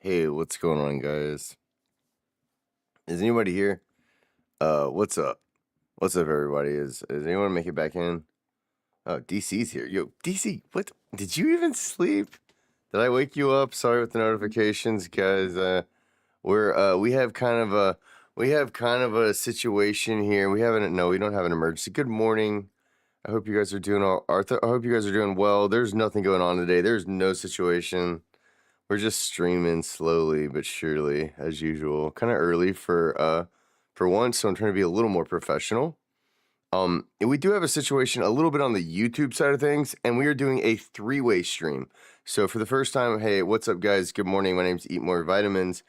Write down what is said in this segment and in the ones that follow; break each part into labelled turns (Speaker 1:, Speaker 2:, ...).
Speaker 1: Hey, what's going on, guys? Is anybody here? What's up? What's up, everybody? Is anyone make it back in? Oh, DC's here. Yo, DC, what? Did you even sleep? Did I wake you up? Sorry with the notifications, guys. We have kind of a situation here. We don't have an emergency. Good morning. I hope you guys are doing I hope you guys are doing well. There's nothing going on today. There's no situation. We're just streaming slowly but surely, as usual. Kind of early for once, so I'm trying to be a little more professional. We do have a situation a little bit on the YouTube side of things, and we are doing a three-way stream. So for the first time, hey, what's up, guys? Good morning. My name's EatMoreVitamins.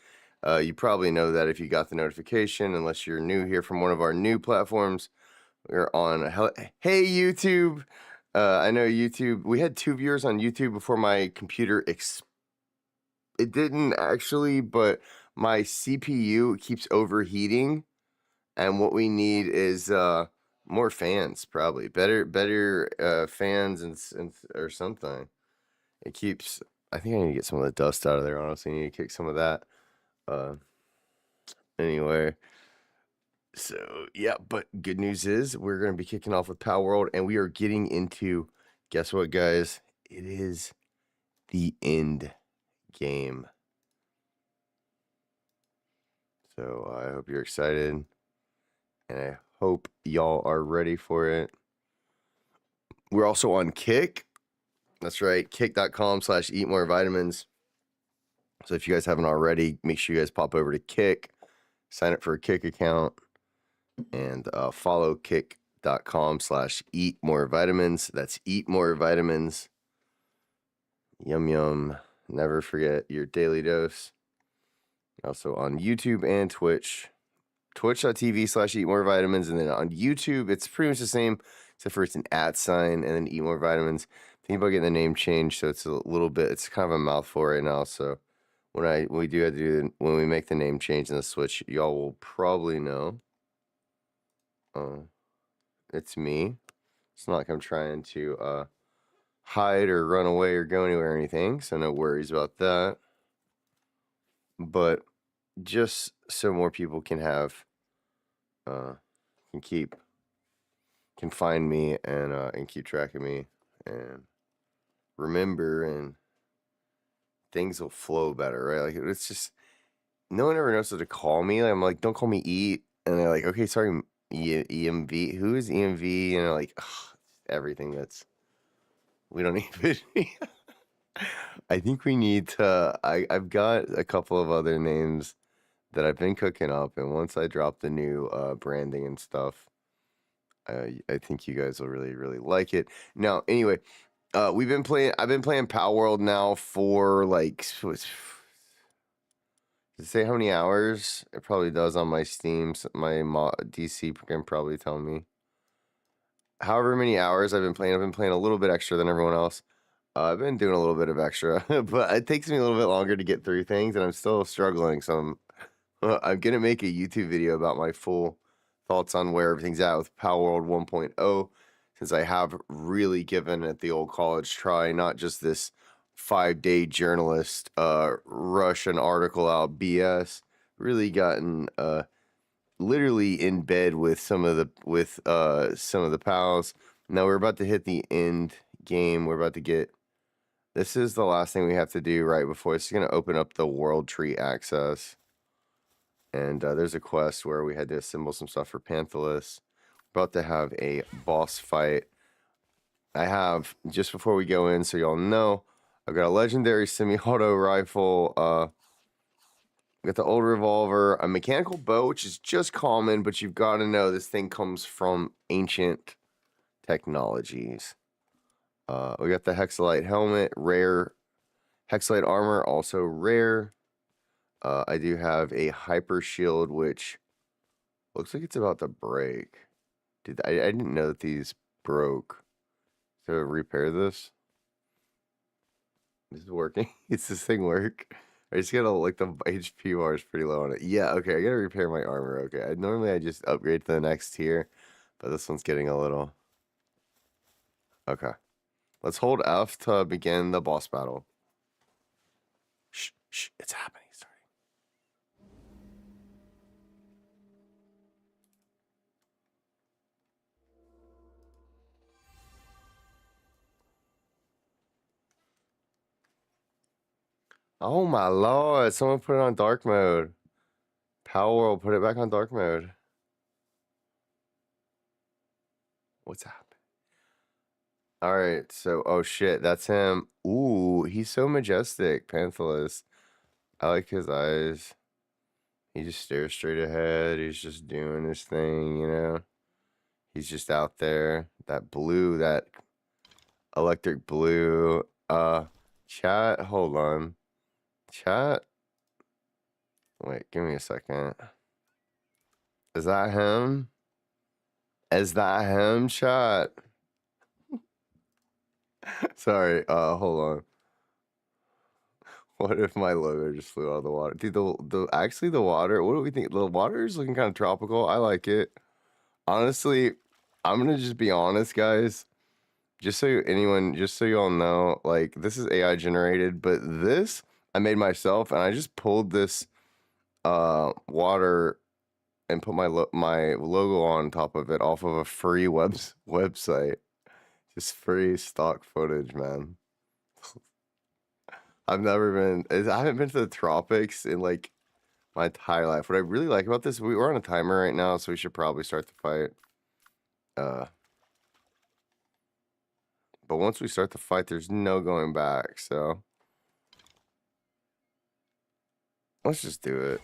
Speaker 1: You probably know that if you got the notification, unless you're new here from one of our new platforms. We're on. Hey, YouTube. I know YouTube. We had 2 viewers on YouTube before my computer It didn't actually, but my CPU keeps overheating, and what we need is more fans, probably better fans and or something. It keeps. I think I need to get some of the dust out of there. Honestly, I need to kick some of that. Anyway, so yeah, but good news is we're gonna be kicking off with Palworld, and we are getting into. Guess what, guys? It is the end game. So I hope you're excited, and I hope y'all are ready for it. We're also on Kick. That's right, kick.com/eatmorevitamins. So if you guys haven't already, make sure you guys pop over to Kick, sign up for a Kick account, and follow kick.com/eatmorevitamins. That's EatMoreVitamins. Yum, yum. Never forget your daily dose. Also on YouTube and Twitch. Twitch.tv/eatmorevitamins, and then on YouTube, it's pretty much the same, except for it's an @ sign and then Eat More Vitamins. Think about getting the name changed, so it's a little bit, it's kind of a mouthful right now. So when we make the name change in the Switch, y'all will probably know. It's me. It's not like I'm trying to hide or run away or go anywhere or anything, so no worries about that. But just so more people can have can find me and keep track of me and remember, and things will flow better, right? Like, it's just, no one ever knows what to call me. I'm like, don't call me Eat, and they're like, okay, sorry, EMV. Who is EMV? And they're like, ugh, everything that's, we don't even. I think we need to. I've got a couple of other names that I've been cooking up, and once I drop the new branding and stuff, I think you guys will really, really like it. Now, anyway, I've been playing Palworld now for like, does it say how many hours? It probably does on my Steam. My DC can probably tell me. However many hours I've been playing a little bit extra than everyone else. I've been doing a little bit of extra, but it takes me a little bit longer to get through things, and I'm still struggling. So I'm gonna make a YouTube video about my full thoughts on where everything's at with Palworld 1.0, since I have really given it the old college try, not just this 5-day journalist rush an article out BS. Really gotten literally in bed with some of the pals. Now we're about to hit the end game. We're about to get. This is the last thing we have to do right before it's going to open up the world tree access. And there's a quest where we had to assemble some stuff for Panthalus. About to have a boss fight. I have, just before we go in, so y'all know, I've got a legendary semi-auto rifle. I've got the old revolver, a mechanical bow, which is just common, but you've got to know this thing comes from ancient technologies. We got the Hexalite helmet, rare. Hexalite armor, also rare. I do have a hyper shield, which looks like it's about to break. I didn't know that these broke. So repair this. This is working. Does this thing work? I just gotta, like, the HP bar is pretty low on it. Yeah, okay, I gotta repair my armor. Okay, normally I just upgrade to the next tier, but this one's getting a little. Okay. Let's hold F to begin the boss battle. Shh, it's happening. Oh my lord, someone put it on dark mode. Palworld put it back on dark mode. What's happening? Alright, so, oh shit, that's him. Ooh, he's so majestic, Panthalus. I like his eyes. He just stares straight ahead. He's just doing his thing, you know? He's just out there. That blue, that electric blue. Chat, hold on. Chat. Wait, give me a second. Is that him? Is that him, chat? Sorry, hold on. What if my logo just flew out of the water? Dude, actually the water, what do we think? The water is looking kind of tropical. I like it. Honestly, I'm gonna just be honest, guys. Just so you all know, like, this is AI generated, but this I made myself, and I just pulled this water and put my logo on top of it off of a free website. Just free stock footage, man. I haven't been to the tropics in like my entire life. What I really like about this, we're on a timer right now, so we should probably start the fight. But once we start the fight, there's no going back, so let's just do it.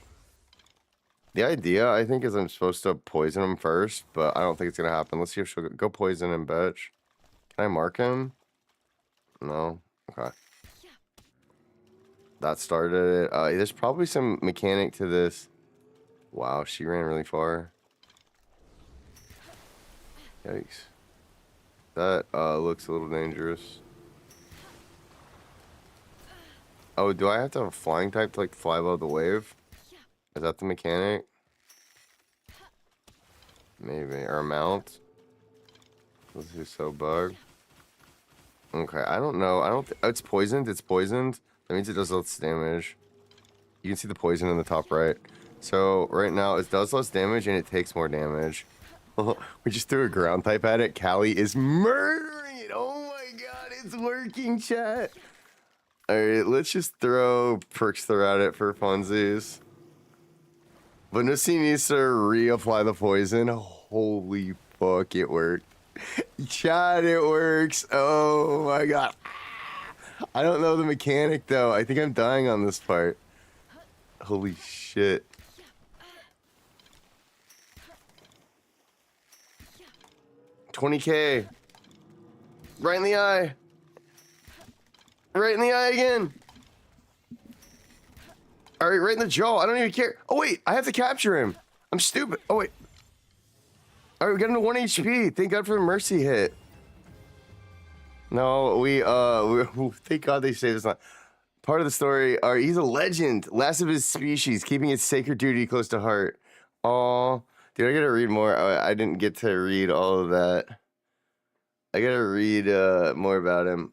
Speaker 1: The idea, I think, is I'm supposed to poison him first, but I don't think it's gonna happen. Let's see if she'll go poison him, bitch. Can I mark him? No? Okay. That started it. There's probably some mechanic to this. Wow, she ran really far. Yikes. That looks a little dangerous. Oh, do I have to have a flying type to like fly above the wave? Is that the mechanic? Maybe. Or a mount? This is so bug. Okay, I don't know. Oh, it's poisoned. It's poisoned. That means it does less damage. You can see the poison in the top right. So right now it does less damage and it takes more damage. We just threw a ground type at it. Callie is murdering it. Oh my god, it's working, chat. Alright, let's just throw Perkster at it for funsies. But Nussi needs to reapply the poison. Holy fuck, it worked. Chat, it works. Oh my god. I don't know the mechanic though. I think I'm dying on this part. Holy shit. $20K. Right in the eye. Right in the eye again. Alright, right in the jaw. I don't even care. Oh wait, I have to capture him. I'm stupid. Oh wait. Alright, we got him to 1 HP. Thank God for the mercy hit. No, we thank God they saved us. Part of the story, he's a legend. Last of his species, keeping his sacred duty close to heart. Oh, dude, I gotta read more. I didn't get to read all of that. I gotta read more about him.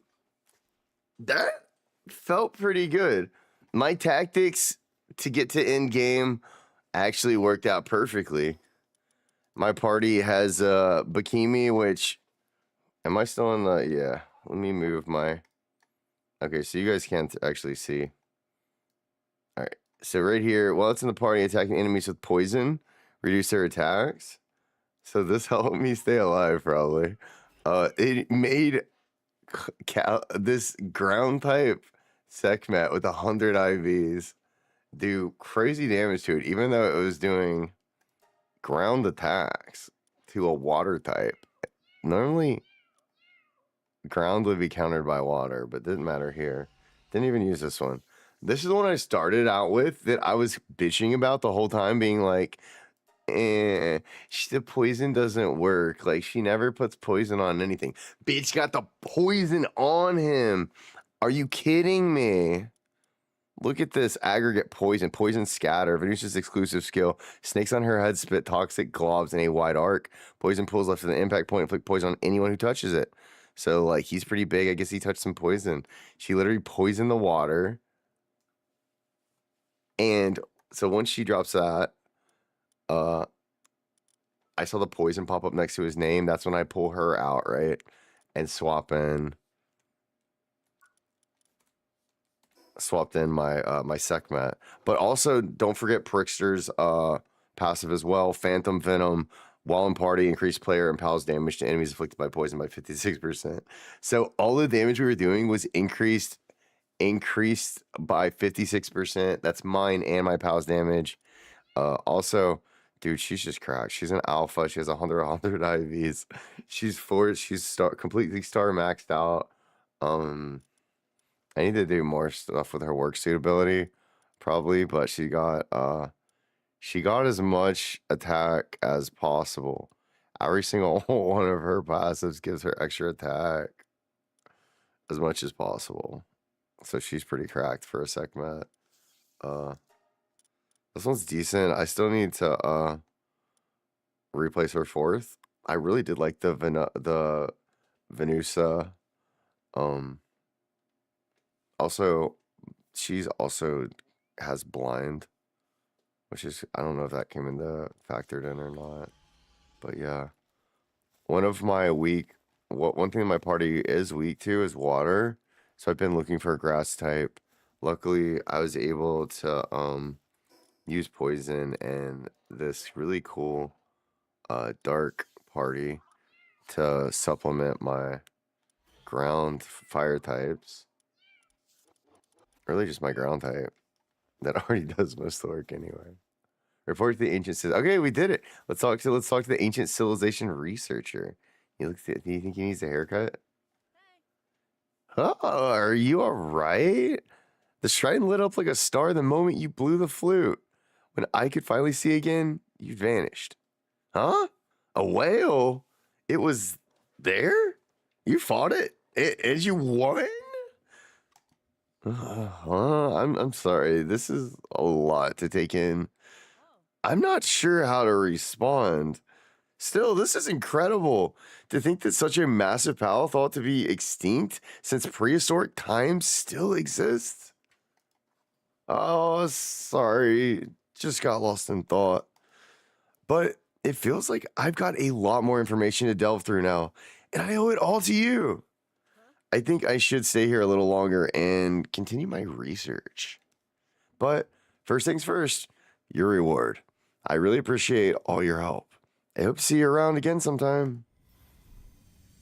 Speaker 1: That felt pretty good. My tactics to get to end game actually worked out perfectly. My party has Bikini, which... Am I still in the... Yeah, let me move my... Okay, so you guys can't actually see. Alright, so right here, while it's in the party, attacking enemies with poison, reduce their attacks. So this helped me stay alive, probably. It made this ground type Sekhmet with 100 IVs do crazy damage to it, even though it was doing ground attacks to a water type. Normally, ground would be countered by water, but didn't matter here. Didn't even use this one. This is the one I started out with that I was bitching about the whole time, being like, the poison doesn't work. Like, she never puts poison on anything. Bitch got the poison on him. Are you kidding me? Look at this aggregate poison. Poison scatter. Venusia's exclusive skill. Snakes on her head spit toxic globs in a wide arc. Poison pulls left of the impact point. Inflict poison on anyone who touches it. So, like, he's pretty big. I guess he touched some poison. She literally poisoned the water. And so once she drops that, I saw the poison pop up next to his name. That's when I pull her out, right? And swap in. swapped in my my Sekhmet. But also don't forget Prickster's passive as well. Phantom Venom, while in party, increased player and pal's damage to enemies afflicted by poison by 56%. So all the damage we were doing was increased by 56%. That's mine and my pal's damage. Also, dude, she's just cracked. She's an alpha. She has 100 IVs. She's completely star maxed out. I need to do more stuff with her work suitability, probably, but she got as much attack as possible. Every single one of her passives gives her extra attack as much as possible. So she's pretty cracked for a Sekhmet. This one's decent. I still need to replace her fourth. I really did like the Venusa. Also, she's also has blind, which is, I don't know if that came into factored in or not. But yeah, one thing in my party is weak to is water. So I've been looking for a grass type. Luckily, I was able to use poison and this really cool dark party to supplement my ground fire types. Really just my ground type that already does most of the work anyway. Report to the ancient okay, we did it. Let's talk to the ancient civilization researcher. Do you think he needs a haircut? Oh, are you alright? The shrine lit up like a star the moment you blew the flute. When I could finally see again, you vanished. Huh? A whale? It was there? You fought it? And you won? I'm sorry. This is a lot to take in. I'm not sure how to respond. Still, this is incredible. To think that such a massive pal thought to be extinct since prehistoric times still exists. Oh, sorry. Just got lost in thought. But it feels like I've got a lot more information to delve through now, and I owe it all to you. I think I should stay here a little longer and continue my research. But first things first, your reward. I really appreciate all your help. I hope to see you around again sometime.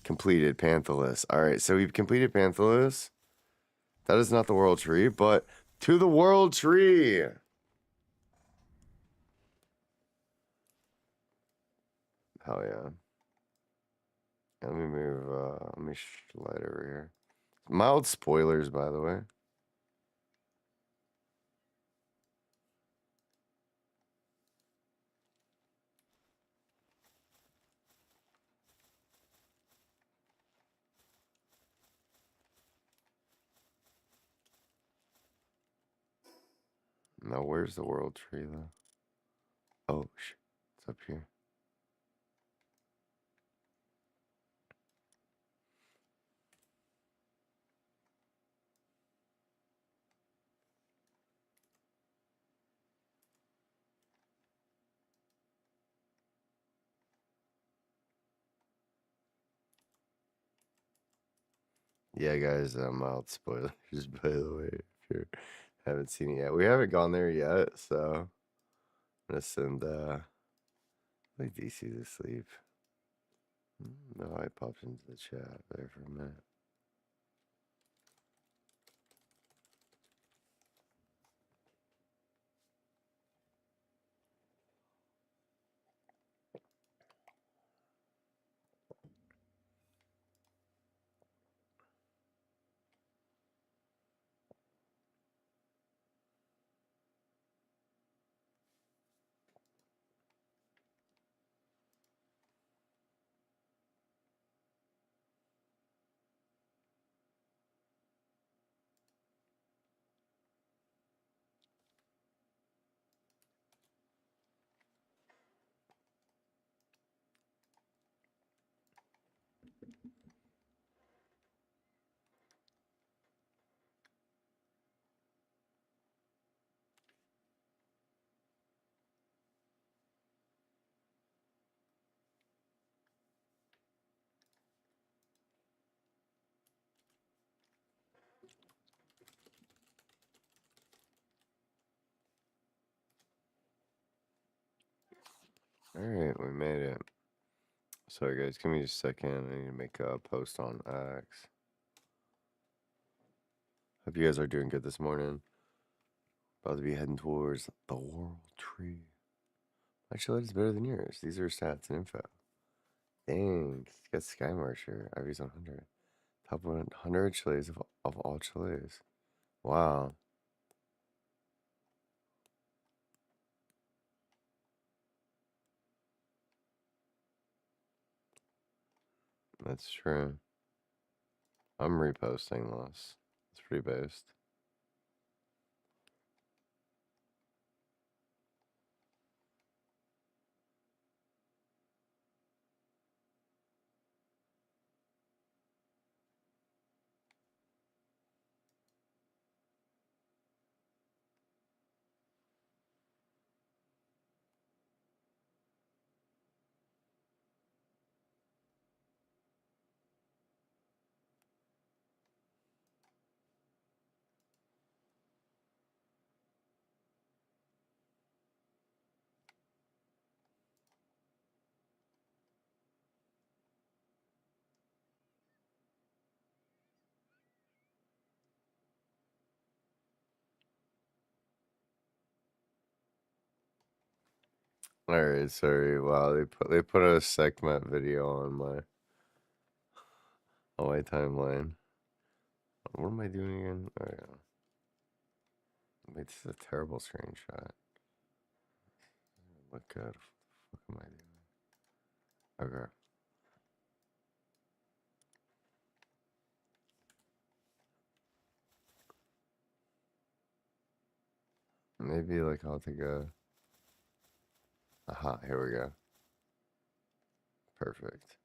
Speaker 1: Completed Panthalus. All right, so we've completed Panthalus. That is not the world tree, but to the world tree. Hell yeah. Let me move, let me slide over here. Mild spoilers, by the way. Now, where's the world tree, though? Oh, it's up here. Yeah, guys, mild spoilers, by the way, if you haven't seen it yet. We haven't gone there yet, so I'm gonna send, like DC to sleep. No, I popped into the chat there for a minute. Alright, we made it. Sorry guys, give me just a second. I need to make a post on X. Hope you guys are doing good this morning. About to be heading towards the World Tree. Actually, it's better than yours. These are stats and info. Dang, it's got Sky Marsher. IV's 100. Top 100 chiles of all chiles. Wow. That's true. I'm reposting this. It's pretty based. Alright, sorry. Wow, they put a Sekhmet video on my timeline. What am I doing again? Oh yeah. Wait, this is a terrible screenshot. Look good. What the fuck am I doing? Okay. Maybe like I'll take a. Aha, here we go. Perfect.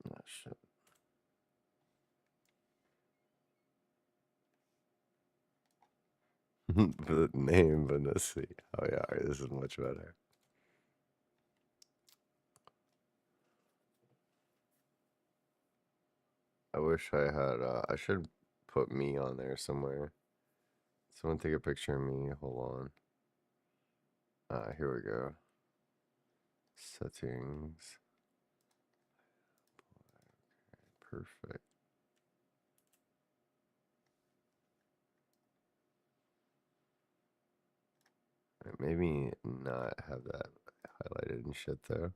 Speaker 1: Oh shit. The name, but let's see. Oh yeah, alright, this is much better. I wish I had. I should put me on there somewhere. Someone take a picture of me. Hold on. Here we go. Settings. Perfect. Maybe not have that highlighted and shit though.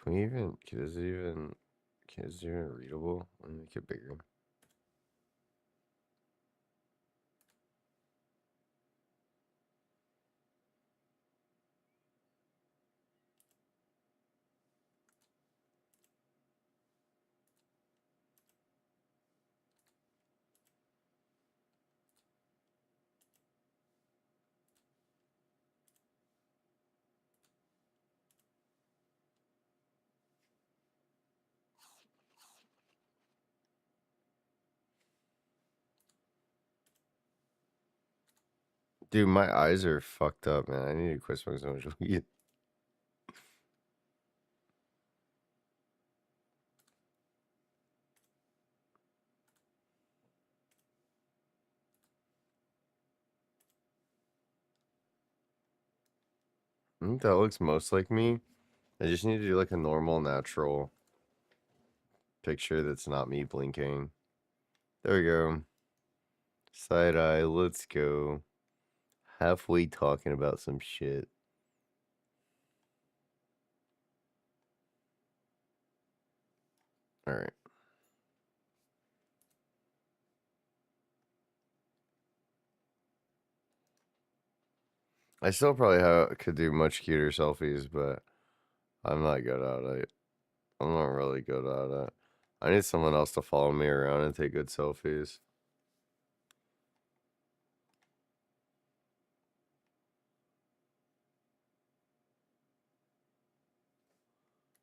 Speaker 1: Can we even? Is it even readable? Let me make it bigger. Dude, my eyes are fucked up, man. I need to quit smoking so much weed. I think that looks most like me. I just need to do like a normal, natural picture that's not me blinking. There we go. Side eye, let's go. Halfway talking about some shit. Alright. I still probably could do much cuter selfies, but I'm not good at it. I'm not really good at it. I need someone else to follow me around and take good selfies.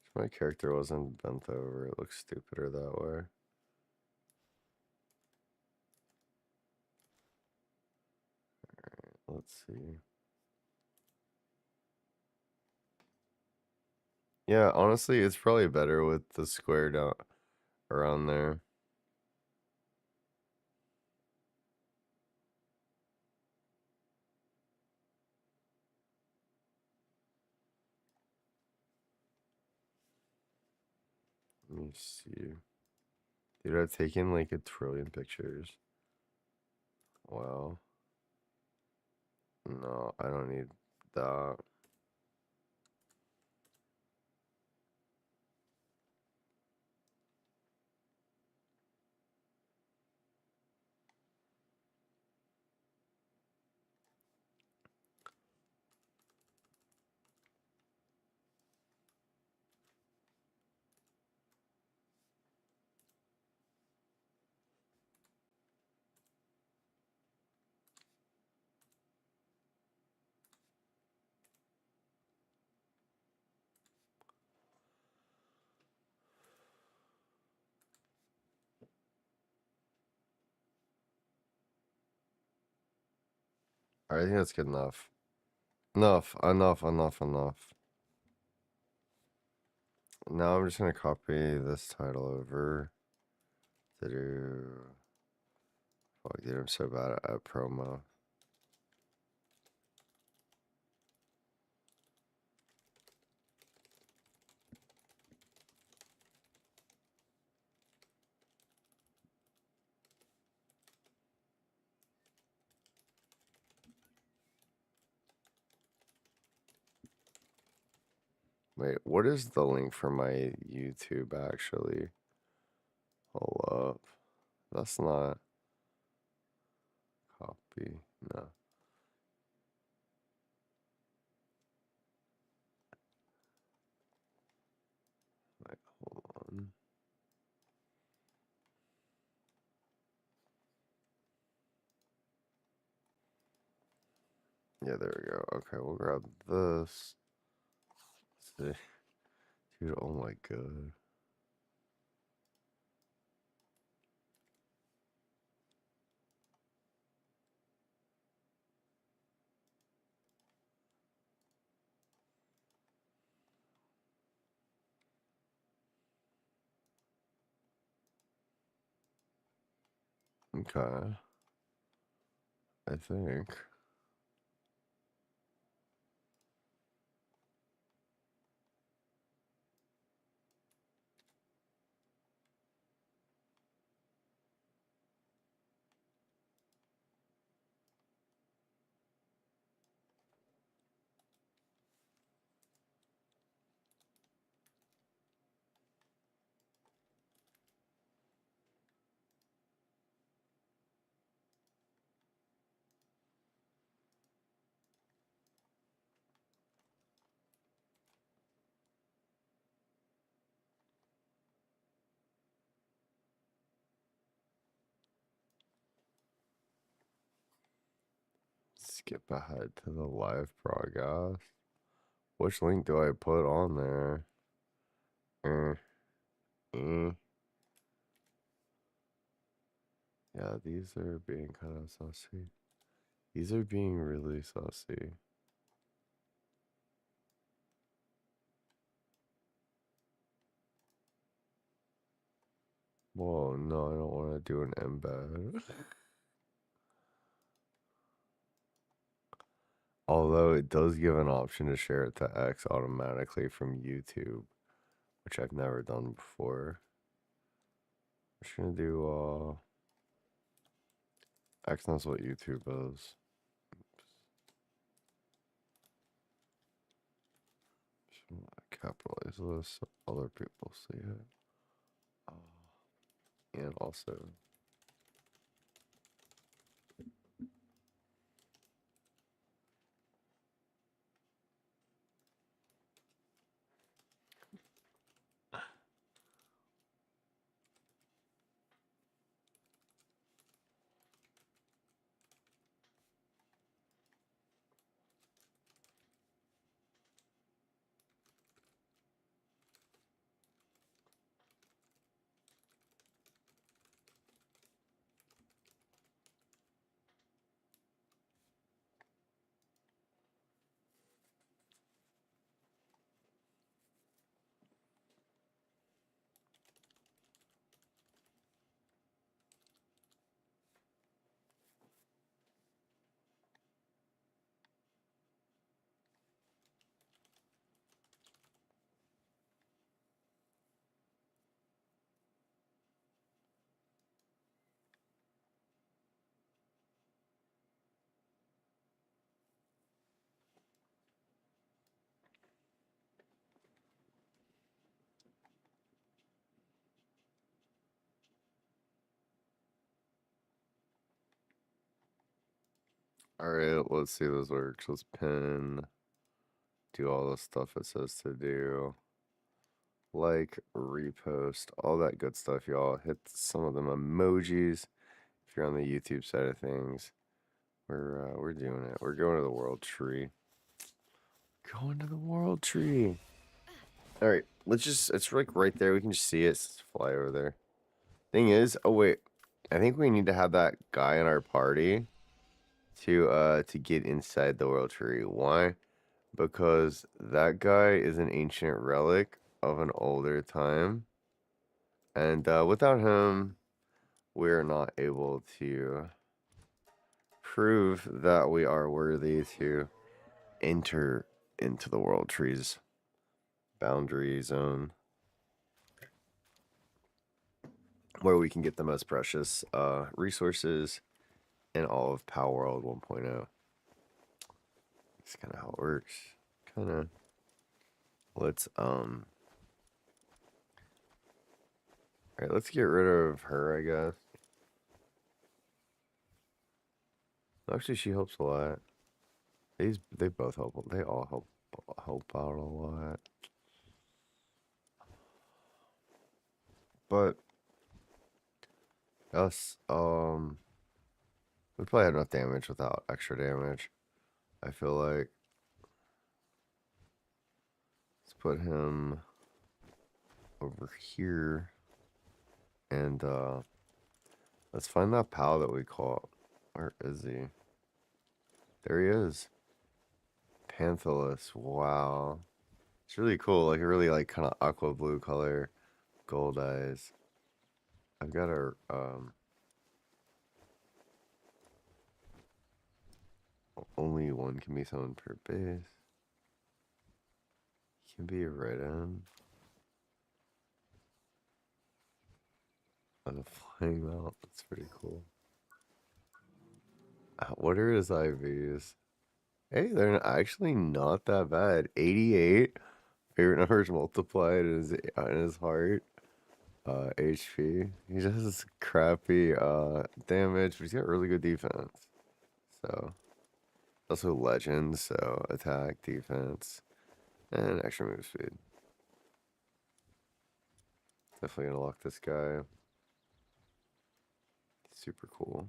Speaker 1: If my character wasn't bent over, it looks stupider that way. Let's see. Yeah, honestly, it's probably better with the square down around there. Let me see. Dude, I've taken like 1 trillion pictures. Wow. No, I don't need that. I think that's good enough. Enough. Now I'm just gonna copy this title over to do. Fuck, dude, I'm so bad at promo. Wait, what is the link for my YouTube actually? Hold up. That's not copy. No. Wait, hold on. Yeah, there we go. Okay, we'll grab this. Let's see. Dude, oh my god. Okay. I think. Skip ahead to the live broadcast. Which link do I put on there? Yeah, these are being kind of saucy. These are being really saucy. Whoa, no, I don't want to do an embed. Although it does give an option to share it to X automatically from YouTube, which I've never done before. I'm just gonna do X knows what YouTube is. Capitalize this so other people see it. And also Alright, let's see if this works. Let's pin. Do all the stuff it says to do. Like, repost, all that good stuff, y'all. Hit some of them emojis if you're on the YouTube side of things. We're doing it. We're going to the world tree. Going to the world tree. Alright, it's like right there. We can just see it. Let's fly over there. Thing is, oh wait. I think we need to have that guy in our party to get inside the world tree. Why? Because that guy is an ancient relic of an older time. And without him, we're not able to prove that we are worthy to enter into the world tree's boundary zone, where we can get the most precious resources in all of Palworld 1.0. That's kind of how it works. Kind of. Let's Alright, let's get rid of her, I guess. Actually, she helps a lot. They both help. They all help out a lot. But us, we probably have enough damage without extra damage. I feel like. Let's put him over here, and let's find that pal that we caught. Where is he? There he is. Panthalus. Wow. It's really cool. Like a really like kind of aqua blue color, gold eyes. I've got a only one can be summoned per base. Can be a red end. On a flying mount. That's pretty cool. What are his IVs? Hey, they're actually not that bad. 88 favorite numbers multiplied in his heart. HP. He just has crappy damage, but he's got really good defense. So also legend, so attack, defense, and extra move speed. Definitely gonna lock this guy. Super cool.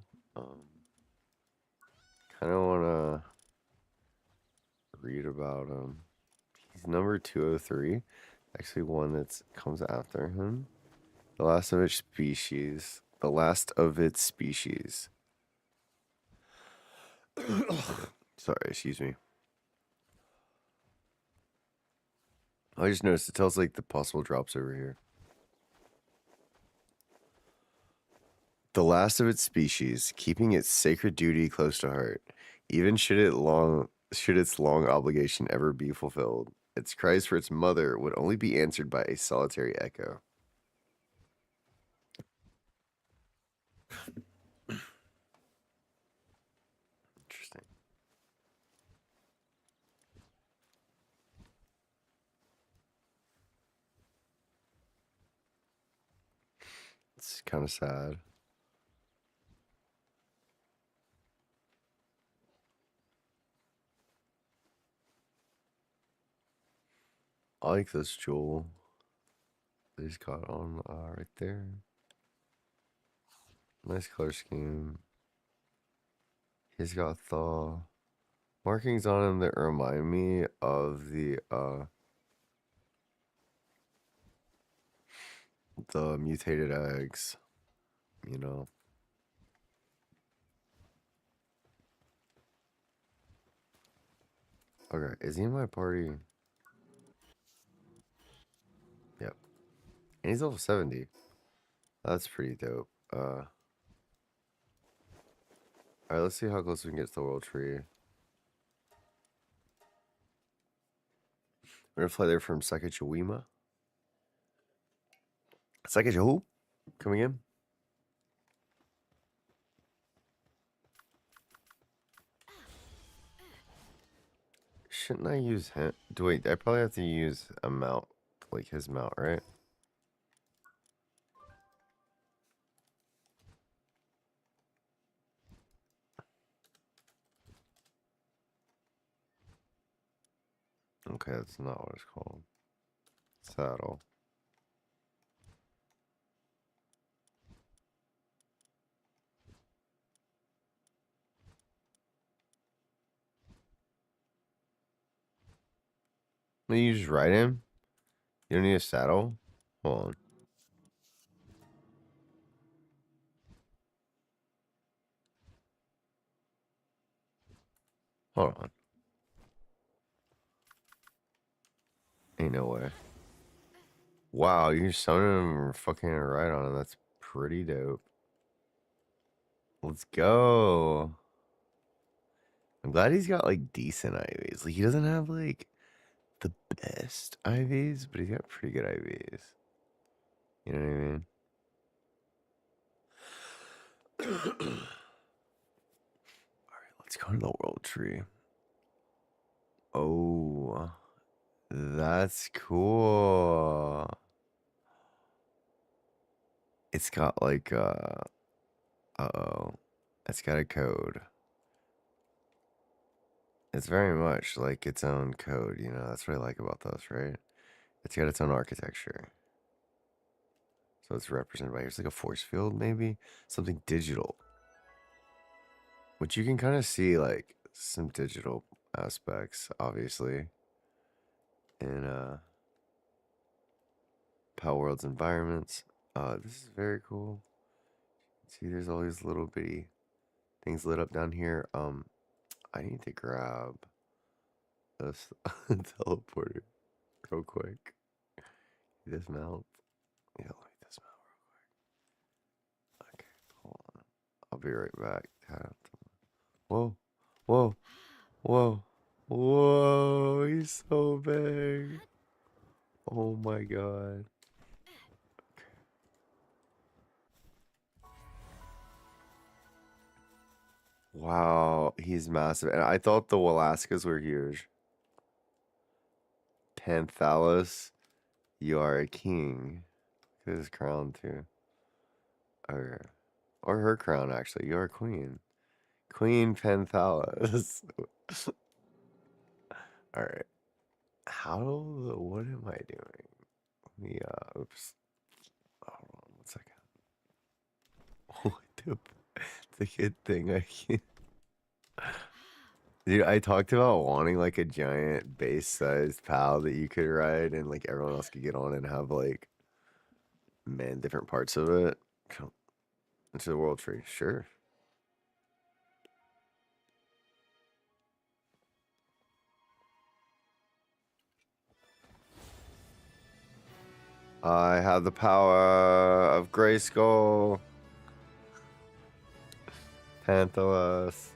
Speaker 1: Kind of wanna read about him. He's number 203. Actually, one that comes after him. The last of its species. The last of its species. Sorry, excuse me. I just noticed it tells like the possible drops over here. The last of its species, keeping its sacred duty close to heart, even should its long obligation ever be fulfilled. Its cries for its mother would only be answered by a solitary echo. Interesting. It's kind of sad. I like this jewel that he's got on right there. Nice color scheme. He's got the markings on him that remind me of the mutated eggs, you know. Okay, is he in my party? Yep. And he's level 70. That's pretty dope. Alright, let's see how close we can get to the world tree. We're gonna fly there from Sakachawima. Sakachahu? Coming in. Shouldn't I use him? Wait, I probably have to use a mount, like his mount, right? Okay, that's not what it's called. Saddle. You just ride him? You don't need a saddle? Hold on. Hold on. Ain't no way. Wow, you're summoning him or fucking a ride on him. That's pretty dope. Let's go. I'm glad he's got like decent IVs. Like he doesn't have like the best IVs, but he's got pretty good IVs. You know what I mean? Alright, let's go to the world tree. Oh, that's cool. It's got like uh-oh. It's got a code. It's very much like its own code, you know. That's what I like about those, right? It's got its own architecture. So it's represented by here's like a force field, maybe? Something digital. Which you can kind of see like some digital aspects, obviously. In Palworld's environments. This is very cool. See, there's all these little bitty things lit up down here. I need to grab this teleporter real quick. Dismount. Yeah, let me dismount real quick. Okay, hold on. I'll be right back. Whoa, whoa, whoa, whoa! He's so big. Oh my god. Wow, he's massive. And I thought the Walaskas were huge. Panthalos, you are a king. Look at his crown too. Or her crown actually. You're a queen. Queen Panthalos. Alright. What am I doing? Let me, oops. Hold on 1 second. What the, it's a good thing I can't. Dude, I talked about wanting like a giant base-sized pal that you could ride and like everyone else could get on and have like, man, different parts of it. Come into the world tree, sure. I have the power of Grayskull. Panthalos.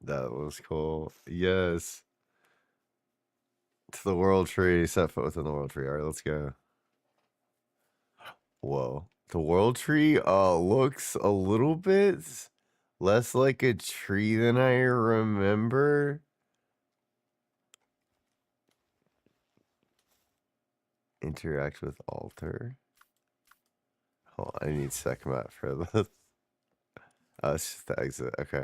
Speaker 1: That was cool. Yes. To the world tree. Set foot within the world tree. Alright, let's go. Whoa. The world tree looks a little bit less like a tree than I remember. Interact with altar. Hold on, I need Sekhmet for this. It's just the exit. Okay.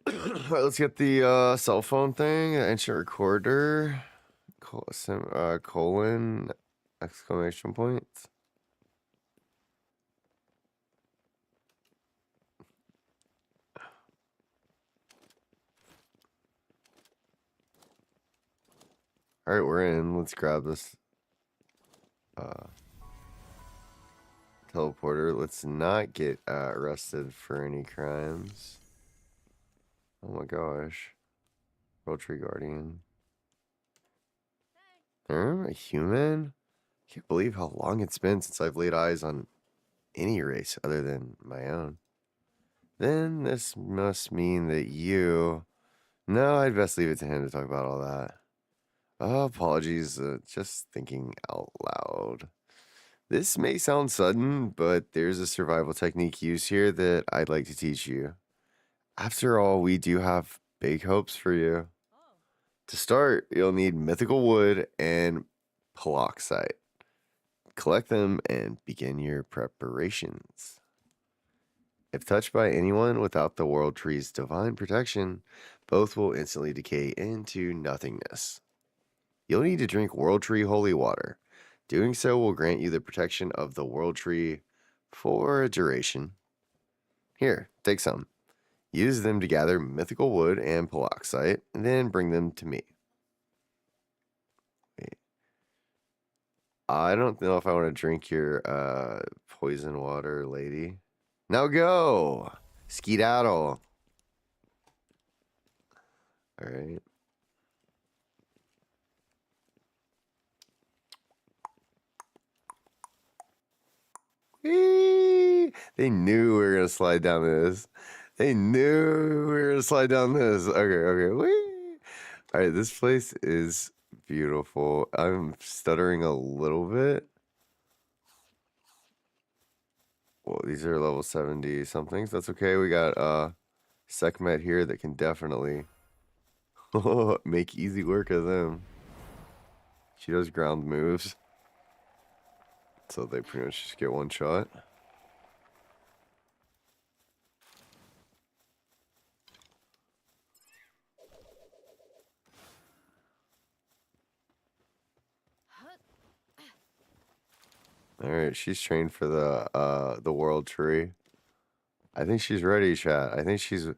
Speaker 1: Alright, let's get the cell phone thing. Ancient recorder. Colon. Exclamation point. Alright, we're in. Let's grab this teleporter. Let's not get arrested for any crimes. Oh my gosh. World Tree Guardian. A human? Can't believe how long it's been since I've laid eyes on any race other than my own. Then this must mean that you... No, I'd best leave it to him to talk about all that. Apologies, just thinking out loud. This may sound sudden, but there's a survival technique used here that I'd like to teach you. After all, we do have big hopes for you. To start, you'll need mythical wood and peroxide. Collect them and begin your preparations. If touched by anyone without the world tree's divine protection, both will instantly decay into nothingness. You'll need to drink world tree holy water. Doing so will grant you the protection of the world tree for a duration. Here, take some. Use them to gather mythical wood and peroxide, and then bring them to me. Wait. I don't know if I want to drink your poison water, lady. Now go! Skedaddle. Alright. They knew we were going to slide down this. They knew we were going to slide down this. Okay. Whee! Alright, this place is beautiful. I'm stuttering a little bit. Well, these are level 70 somethings. That's okay. We got Sekhmet here that can definitely make easy work of them. She does ground moves, so they pretty much just get one shot. Alright, she's trained for the world tree. I think she's ready, chat. I think she's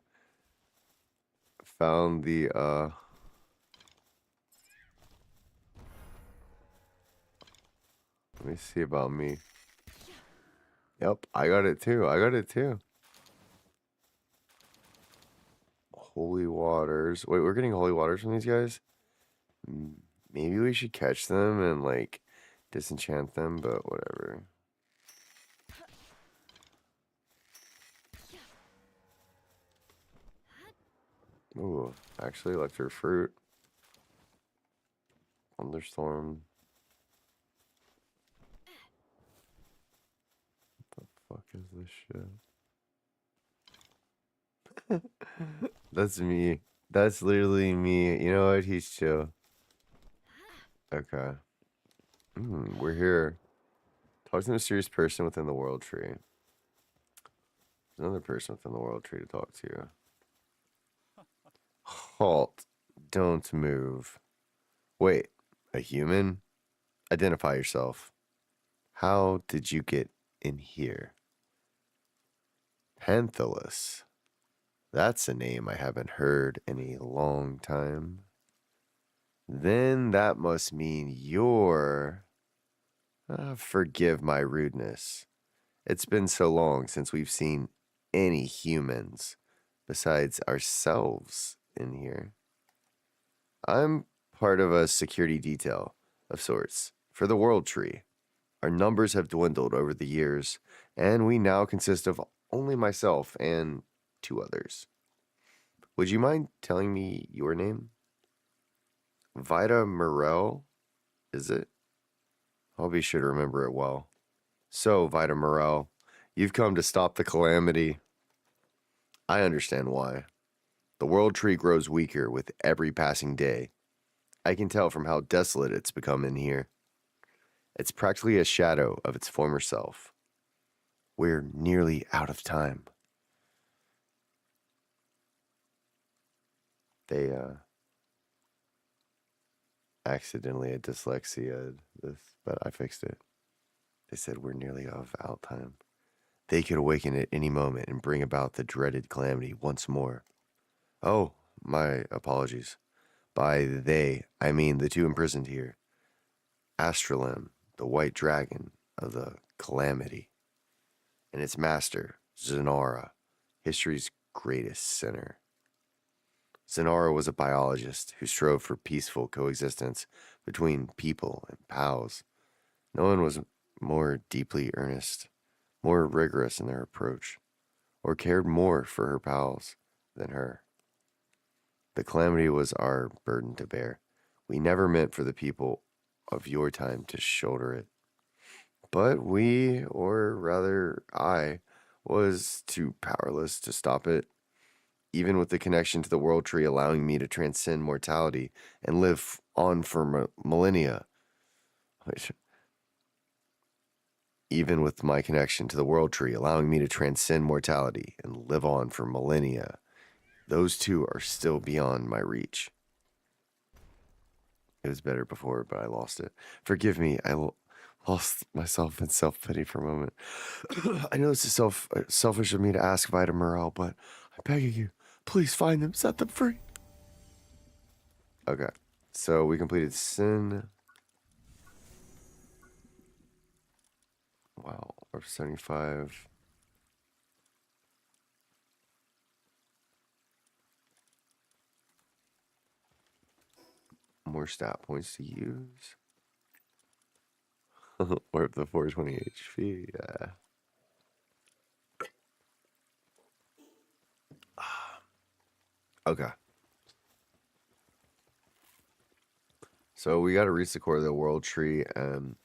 Speaker 1: found the let me see about me. Yep, I got it too. Holy waters. Wait, we're getting holy waters from these guys? Maybe we should catch them and like disenchant them, but whatever. Ooh, actually electric fruit. Thunderstorm. What the fuck is this shit? That's me. That's literally me. You know what? He's chill. Okay. We're here. Talk to the mysterious person within the world tree. There's another person within the world tree to talk to. Halt. Don't move. Wait, a human? Identify yourself. How did you get in here? Panthelus. That's a name I haven't heard in a long time. Then that must mean you're... forgive my rudeness. It's been so long since we've seen any humans besides ourselves in here. I'm part of a security detail of sorts for the World Tree. Our numbers have dwindled over the years, and we now consist of only myself and 2 others. Would you mind telling me your name? Vita Morel, is it? I'll be sure to remember it well. So, Vita Morel, you've come to stop the calamity. I understand why. The World Tree grows weaker with every passing day. I can tell from how desolate it's become in here. It's practically a shadow of its former self. We're nearly out of time. They, accidentally had dyslexia this, but I fixed it. They said we're nearly out of time. They could awaken at any moment and bring about the dreaded calamity once more. Oh, my apologies. By they, I mean the 2 imprisoned here. Astralem, the white dragon of the calamity, and its master, Zenara, history's greatest sinner. Zenara was a biologist who strove for peaceful coexistence between people and pals. No one was more deeply earnest, more rigorous in their approach, or cared more for her pals than her. The calamity was our burden to bear. We never meant for the people of your time to shoulder it. But we, or rather I, was too powerless to stop it. even with the connection to the world tree allowing me to transcend mortality and live on for millennia. Which, even with my connection to the world tree allowing me to transcend mortality and live on for millennia, those two are still beyond my reach. It was better before, but I lost it. Forgive me, I lost myself in self-pity for a moment. I know this is selfish of me to ask Vitamorel, but I'm begging you, please find them, set them free. Okay, so we completed Sin. Wow, we're 75. More stat points to use. Or up to 420 HP, yeah. Okay. So we gotta reach the core of the world tree, and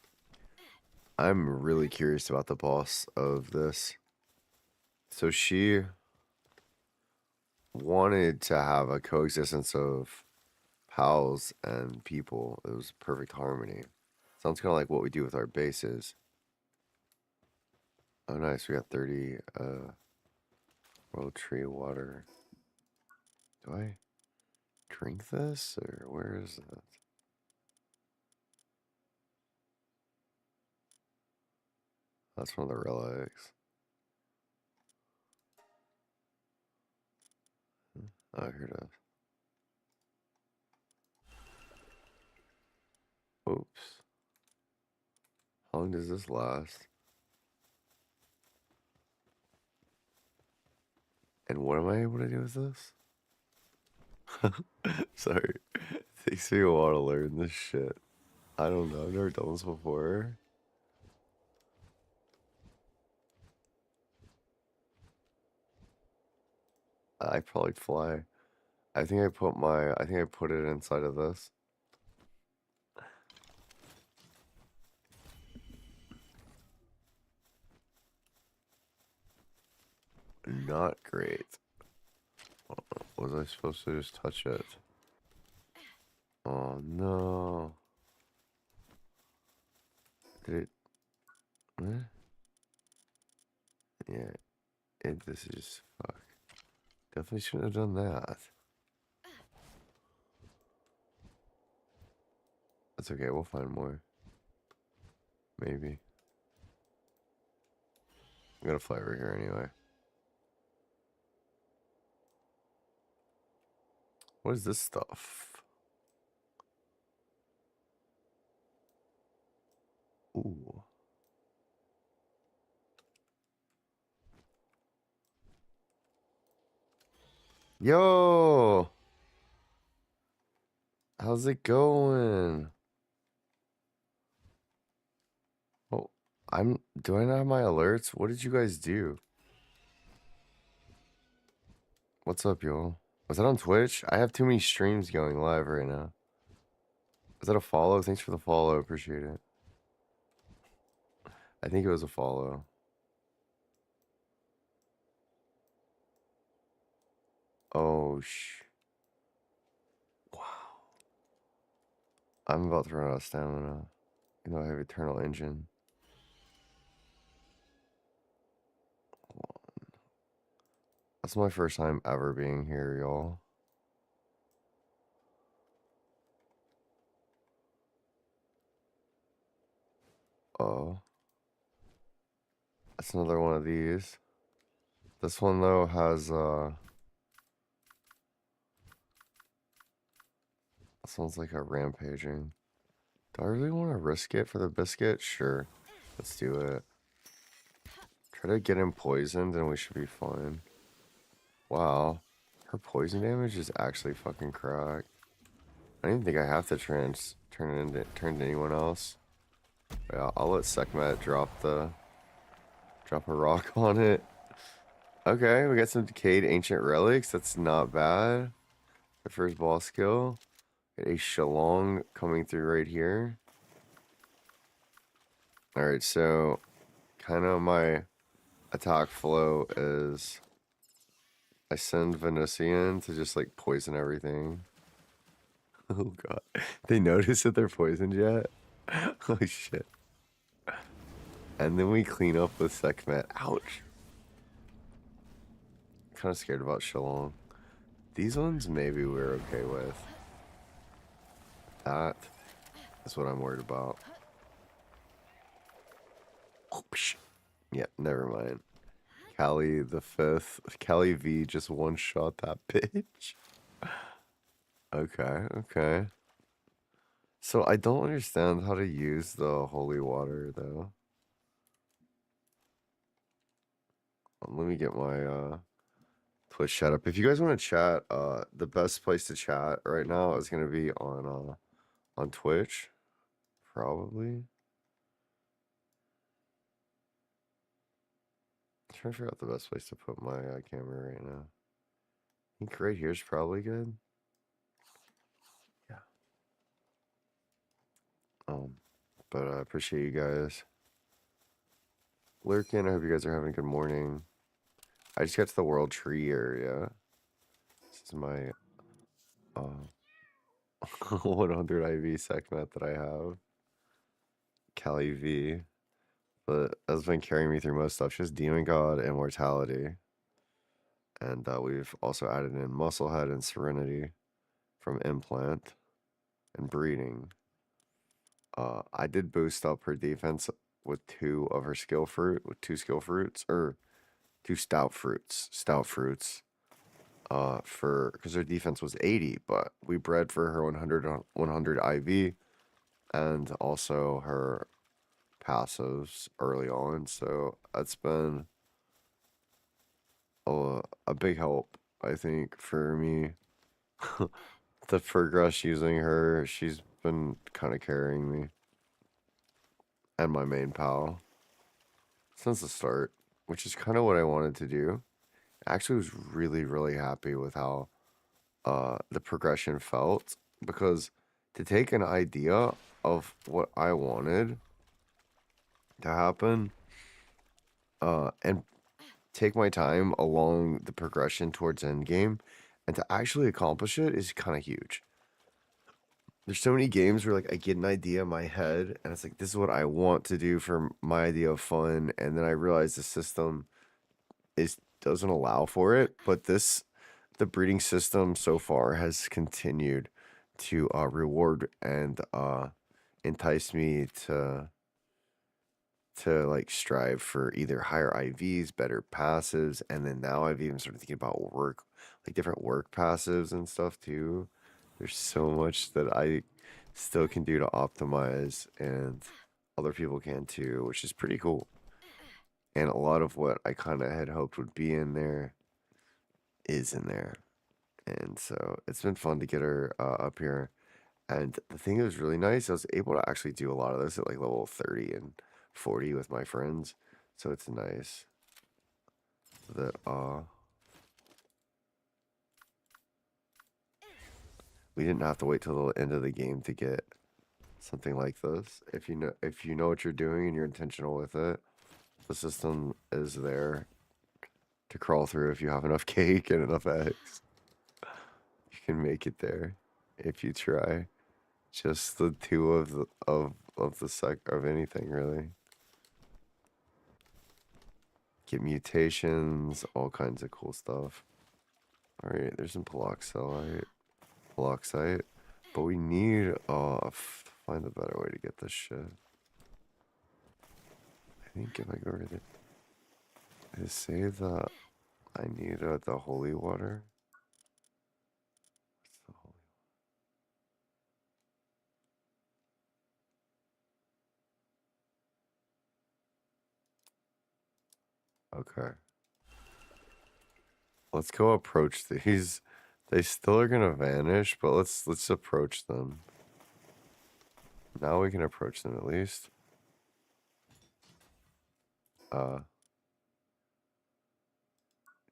Speaker 1: I'm really curious about the boss of this. So she wanted to have a coexistence of pals and people. It was perfect harmony. Sounds kind of like what we do with our bases. Oh, nice. We got 30 world tree water. Do I drink this, or where is that? That's one of the relics. Oh, here it is. Oops. How long does this last? And what am I able to do with this? Sorry. It takes me a while to learn this shit. I don't know. I've never done this before. I probably fly. I think I put it inside of this. Not great. Was I supposed to just touch it? Oh no. Did it? Eh? Yeah. This is fuck. Definitely shouldn't have done that. That's okay. We'll find more. Maybe. I'm gonna fly over here anyway. What is this stuff? Ooh. Yo! How's it going? Oh, do I not have my alerts? What did you guys do? What's up, y'all? Was that on Twitch? I have too many streams going live right now. Is that a follow? Thanks for the follow. Appreciate it. I think it was a follow. Oh, wow. I'm about to run out of stamina. You know, I have Eternal Engine. That's my first time ever being here, y'all. Oh. That's another one of these. This one, though, has, sounds like a rampaging. Do I really want to risk it for the biscuit? Sure. Let's do it. Try to get him poisoned and we should be fine. Wow. Her poison damage is actually fucking cracked. I don't even think I have to turn to anyone else. Yeah, I'll let Sekhmet drop a rock on it. Okay, we got some decayed ancient relics. That's not bad. The first boss kill. Got a Shalong coming through right here. Alright, so kind of my attack flow is I send Venusian to just like poison everything. Oh god. They notice that they're poisoned yet? Oh shit. And then we clean up with Sekhmet. Ouch. Kind of scared about Shalom. These ones maybe we're okay with. That is what I'm worried about. Yeah, never mind. Callie the fifth. Callie V just one shot that bitch. Okay, okay. So I don't understand how to use the holy water though. Let me get my Twitch chat up. If you guys want to chat, the best place to chat right now is gonna be on Twitch, probably. I'm trying to figure out the best place to put my camera right now. I think right here is probably good. Yeah. But I appreciate you guys lurking. I hope you guys are having a good morning. I just got to the World Tree area. This is my 100 IV Sekhmet that I have. Cali V. But that's been carrying me through most stuff. Just Demon God and Mortality. And we've also added in Musclehead and Serenity from Implant and Breeding. I did boost up her defense with two skill fruits, or two stout fruits. Because her defense was 80, but we bred for her 100 IV and also her passives early on. So that's been a big help, I think, for me to progress using her. She's been kind of carrying me and my main pal since the start, which is kind of what I wanted to do. I actually was really, really happy with how the progression felt, because to take an idea of what I wanted to happen and take my time along the progression towards endgame and to actually accomplish it is kind of huge. There's so many games where like I get an idea in my head and it's like, this is what I want to do for my idea of fun, and then I realize the system doesn't allow for it. But the breeding system so far has continued to reward and entice me to like strive for either higher IVs, better passives, and then now I've even started thinking about work, like different work passives and stuff too. There's so much that I still can do to optimize, and other people can too, which is pretty cool. And a lot of what I kind of had hoped would be in there is in there. And so it's been fun to get her up here. And the thing that was really nice, I was able to actually do a lot of this at like level 30 and 40 with my friends. So it's nice that we didn't have to wait till the end of the game to get something like this. If you know what you're doing and you're intentional with it, the system is there to crawl through. If you have enough cake and enough eggs, you can make it there if you try. Just the two of anything really. Get mutations, all kinds of cool stuff. Alright, there's some peroxide, but we need find a better way to get this shit. I think if I go to they say that I need the holy water. What's the holy? Okay. Let's go approach these. They still are gonna vanish, but let's approach them. Now we can approach them at least.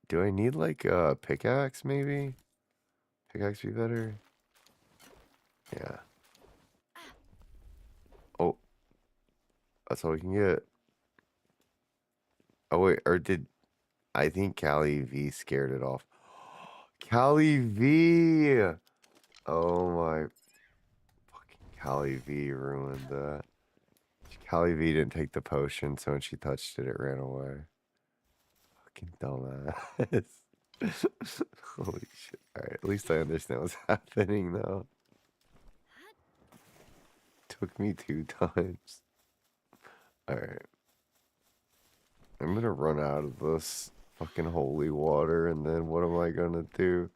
Speaker 1: Do I need like a pickaxe maybe? Pickaxe be better? Yeah. Oh, that's all we can get. Oh wait, or did I think Callie V scared it off? Cali V. Oh my fucking Cali V ruined that. Cali V didn't take the potion, so when she touched it, it ran away. Fucking dumbass. Holy shit. Alright, at least I understand what's happening now. Took me 2 times. Alright. I'm gonna run out of this fucking holy water, and then what am I gonna do?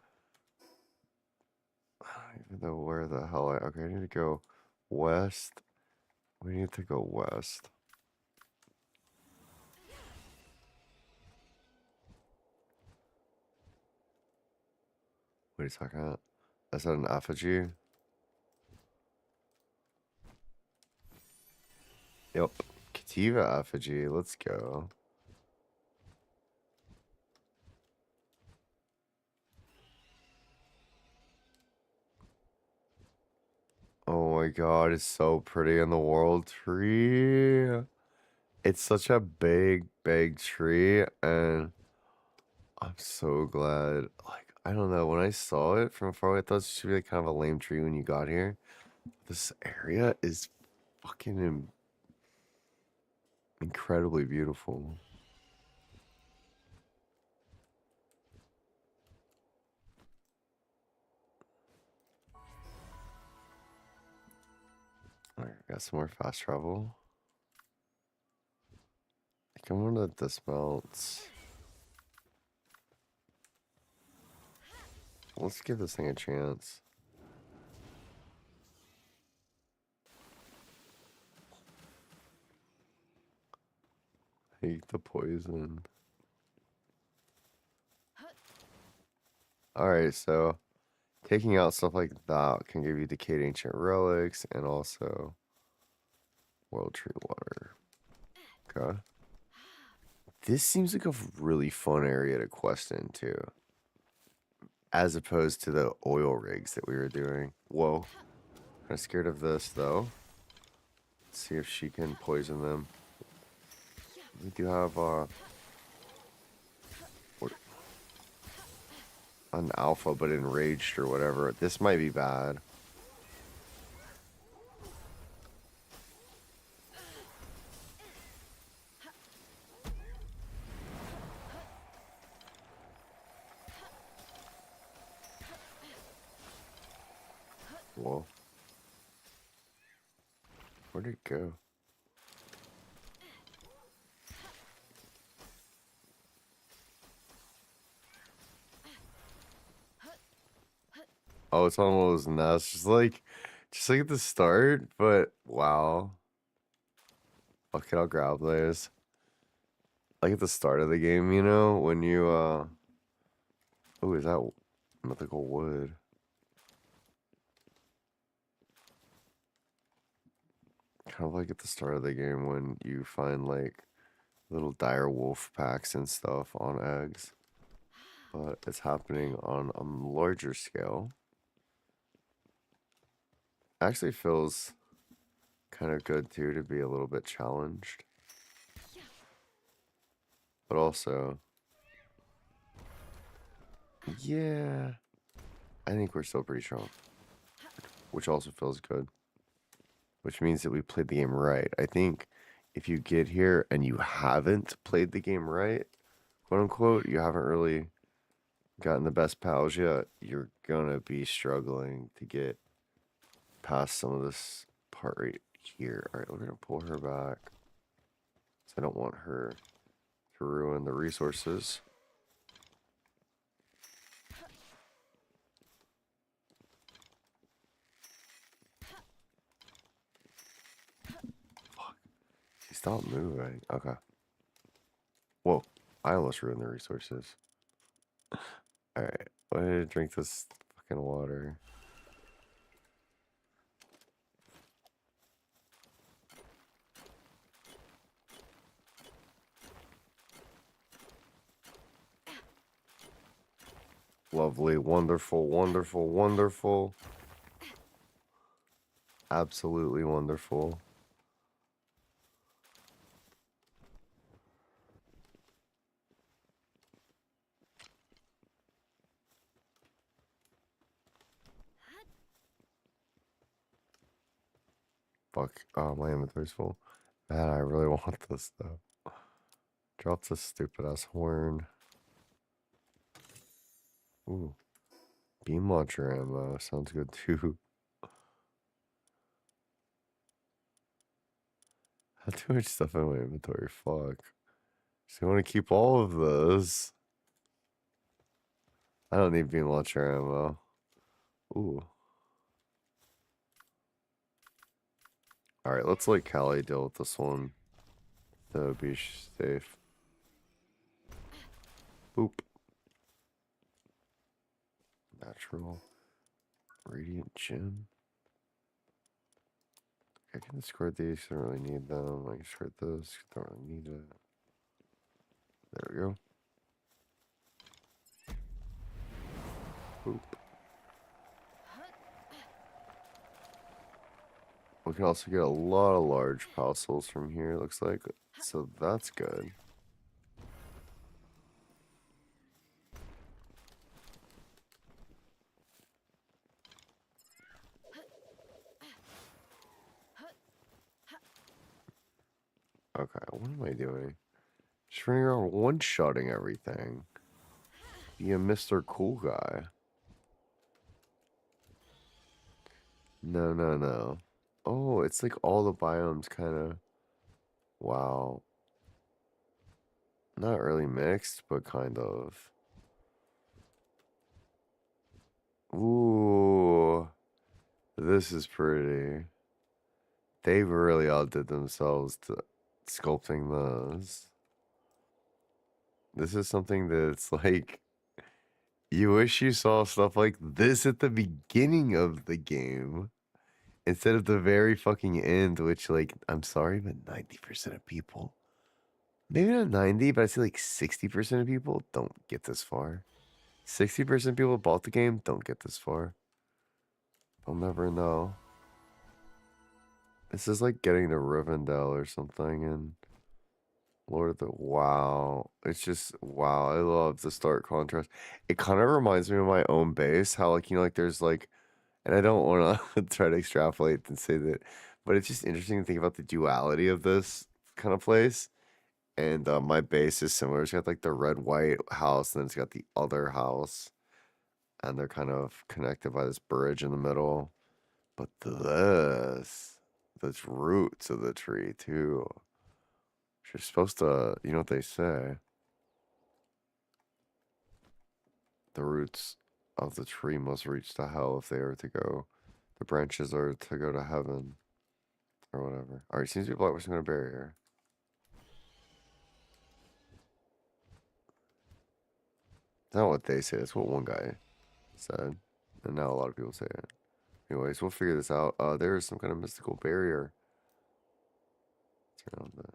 Speaker 1: I don't even know where the hell okay, I need to go west. We need to go west. Wait a second. Is that an effigy? Yep. Kativa effigy. Let's go. Oh my god, it's so pretty in the world tree. It's such a big, big tree, and I'm so glad. Like, I don't know, when I saw it from far away, I thought it should be like kind of a lame tree when you got here. This area is fucking incredibly beautiful. Alright, got some more fast travel. I think I'm gonna dismount. Let's give this thing a chance. Hate the poison. Alright, so taking out stuff like that can give you decayed ancient relics and also world tree water. Okay. This seems like a really fun area to quest into, as opposed to the oil rigs that we were doing. Whoa. Kind of scared of this, though. Let's see if she can poison them. We do have an alpha, but enraged or whatever. This might be bad. Whoa. Where'd it go? Oh, it's on one of those nests. Just like at the start, but wow. Okay, I'll grab those. Like at the start of the game, you know, when you, oh, is that mythical wood? Kind of like at the start of the game when you find, like, little dire wolf packs and stuff on eggs. But it's happening on a larger scale. Actually feels kind of good, too, to be a little bit challenged. But also, yeah, I think we're still pretty strong. Which also feels good. Which means that we played the game right. I think if you get here and you haven't played the game right, quote unquote, you haven't really gotten the best pals yet, you're gonna be struggling to get past some of this part right here. Alright, we're gonna pull her back. So I don't want her to ruin the resources. Fuck. She stopped moving. Okay. Whoa. I almost ruined the resources. Alright. I need to drink this fucking water. Lovely, wonderful, wonderful, wonderful. Absolutely wonderful. fuck. Oh, my inventory's full. Man, I really want this though. Drop this stupid ass horn. Ooh. Beam launcher ammo. Sounds good too. I have too much stuff in my inventory. Fuck. So I want to keep all of this. I don't need beam launcher ammo. Ooh. Alright, let's let Callie deal with this one. That would be safe. Boop. Natural. Radiant gem. I can discard these. I don't really need them. I can discard this. Don't really need it. There we go. Boop. We can also get a lot of large parcels from here, looks like. So that's good. Okay, what am I doing? Just running around one-shotting everything. Be a Mr. Cool Guy. No, no, no. Oh, it's like all the biomes kind of... Wow. Not really mixed, but kind of. Ooh. This is pretty. They really outdid themselves to sculpting those. This is something that's like... You wish you saw stuff like this at the beginning of the game. Instead of the very fucking end, which, like, I'm sorry, but 90% of people... Maybe not 90, but I say like 60% of people don't get this far. 60% of people bought the game, don't get this far. They'll never know. This is like getting to Rivendell or something and Lord of the... Wow. It's just, wow. I love the stark contrast. It kind of reminds me of my own base. How, like, you know, like there's like... And I don't want to try to extrapolate and say that, but it's just interesting to think about the duality of this kind of place. And my base is similar. It's got like the red-white house, and then it's got the other house. And they're kind of connected by this bridge in the middle. But this roots of the tree too. You're supposed to, you know what they say. The roots of the tree must reach to hell if they are to go. The branches are to go to heaven. Or whatever. Alright, seems to be blocked by some kind of barrier. That's not what they say, that's what one guy said. And now a lot of people say it. Anyways, we'll figure this out. There is some kind of mystical barrier. Turn on that.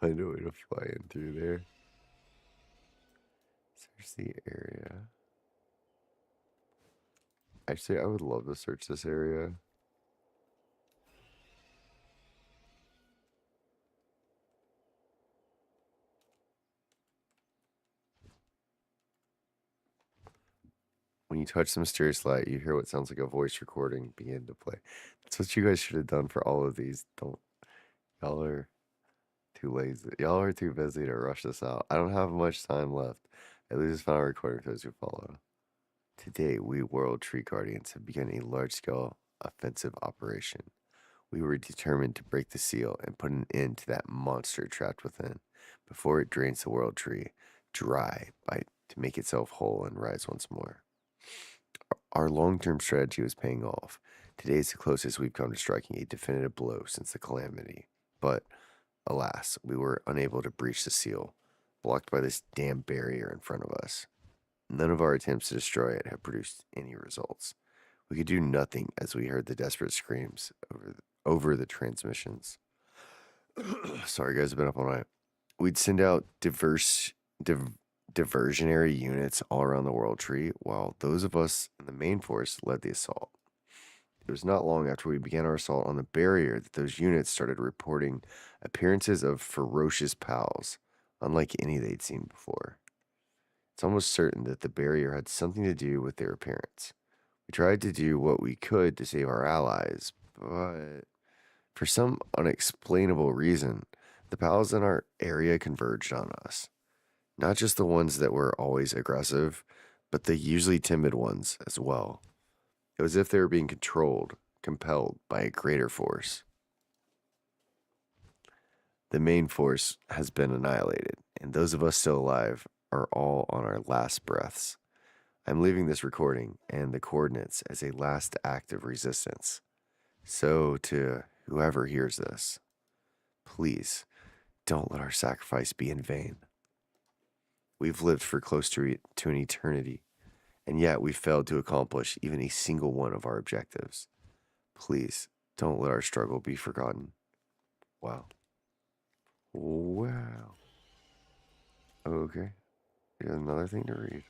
Speaker 1: Find a way to fly in through there. Search the area. Actually, I would love to search this area. When you touch the mysterious light, you hear what sounds like a voice recording begin to play. That's what you guys should have done for all of these. Don't... Y'all are too lazy. Y'all are too busy to rush this out. I don't have much time left. At least it's final recording for those who follow. Today, we World Tree Guardians have begun a large-scale offensive operation. We were determined to break the seal and put an end to that monster trapped within before it drains the World Tree dry to make itself whole and rise once more. Our long-term strategy was paying off. Today is the closest we've come to striking a definitive blow since the calamity. But, alas, we were unable to breach the seal, blocked by this damn barrier in front of us. None of our attempts to destroy it have produced any results. We could do nothing as we heard the desperate screams over the transmissions. Sorry, guys, I've been up all night. We'd send out diversionary units all around the World Tree, while those of us in the main force led the assault. It was not long after we began our assault on the barrier that those units started reporting appearances of ferocious pals, unlike any they'd seen before. It's almost certain that the barrier had something to do with their appearance. We tried to do what we could to save our allies, but for some unexplainable reason, the pals in our area converged on us. Not just the ones that were always aggressive, but the usually timid ones as well. It was as if they were being controlled, compelled by a greater force. The main force has been annihilated, and those of us still alive are all on our last breaths. I'm leaving this recording and the coordinates as a last act of resistance. So, to whoever hears this, please don't let our sacrifice be in vain. We've lived for close to an eternity, and yet we failed to accomplish even a single one of our objectives. Please don't let our struggle be forgotten. Wow. Wow. Okay. Here's another thing to read.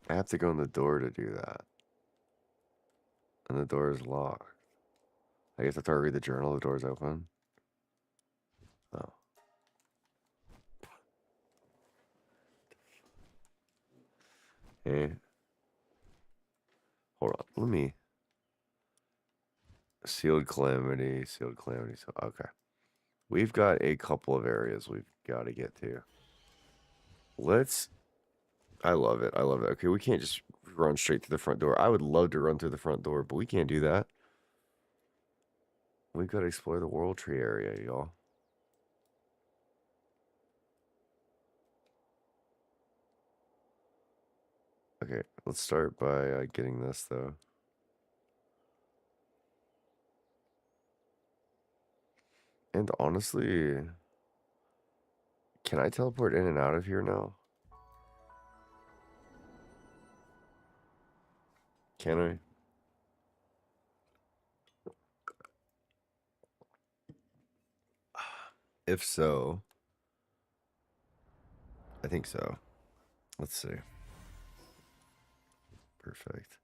Speaker 1: I have to go in the door to do that. And the door is locked. I guess after I read the journal, the door's open. Oh. Hey. Hold on. Let me. Sealed calamity. Sealed calamity. So, okay. We've got a couple of areas we've got to get to. Let's. I love it. I love it. Okay, we can't just run straight to the front door. I would love to run through the front door, but we can't do that. We've got to explore the World Tree area, y'all. Okay, let's start by getting this, though. And honestly, can I teleport in and out of here now? Can I? If so, I think so. Let's see. Perfect.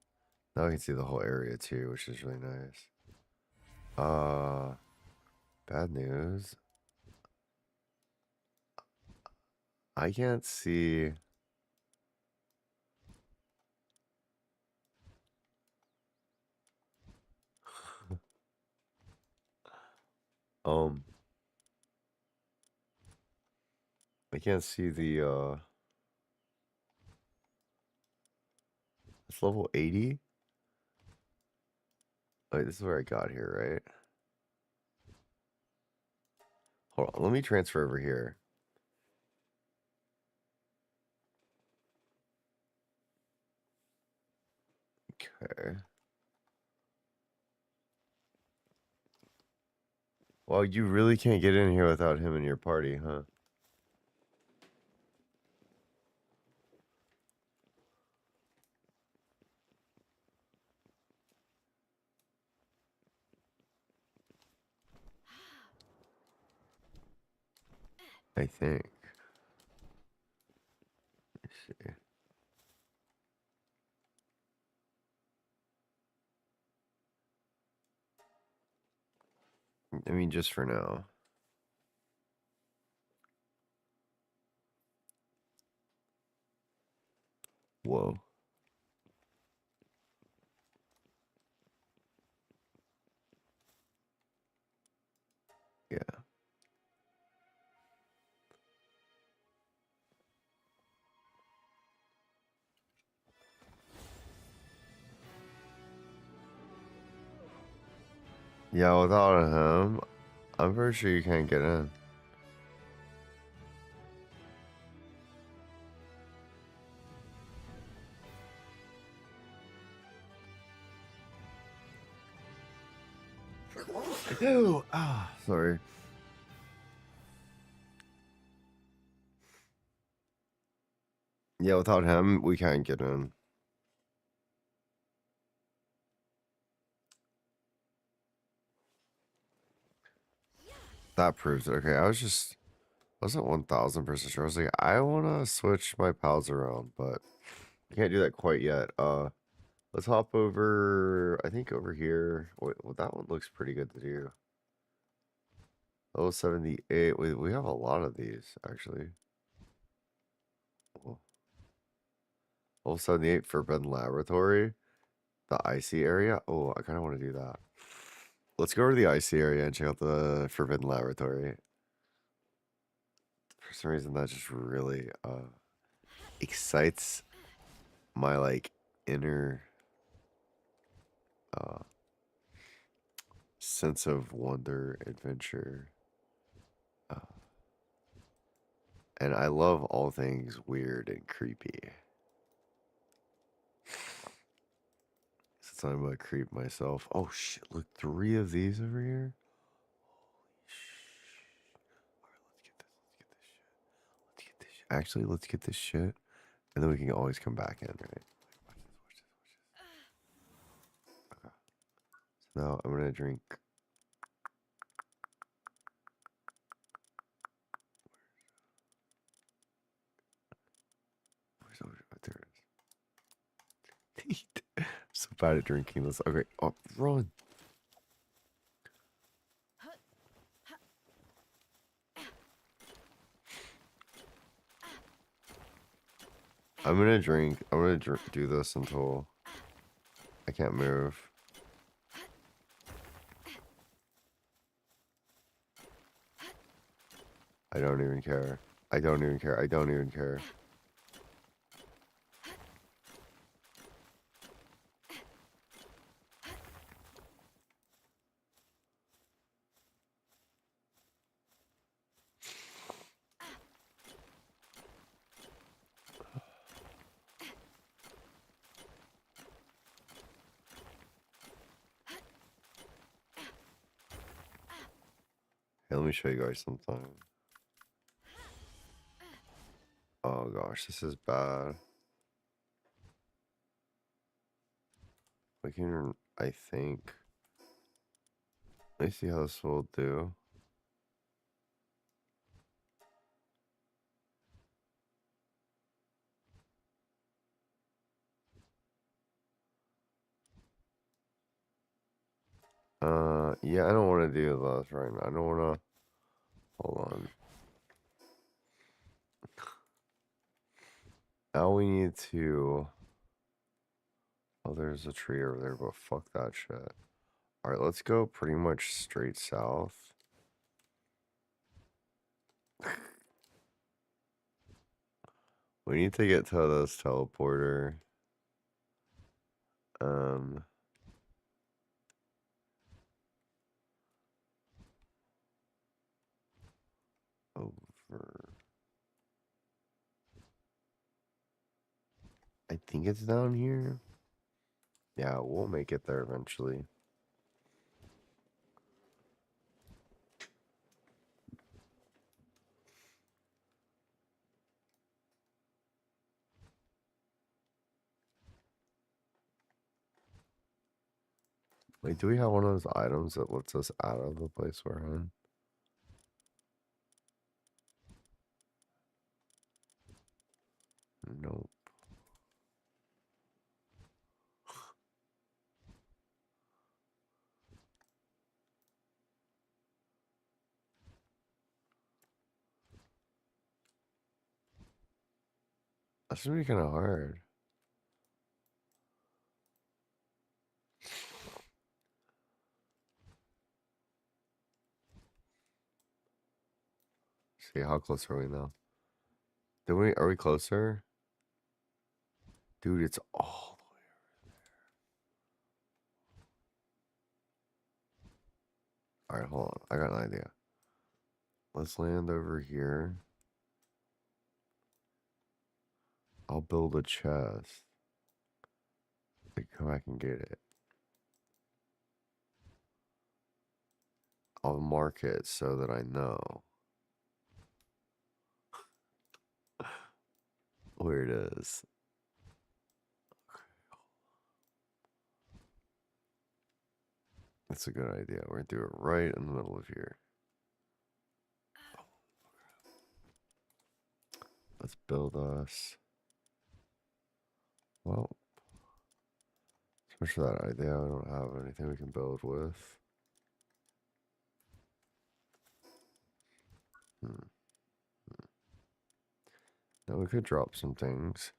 Speaker 1: Now I can see the whole area too, which is really nice. Bad news. I can't see. um, I can't see the, it's level 80? Wait, this is where I got here, right? Hold on, let me transfer over here. Okay. Well, you really can't get in here without him in your party, huh? I think. Let's see. I mean, just for now. Whoa. Yeah. Yeah, without him, I'm pretty sure you can't get in. Ew. Ah, sorry. Yeah, without him, we can't get in. That proves it. Okay, I was just wasn't 1000% sure. I was like, I want to switch my pals around, but I can't do that quite yet. Let's hop over, I think over here. Wait, well, that one looks pretty good to do. Level 78. We have a lot of these, actually. Oh, level 78 Forbidden Laboratory. The icy area. Oh, I kind of want to do that. Let's go to the icy area and check out the Forbidden Laboratory. For some reason, that just really excites my like inner sense of wonder, adventure, and I love all things weird and creepy. Since I'm a creep myself. Oh shit! Look, 3 of these over here. Holy shit! All right, let's get this. Let's get this shit. Let's get this shit. Actually, let's get this shit, and then we can always come back in, right? Okay. So now I'm gonna drink. Where's over? Oh, there it is. I'm so bad at drinking this. Okay. Oh, run. I'm gonna drink. I'm gonna do this until I can't move. I don't even care. I don't even care. I don't even care. Hey, let me show you guys something. Oh gosh, this is bad. We can, I think. Let me see how this will do. Yeah, I don't want to do this right now. I don't want to. Hold on. Now we need to. Oh, there's a tree over there, but fuck that shit. Alright, let's go pretty much straight south. We need to get to this teleporter. Over. I think it's down here. Yeah, we'll make it there eventually. Wait, do we have one of those items that lets us out of the place we're in? Nope. That's gonna be kind of hard. See, how close are we now? Are we closer? Dude, it's all the way over there. Alright, hold on. I got an idea. Let's land over here. I'll build a chest. Come back and get it. I'll mark it so that I know where it is. That's a good idea. We're gonna do it right in the middle of here. Let's build us. Well, so much for that idea. I don't have anything we can build with. Now we could drop some things.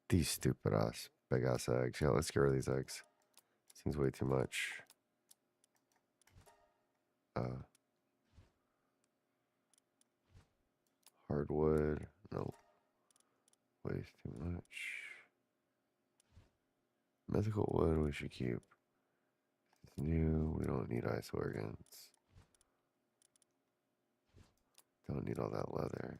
Speaker 1: These stupid ass, big ass eggs. Yeah, let's get rid of these eggs. Seems way too much. Hardwood. Nope. Way too much. Mythical wood we should keep. It's new. We don't need ice organs. Don't need all that leather.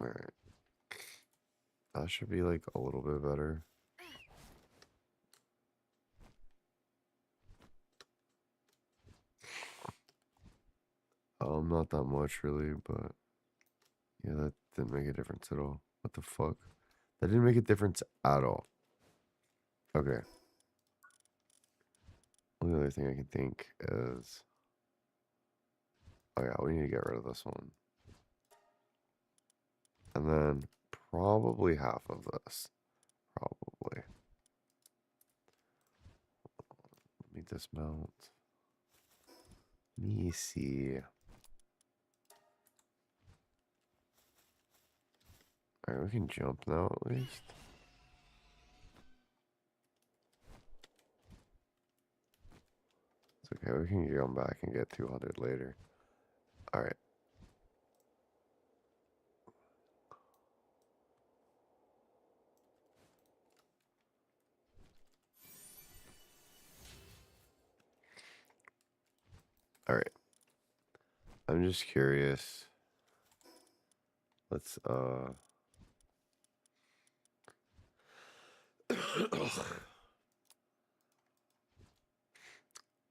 Speaker 1: Alright. That should be like a little bit better. Not that much really, but yeah, that didn't make a difference at all. What the fuck? That didn't make a difference at all. Okay. Only other thing I can think is, oh yeah, we need to get rid of this one. And then probably half of this. Probably. Let me dismount. Let me see. Alright, we can jump now at least. It's okay, we can come back and get 200 later. Alright. Alright. I'm just curious. Let's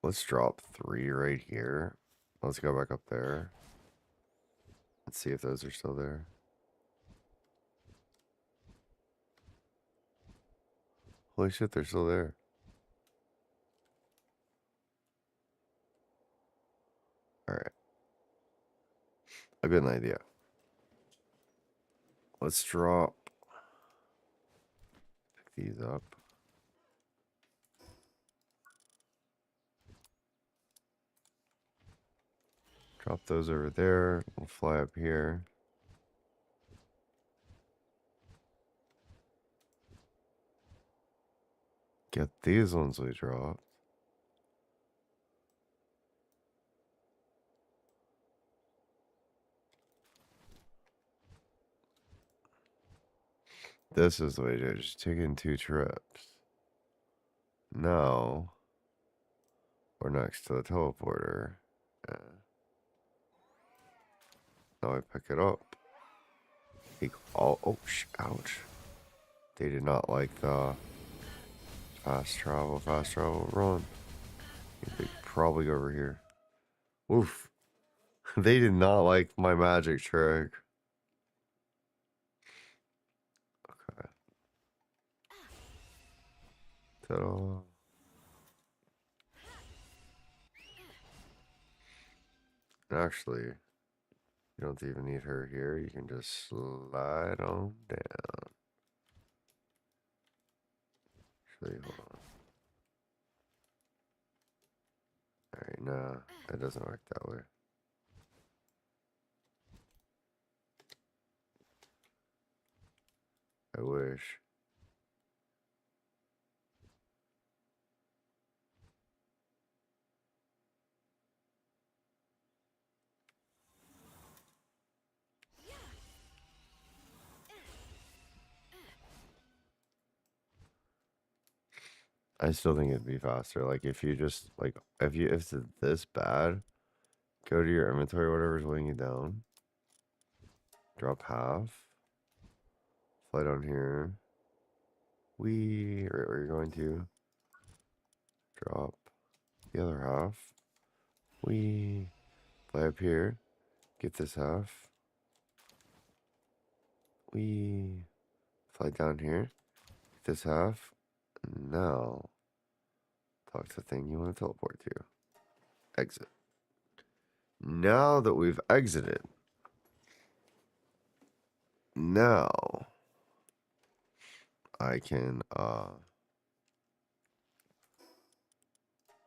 Speaker 1: let's drop 3 right here. Let's go back up there. Let's see if those are still there. Holy shit, they're still there. Alright. I've got an idea. Let's drop. Pick these up. Drop those over there. We'll fly up here. Get these ones we dropped. This is the way to do it. Just taking 2 trips. Now, we're next to the teleporter. Now I pick it up. Oh, ouch. They did not like the fast travel, run. They probably go over here. Oof. They did not like my magic trick. Okay. Ta-da. Actually, you don't even need her here. You can just slide on down. Actually, hold on. Alright, nah, it doesn't work that way. I wish. I still think it'd be faster. Like if you just if it's this bad, go to your inventory, whatever's weighing you down. Drop half. Fly down here. Right where you're going to. Drop the other half. Fly up here. Get this half. Fly down here. Get this half. Now, talk to the thing you want to teleport to. Exit. Now that we've exited, now I can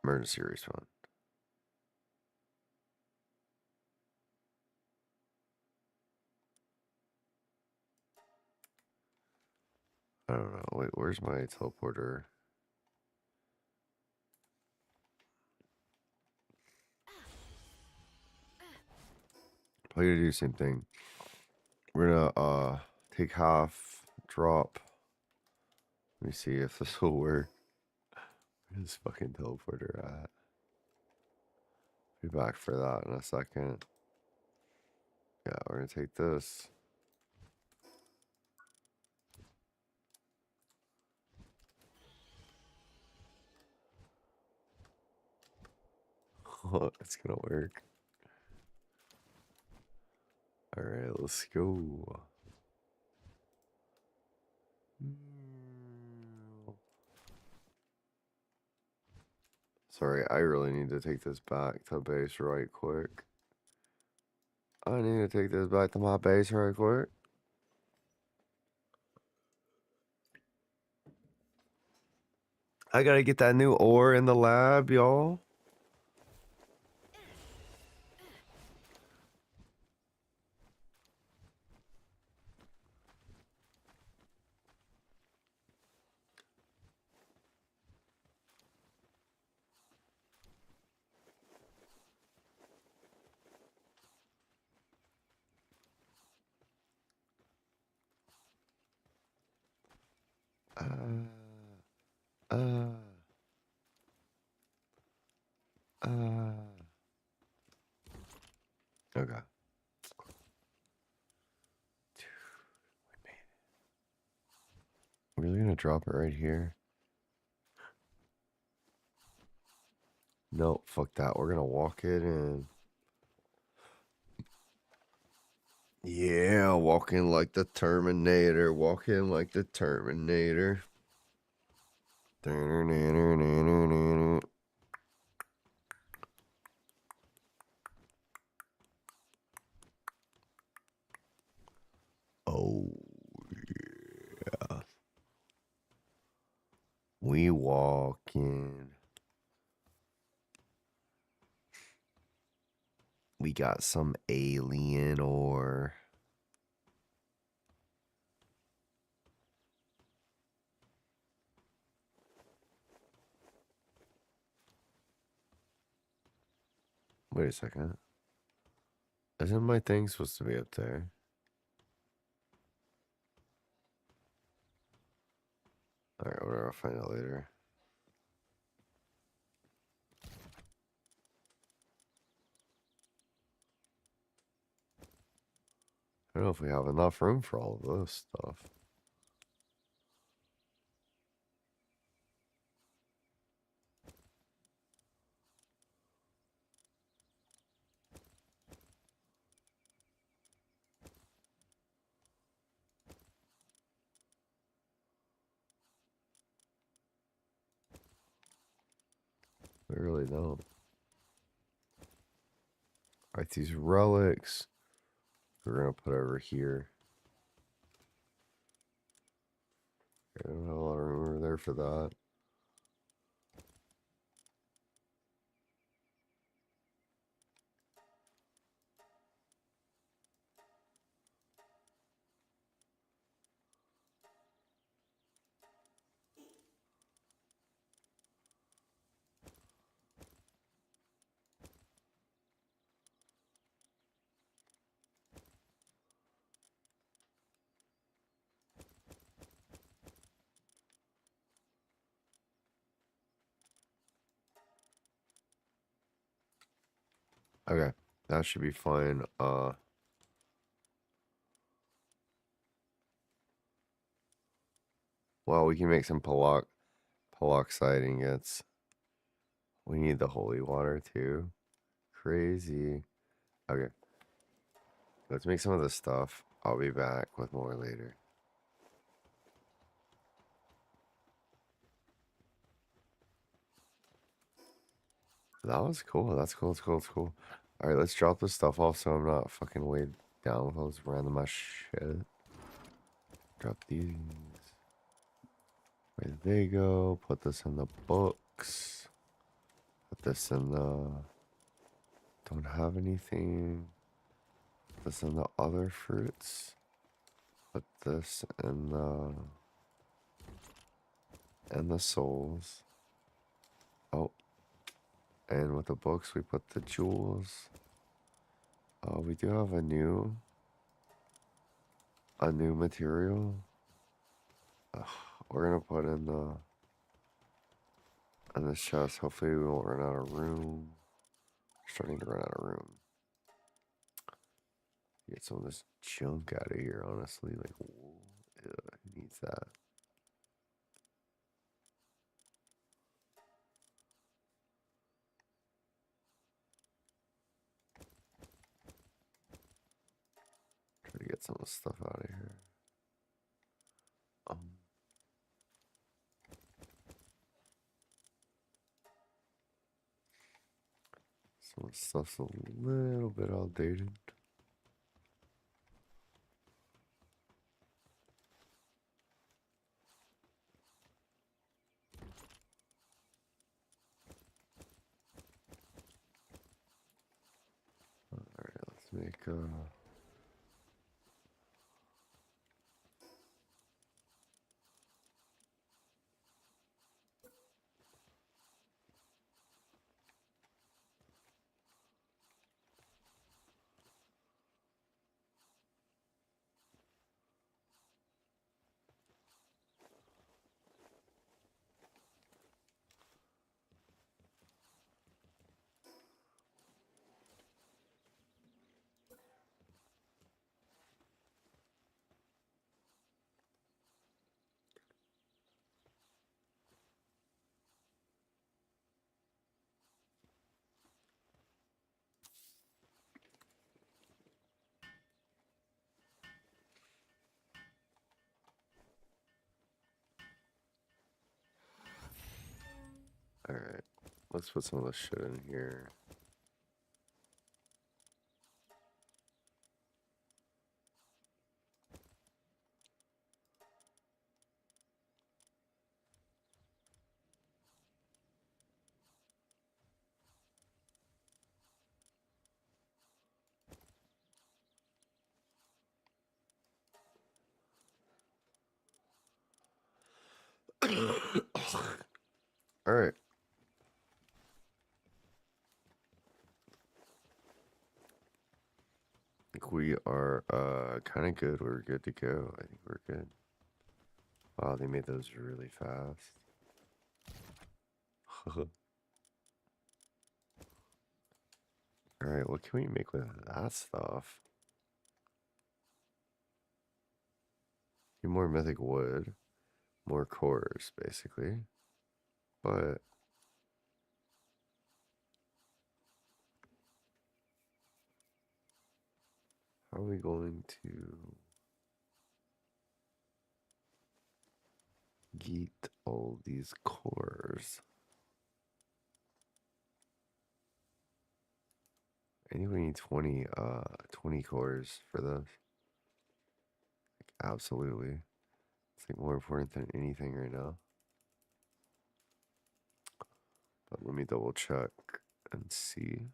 Speaker 1: emergency respawn. I don't know. Wait, where's my teleporter? Probably gonna do the same thing. We're gonna take half, drop. Let me see if this will work. Where's this fucking teleporter at? Be back for that in a second. Yeah, we're gonna take this. Oh, it's gonna work. Alright, let's go. Sorry, I really need to take this back to base right quick. I need to take this back to my base right quick. I gotta get that new ore in the lab, y'all. Uh, uh, okay. We're really gonna drop it right here? No, fuck that. We're gonna walk it in. Yeah, walking like the Terminator. Walking like the Terminator. Oh, yeah. We walking. We got some alien ore. Wait a second. Isn't my thing supposed to be up there? Alright, whatever. I'll find out later. I don't know if we have enough room for all of this stuff. We really don't. Alright, these relics we're gonna put over here. I don't have a lot of room over there for that. Okay, that should be fine. Well, we can make some peroxide ingots. We need the holy water too. Crazy. Okay. Let's make some of this stuff. I'll be back with more later. That was cool. That's cool. That's cool. That's cool. All right, let's drop this stuff off so I'm not fucking weighed down with all this random ass shit. Drop these. Where did they go? Put this in the books. Put this in the... Don't have anything. Put this in the other fruits. Put this in the... And the souls. Oh. And with the books, we put the jewels. We do have a new material. We're gonna put in the chest. Hopefully we won't run out of room. We're starting to run out of room. Get some of this junk out of here, honestly. Like, who needs that? Try to get some of the stuff out of here. Some of the stuff's a little bit outdated. Alright, let's make Alright, let's put some of this shit in here. Alright. I think we are kind of good. We're good to go. I think we're good. Wow, they made those really fast. Alright, what can we make with that stuff? Get more mythic wood. More cores, basically. But how are we going to get all these cores? I think we need 20 cores for this. Like, absolutely. It's like more important than anything right now. But let me double check and see.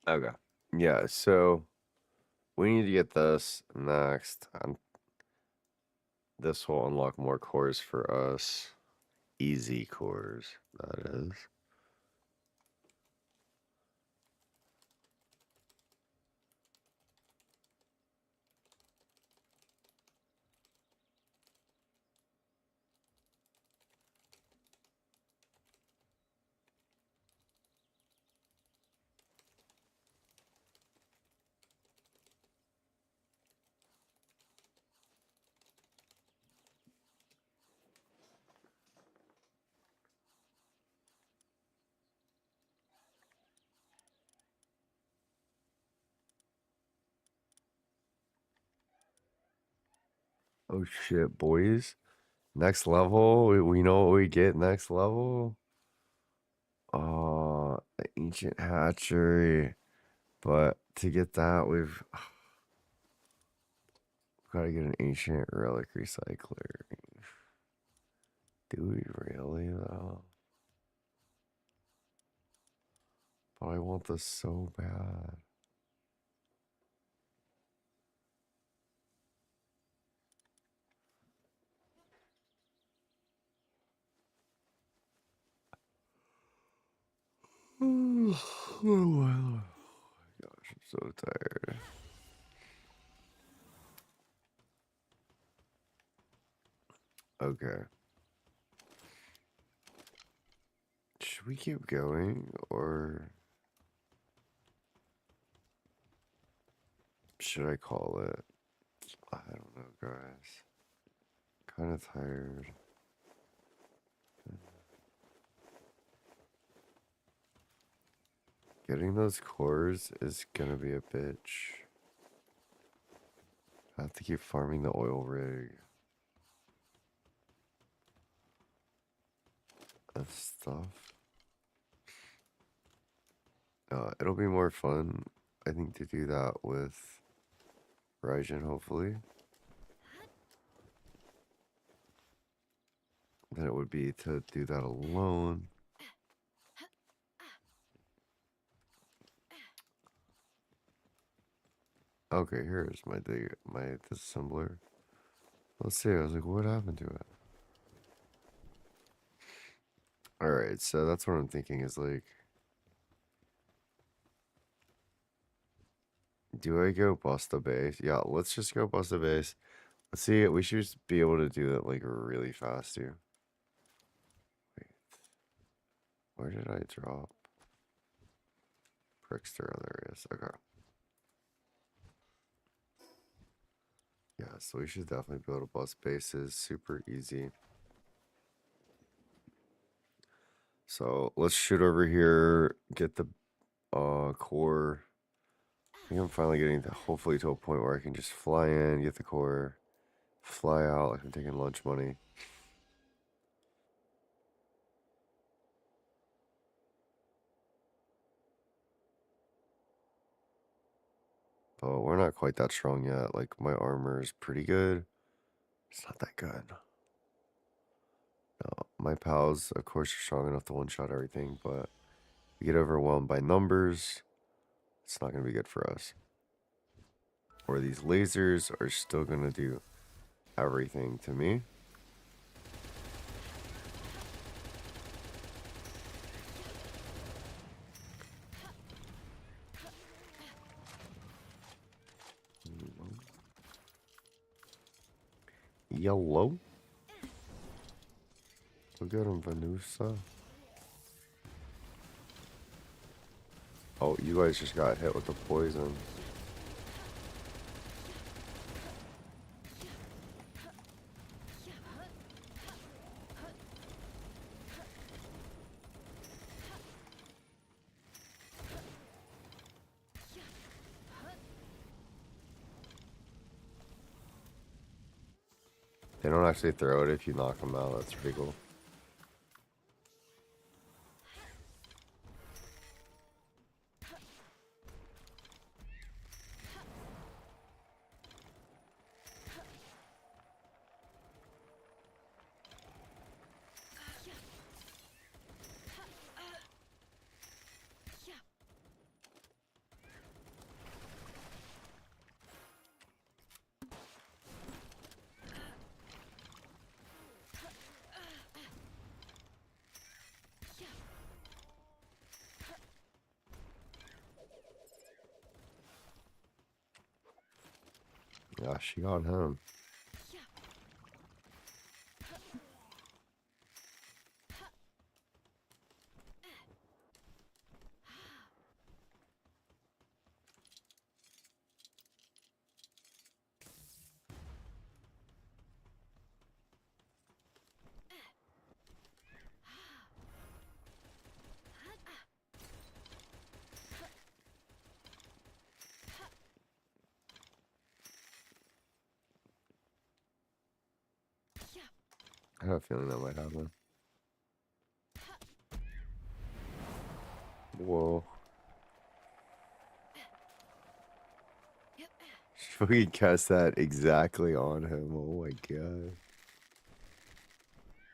Speaker 1: Okay. Yeah, so we need to get this next. This will unlock more cores for us. Easy cores, that is. Oh shit, boys. Next level. We know what we get next level. The ancient hatchery. But to get that, we've got to get an ancient relic recycler. Do we really, though? But I want this so bad. Oh my gosh, I'm so tired. Okay. Should we keep going or should I call it? I don't know, guys. Kind of tired. Getting those cores is gonna be a bitch. I have to keep farming the oil rig and stuff. It'll be more fun, I think, to do that with Raijin, hopefully, than it would be to do that alone. Okay, here's my disassembler. Let's see. I was like, what happened to it? All right, so that's what I'm thinking is like, do I go bust the base? Yeah, let's just go bust the base. Let's see. We should just be able to do that like really fast too. Wait, where did I drop? Prickster, there it is. Okay. Yeah, so we should definitely be able to bust bases super easy. So let's shoot over here, get the core. I think I'm finally getting to hopefully to a point where I can just fly in, get the core, fly out like I'm taking lunch money. But we're not quite that strong yet. Like my armor is pretty good. It's not that good. No, my pals, of course, are strong enough to one-shot everything, but we get overwhelmed by numbers. It's not gonna be good for us. Or these lasers are still gonna do everything to me. Yellow. Look at him, Venusa. Oh, you guys just got hit with the poison. They don't actually throw it if you knock them out. That's pretty cool. Ah, she got him. I have a feeling that might happen. Whoa. If we cast that exactly on him, oh my god.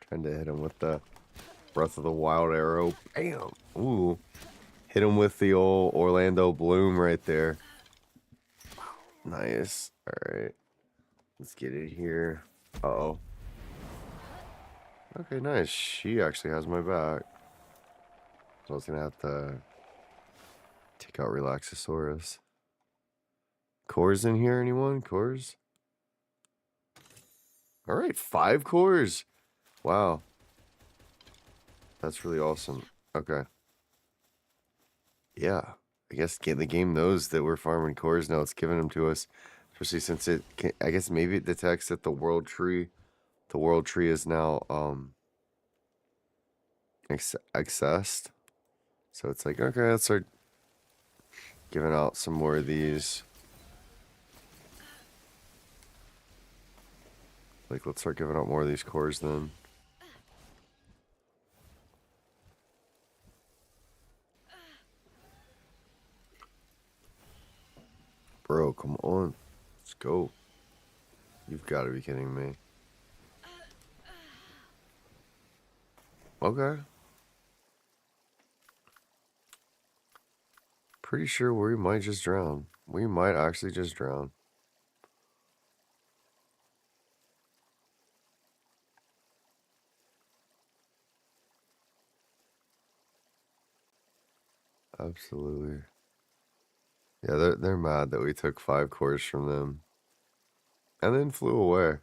Speaker 1: Trying to hit him with the Breath of the Wild arrow. Bam! Ooh. Hit him with the old Orlando Bloom right there. Nice. Alright. Let's get it here. Uh-oh. Okay, nice. She actually has my back. So I was gonna have to take out Relaxosaurus. Cores in here, anyone? Cores? Alright, 5 cores. Wow. That's really awesome. Okay. Yeah. I guess the game knows that we're farming cores now. It's giving them to us. Especially since it can, I guess maybe it detects that the world tree is now accessed. So it's like, okay, let's start giving out some more of these. Like, let's start giving out more of these cores then. Bro, come on. Let's go. You've got to be kidding me. Okay. Pretty sure we might just drown. We might actually just drown. Absolutely. Yeah, they're mad that we took 5 cores from them. And then flew away.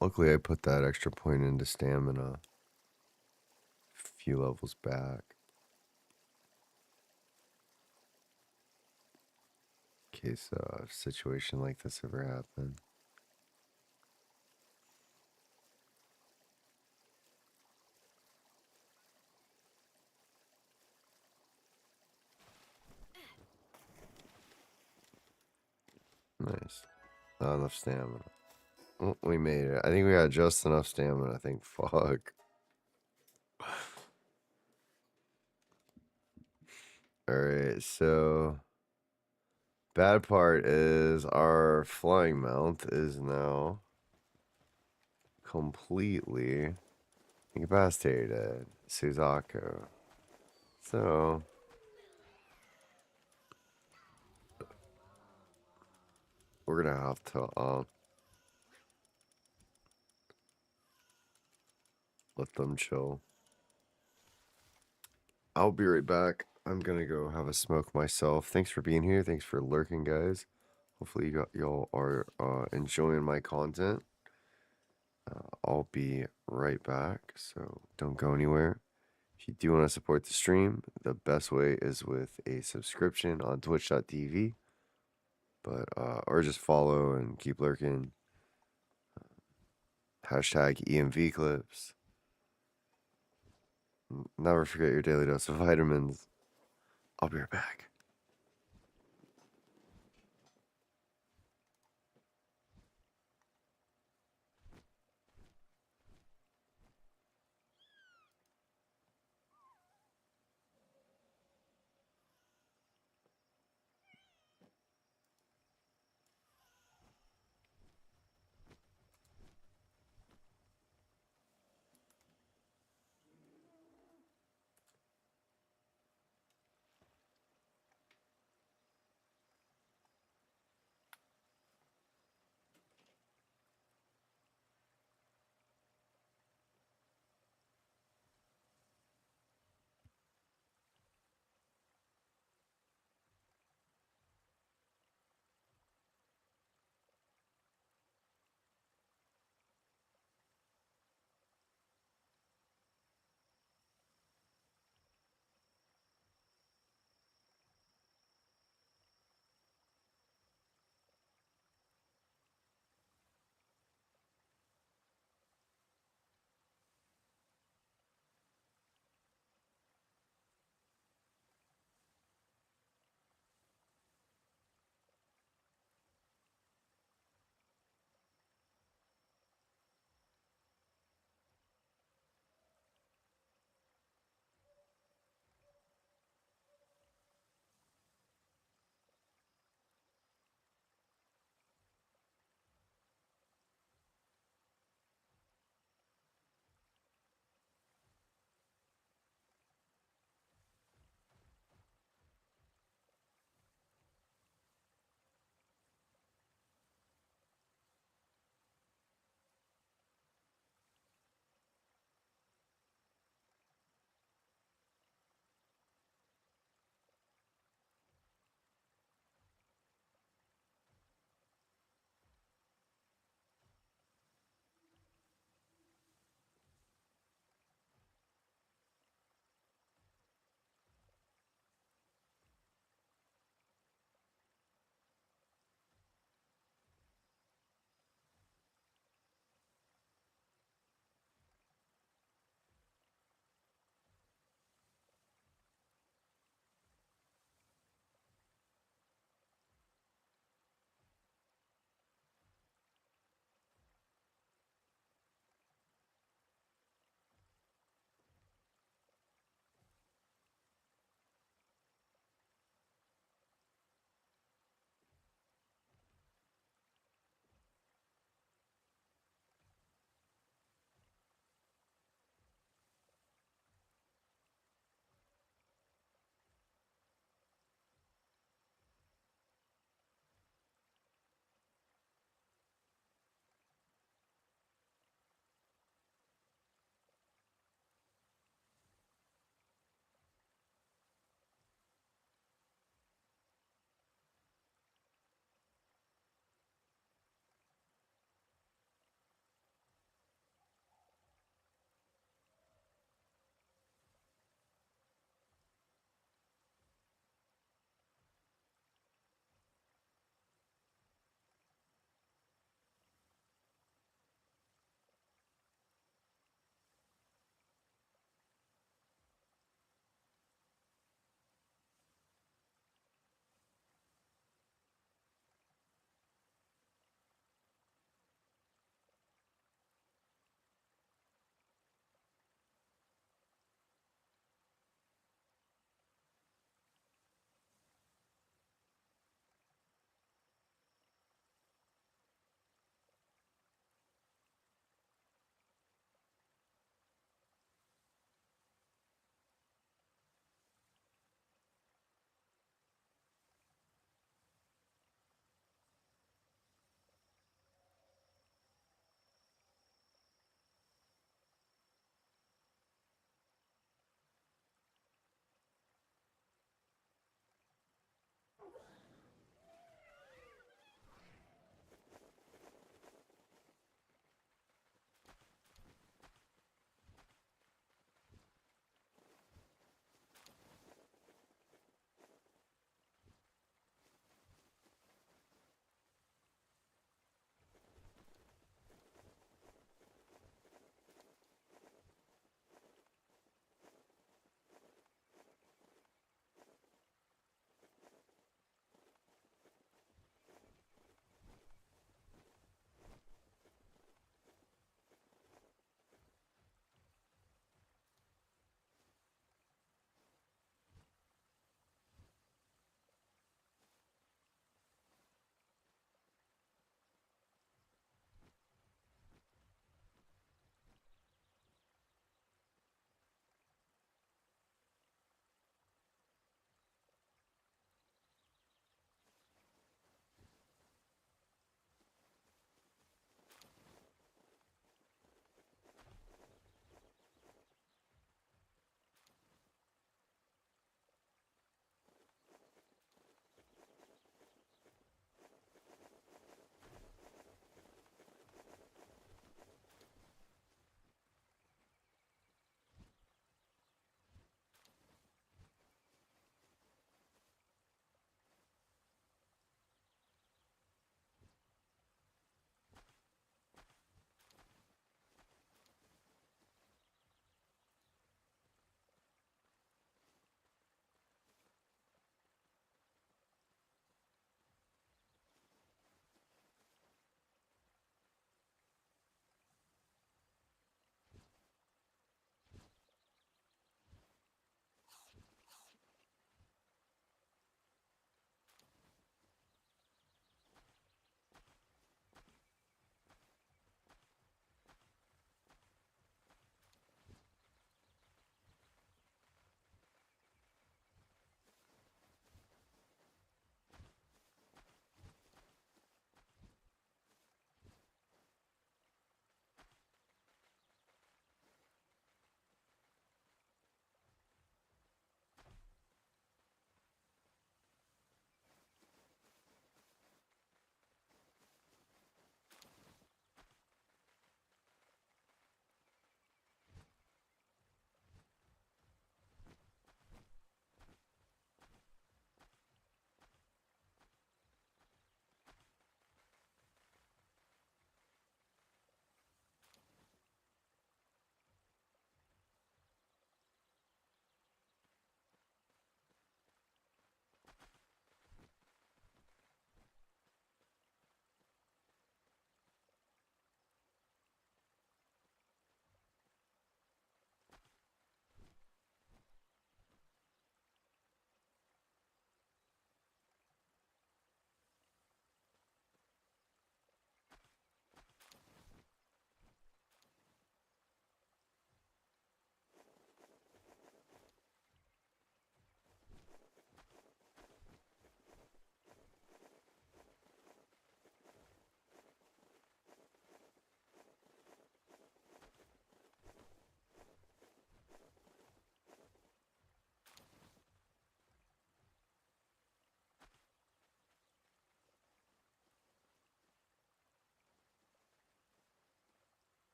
Speaker 1: Luckily, I put that extra point into stamina a few levels back. In case a situation like this ever happened. Nice. Not enough stamina. Oh, we made it. I think we got just enough stamina. I think. Fuck. Alright, so bad part is our flying mount is now completely incapacitated. Suzaku. So we're gonna have to let them chill. I'll be right back. I'm gonna go have a smoke myself. Thanks for being here. Thanks for lurking, guys. Hopefully y'all are enjoying my content. I'll be right back, so don't go anywhere. If you do want to support the stream, the best way is with a subscription on twitch.tv. But or just follow and keep lurking. Hashtag EMV clips. Never forget your daily dose of vitamins. I'll be right back.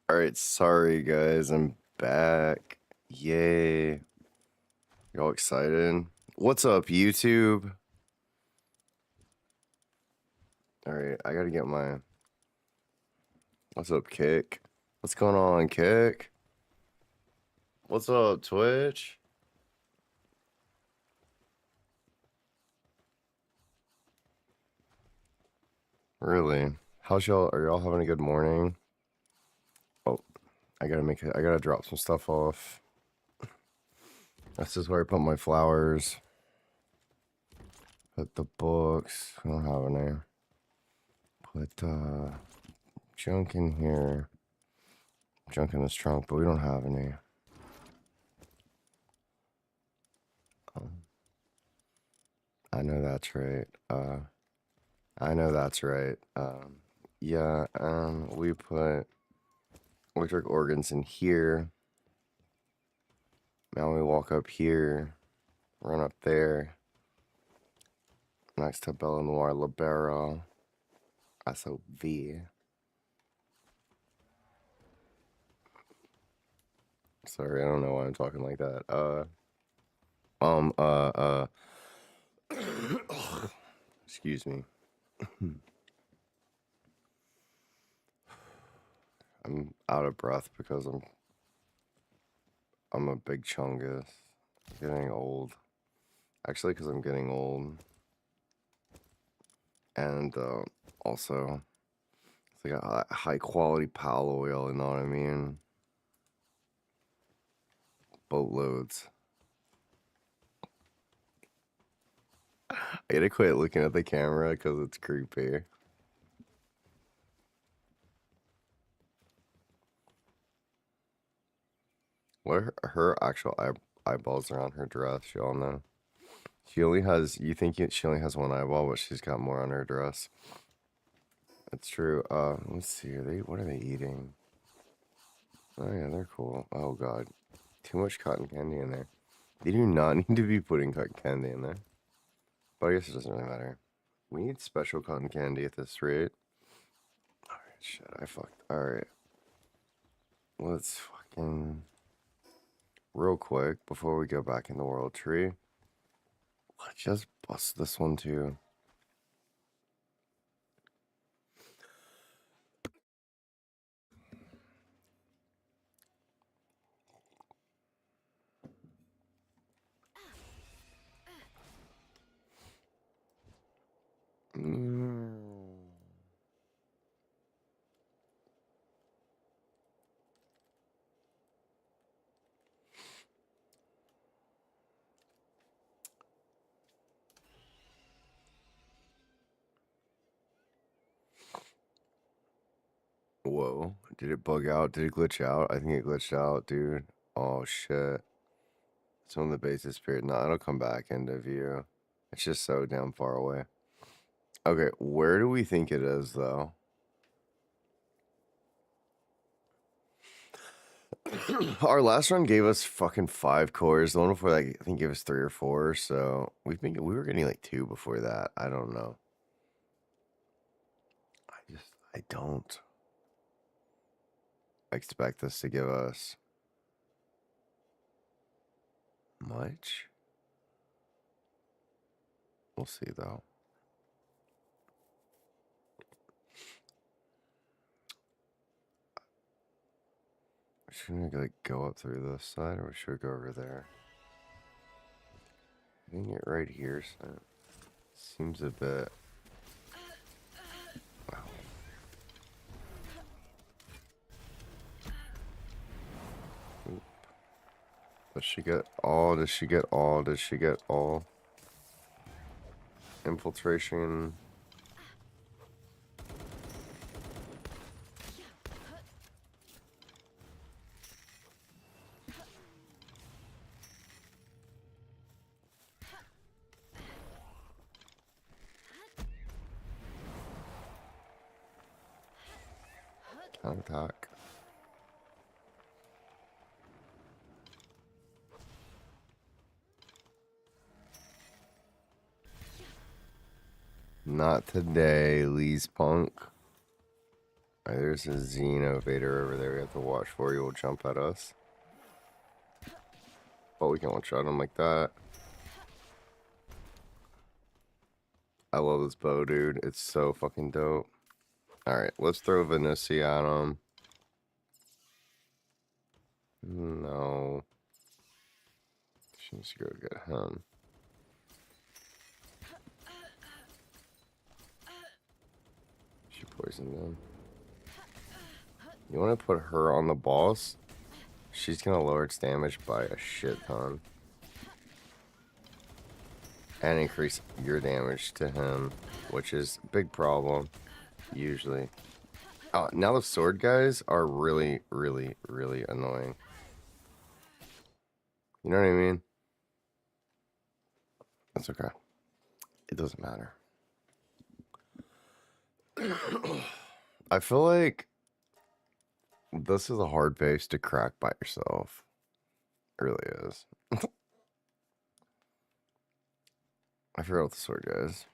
Speaker 1: Alright, sorry guys, I'm back. Yay. Y'all excited? What's up, YouTube? Alright, I gotta get my... What's up, Kick? What's going on, Kick? What's up, Twitch? Really? How's y'all? Are y'all having a good morning? Oh, I gotta drop some stuff off. This is where I put my flowers. Put the books. I don't have any. Put junk in here. Junk in this trunk, but we don't have any. I know that's right. I know that's right. Yeah, we put electric organs in here. Now we walk up here, run up there. Next to Bella Noir Libero. SOV. Sorry, I don't know why I'm talking like that. Excuse me. I'm out of breath because I'm a big chungus. I'm getting old. Actually, because I'm getting old. And also, it's like a high quality pal oil, you know what I mean? Boatloads. I gotta quit looking at the camera because it's creepy. What are her actual eyeballs are on her dress? Y'all know. She only has. You think she only has one eyeball, but she's got more on her dress. That's true. Let's see. What are they eating? Oh yeah, they're cool. Oh god, too much cotton candy in there. They do not need to be putting cotton candy in there. But I guess it doesn't really matter. We need special cotton candy at this rate. Alright, shit, I fucked. Alright. Let's fucking... Real quick, before we go back in the world tree, let's just bust this one too. Whoa. Did it bug out? Did it glitch out? I think it glitched out, dude. Oh, shit. It's on the basis period. No, it'll come back into view. It's just so damn far away. Okay, where do we think it is, though? Our last run gave us fucking 5 cores. The one before that, I think, gave us 3 or 4. So we were getting like 2 before that. I don't know. I don't expect this to give us much. We'll see though. Should we like go up through this side, or should we go over there? I think it right here, so it seems a bit. Wow. Oop. Does she get all? Does she get all? Does she get all? Infiltration. Attack. Not today, Lee's punk. There's a Xenovator over there we have to watch for. He will jump at us. But we can one-shot him like that. I love this bow, dude. It's so fucking dope. Alright, let's throw Venusi at him. No. She needs to go get him. She poisoned him. You want to put her on the boss? She's going to lower its damage by a shit ton. And increase your damage to him, which is a big problem, usually. Oh, now the sword guys are really, really, really annoying. You know what I mean? That's okay. It doesn't matter. I feel like this is a hard base to crack by yourself. It really is. I forgot what the sword guys.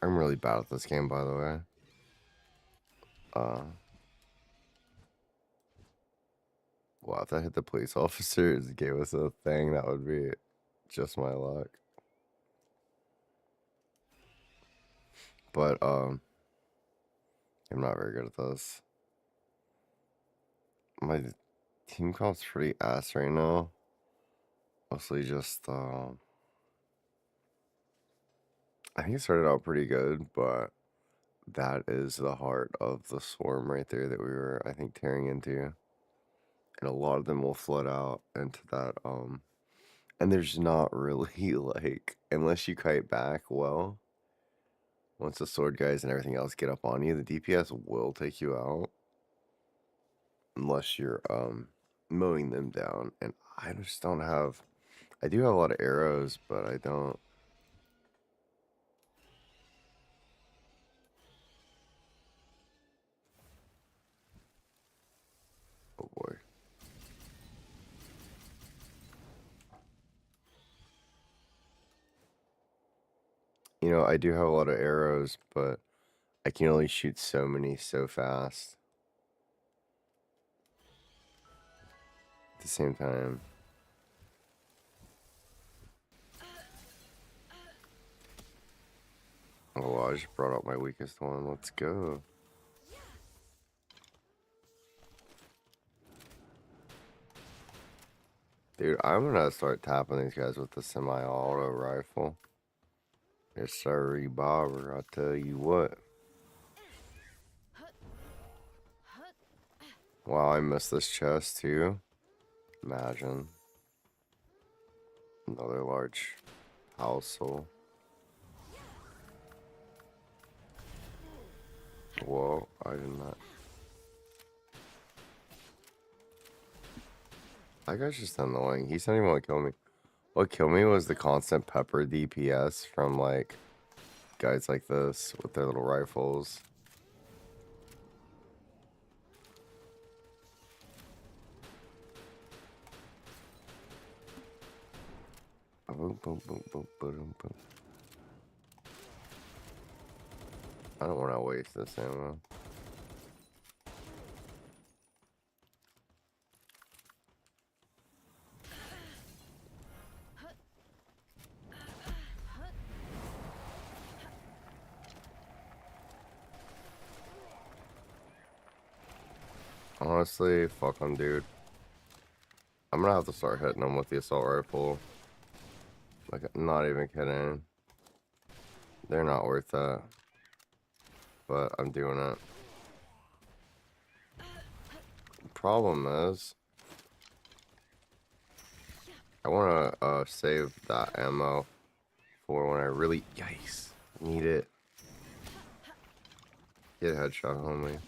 Speaker 1: I'm really bad at this game, by the way. Wow, if I hit the police officers gave us a thing, that would be just my luck. But, I'm not very good at this. My team comp's pretty ass right now. Mostly just, I think it started out pretty good, but that is the heart of the swarm right there that we were, I think, tearing into. And a lot of them will flood out into that, and there's not really, like, unless you kite back well, once the sword guys and everything else get up on you, the DPS will take you out. Unless you're, mowing them down. And I just don't have, I do have a lot of arrows, but I don't. Oh boy. You know, I do have a lot of arrows, but I can only shoot so many so fast. At the same time. Oh, well, I just brought up my weakest one. Let's go. Dude, I'm gonna start tapping these guys with the semi-auto rifle. Yes, sir, Bobber, I'll tell you what. Wow, I missed this chest too. Imagine. Another large household. Whoa, I did not. That guy's just annoying. He's not even gonna kill me. What killed me was the constant pepper DPS from, like, guys like this with their little rifles. Boom, boom, boom, boom, boom, boom. I don't want to waste this ammo. Honestly, fuck them, dude. I'm gonna have to start hitting them with the assault rifle. Like, not even kidding. They're not worth that. But I'm doing it. The problem is, I want to save that ammo for when I really, yikes, need it. Get a headshot, homie.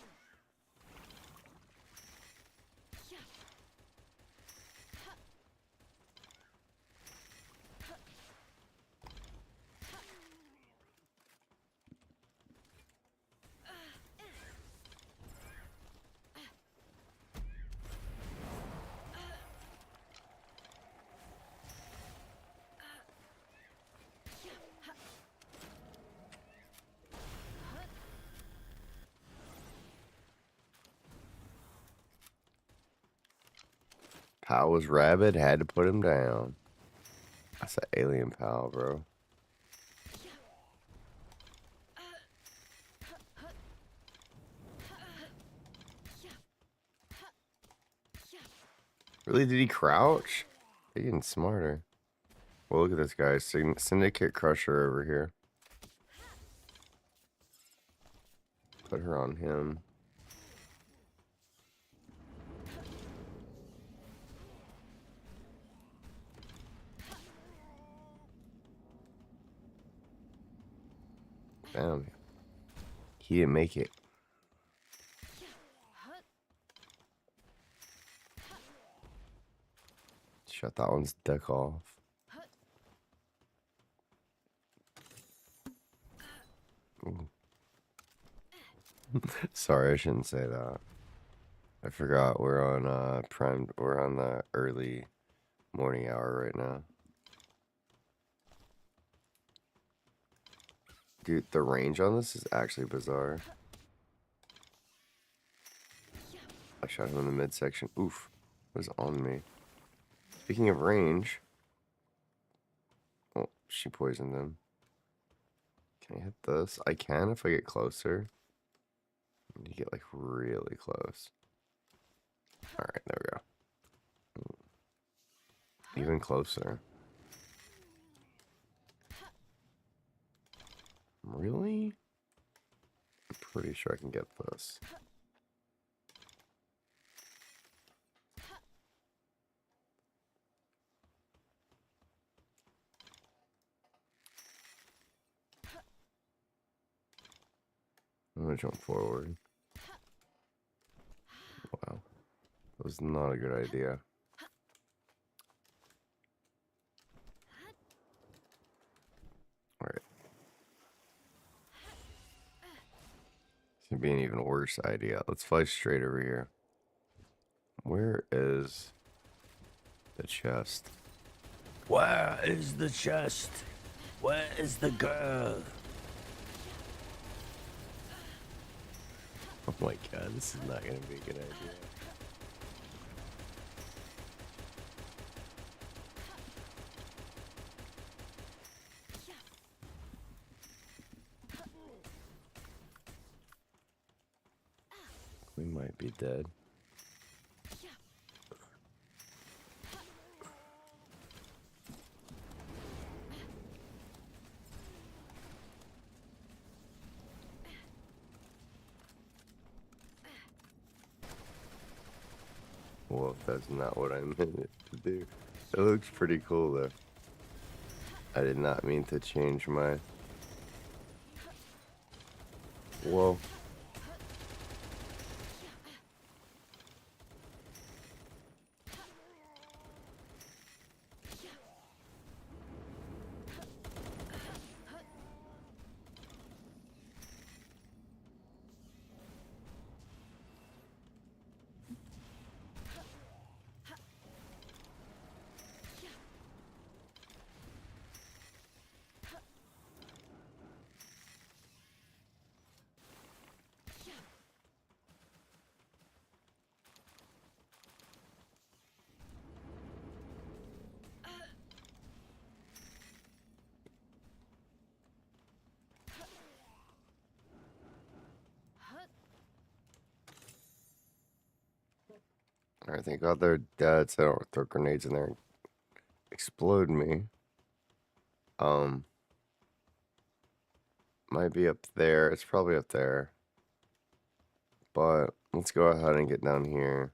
Speaker 1: Pal was rabid, had to put him down. That's an alien pal, bro. Really, did he crouch? They're getting smarter. Well, look at this guy. Syndicate Crusher over here. Put her on him. Damn. He didn't make it. Shut that one's deck off. Sorry, I shouldn't say that. I forgot we're on prime. We're on the early morning hour right now. Dude, the range on this is actually bizarre. I shot him in the midsection. Oof, it was on me. Speaking of range, oh, she poisoned him. Can I hit this? I can if I get closer. I need to get like really close. Alright, there we go. Even closer. Really? I'm pretty sure I can get this. I'm gonna jump forward. Wow. That was not a good idea. Alright. This would be an even worse idea. Let's fly straight over here. Where is the chest?
Speaker 2: Where is the chest? Where is the girl?
Speaker 1: Oh my god, this is not gonna be a good idea. We might be dead. Well, that's not what I meant it to do. It looks pretty cool though. I did not mean to change my... Whoa. Alright, thank God they're dead, so I don't throw grenades in there and explode me. Might be up there. It's probably up there. But let's go ahead and get down here.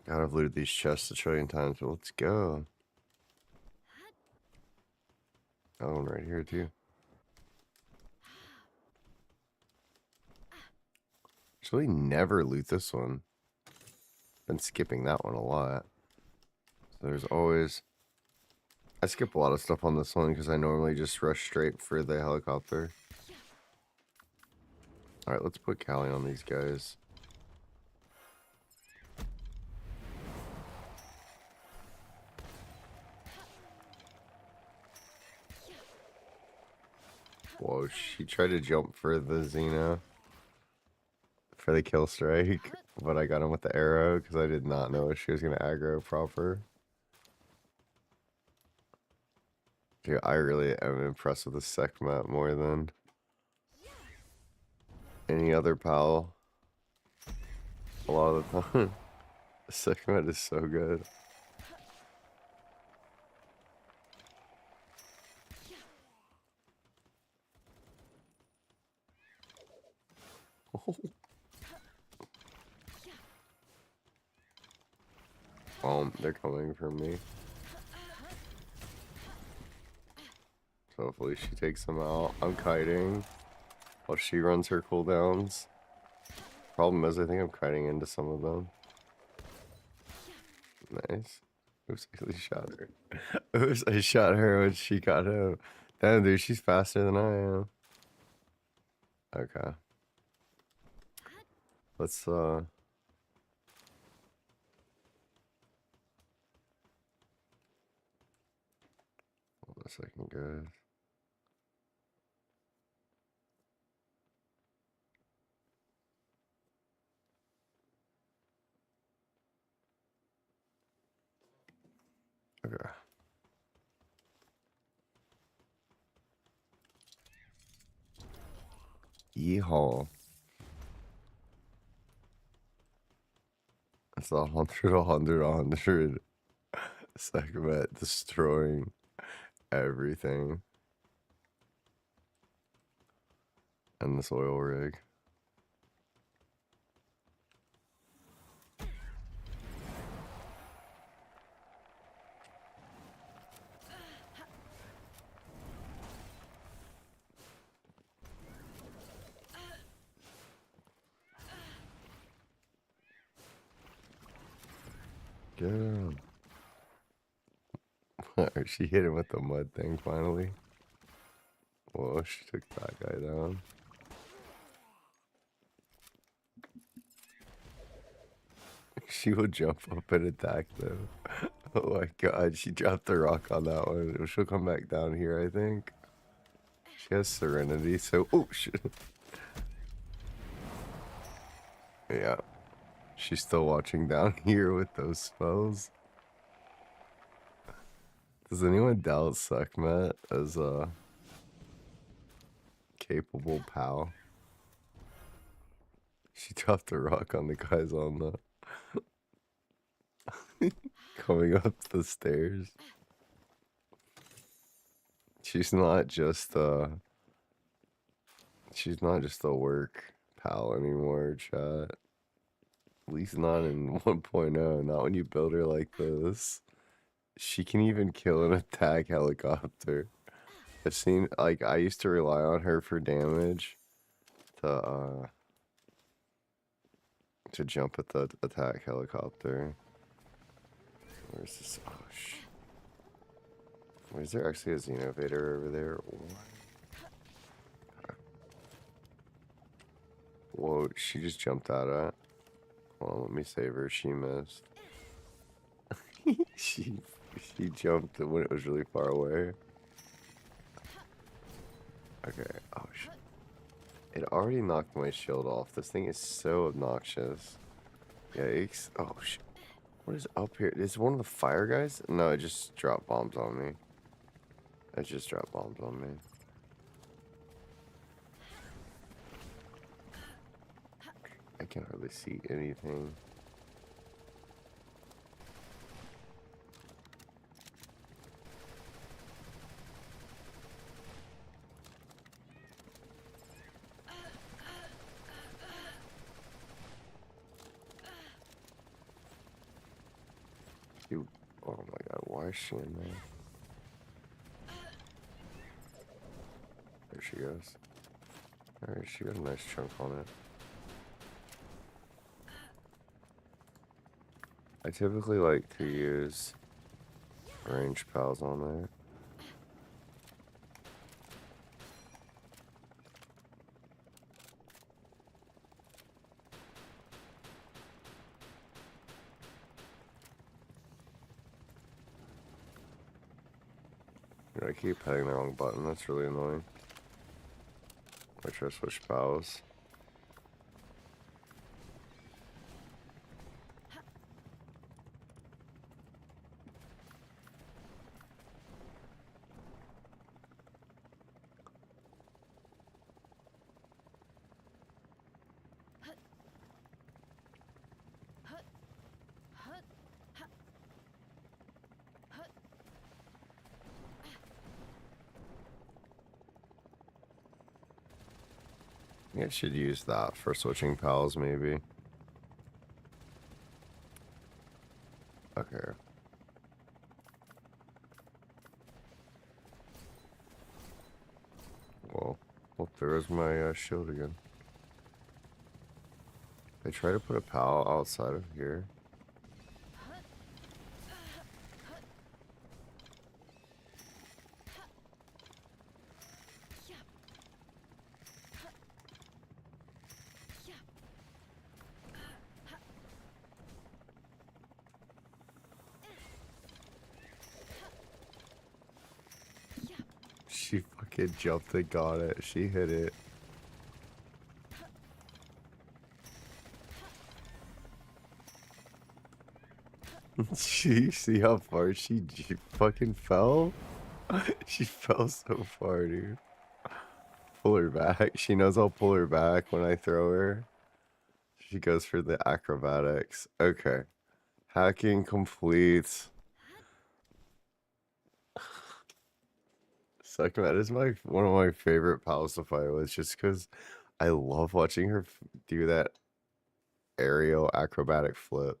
Speaker 1: God, I've looted these chests a trillion times, but let's go. Another one right here, too. Actually, never loot this one. Been skipping that one a lot. So there's always... I skip a lot of stuff on this one because I normally just rush straight for the helicopter. Alright, let's put Callie on these guys. Whoa, she tried to jump for the Xena, for the kill strike, but I got him with the arrow because I did not know if she was going to aggro proper. Dude, I really am impressed with the Sekhmet more than any other pal. A lot of the time. The Sekhmet is so good. They're coming for me. So hopefully she takes them out. I'm kiting while she runs her cooldowns. Problem is, I think I'm kiting into some of them. Nice. Oops, I actually shot her. Oops, I shot her when she got him. Damn, dude, she's faster than I am. Okay. Let's, hold on a second, guys. Okay. Yeehaw. It's 100. Sekhmet destroying everything. And this oil rig. Get him. She hit him with the mud thing finally. Whoa, she took that guy down. She will jump up and attack them. Oh my god, she dropped the rock on that one. She'll come back down here, I think. She has Serenity, so... Oh, shit. Yeah. She's still watching down here with those spells. Does anyone doubt Sekhmet as a capable pal? She dropped a rock on the guys on the... coming up the stairs. She's not just she's not just a work pal anymore, chat. At least not in 1.0. Not when you build her like this. She can even kill an attack helicopter. I've seen, like, I used to rely on her for damage to jump at the attack helicopter. Where's this? Oh, shit. Is there actually a Xenovator over there? Whoa, she just jumped out at. Hold on, let me save her. She missed. she jumped when it was really far away. Okay. Oh shit. It already knocked my shield off. This thing is so obnoxious. Yikes. Oh shit. What is up here? Is one of the fire guys? No, it just dropped bombs on me. It just dropped bombs on me. I can hardly see anything. You, oh my god, why is she in there? There she goes. Alright, she got a nice chunk on it. I typically like to use range pals on there. Dude, I keep hitting the wrong button, that's really annoying. after I switch pals. I should use that for switching pals, maybe. Okay. Well, there's my shield again. I try to put a pal outside of here. She fucking jumped and got it. She hit it. She see how far she fucking fell? She fell so far, dude. Pull her back. She knows I'll pull her back when I throw her. She goes for the acrobatics. Okay. Hacking complete. Sekhmet is one of my favorite pals to fight with just because I love watching her do that aerial acrobatic flip.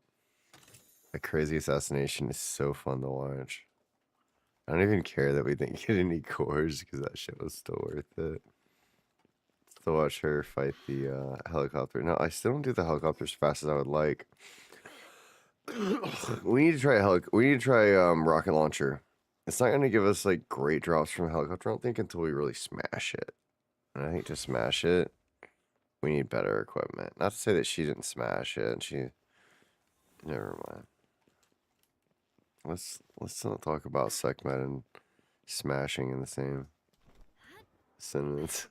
Speaker 1: The crazy assassination is so fun to watch. I don't even care that we didn't get any cores because that shit was still worth it. To watch her fight the helicopter. No, I still don't do the helicopters as fast as I would like. We need to try we need to try rocket launcher. It's not gonna give us like great drops from a helicopter, I don't think, until we really smash it. And I think to smash it, we need better equipment. Not to say that she didn't smash it, and she. Never mind. Let's not talk about Sekhmet and smashing in the same sentence.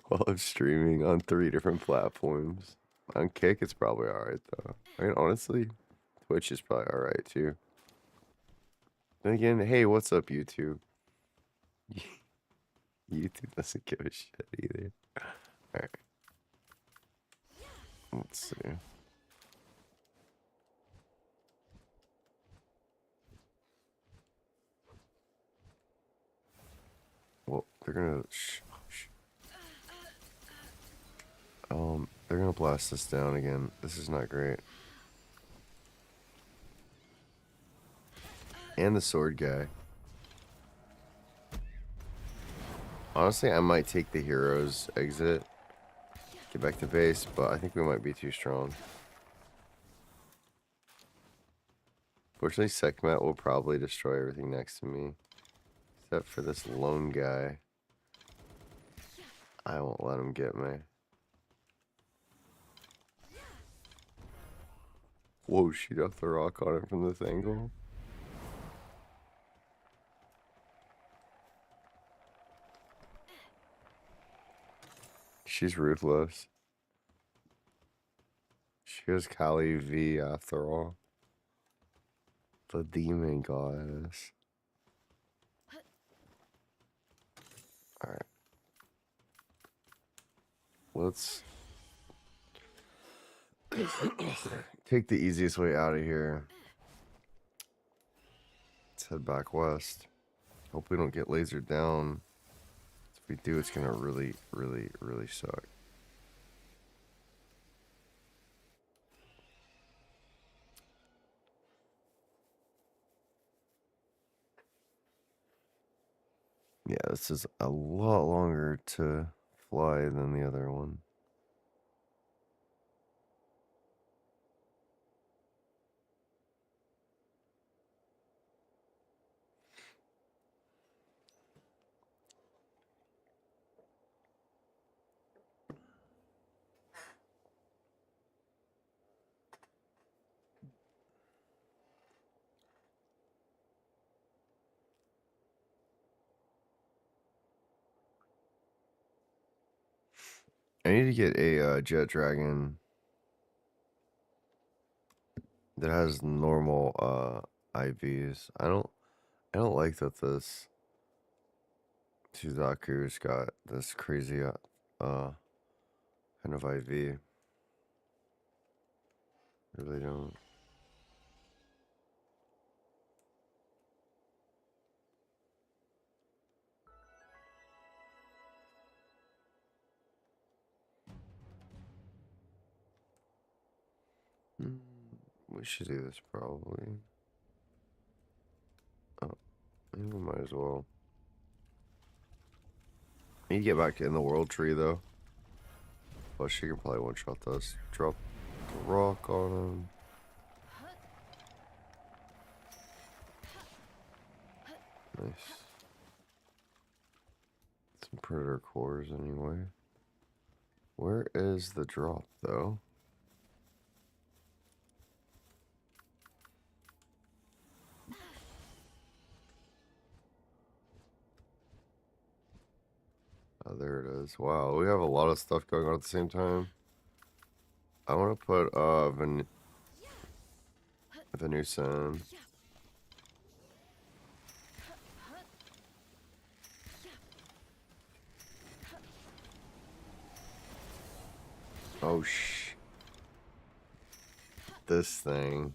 Speaker 1: While I'm streaming on 3 different platforms. On Kick, it's probably alright though. I mean, honestly, Twitch is probably alright too. Then again, hey, what's up, YouTube? YouTube doesn't give a shit either. Alright. Let's see. Well, they're gonna. They're gonna blast us down again. This is not great. And the sword guy. Honestly, I might take the hero's exit. Get back to base, but I think we might be too strong. Fortunately, Sekhmet will probably destroy everything next to me. Except for this lone guy. I won't let him get me. Whoa, shoot off the rock on it from this angle. She's ruthless. She has Kali V after all. The demon goddess. Alright. Let's take the easiest way out of here. Let's head back west. Hope we don't get lasered down. If we do, it's gonna really, really, really suck. Yeah, this is a lot longer to fly than the other one. I need to get a jet dragon that has normal IVs. I don't like that this Suzaku's got this crazy kind of IV. Really don't. We should do this probably. Oh, maybe we might as well. Need to get back in the world tree though. But she can probably one shot this. Drop the rock on him. Nice. Some predator cores anyway. Where is the drop though? Oh, there it is. Wow, we have a lot of stuff going on at the same time. I want to put Venusa. Oh this thing.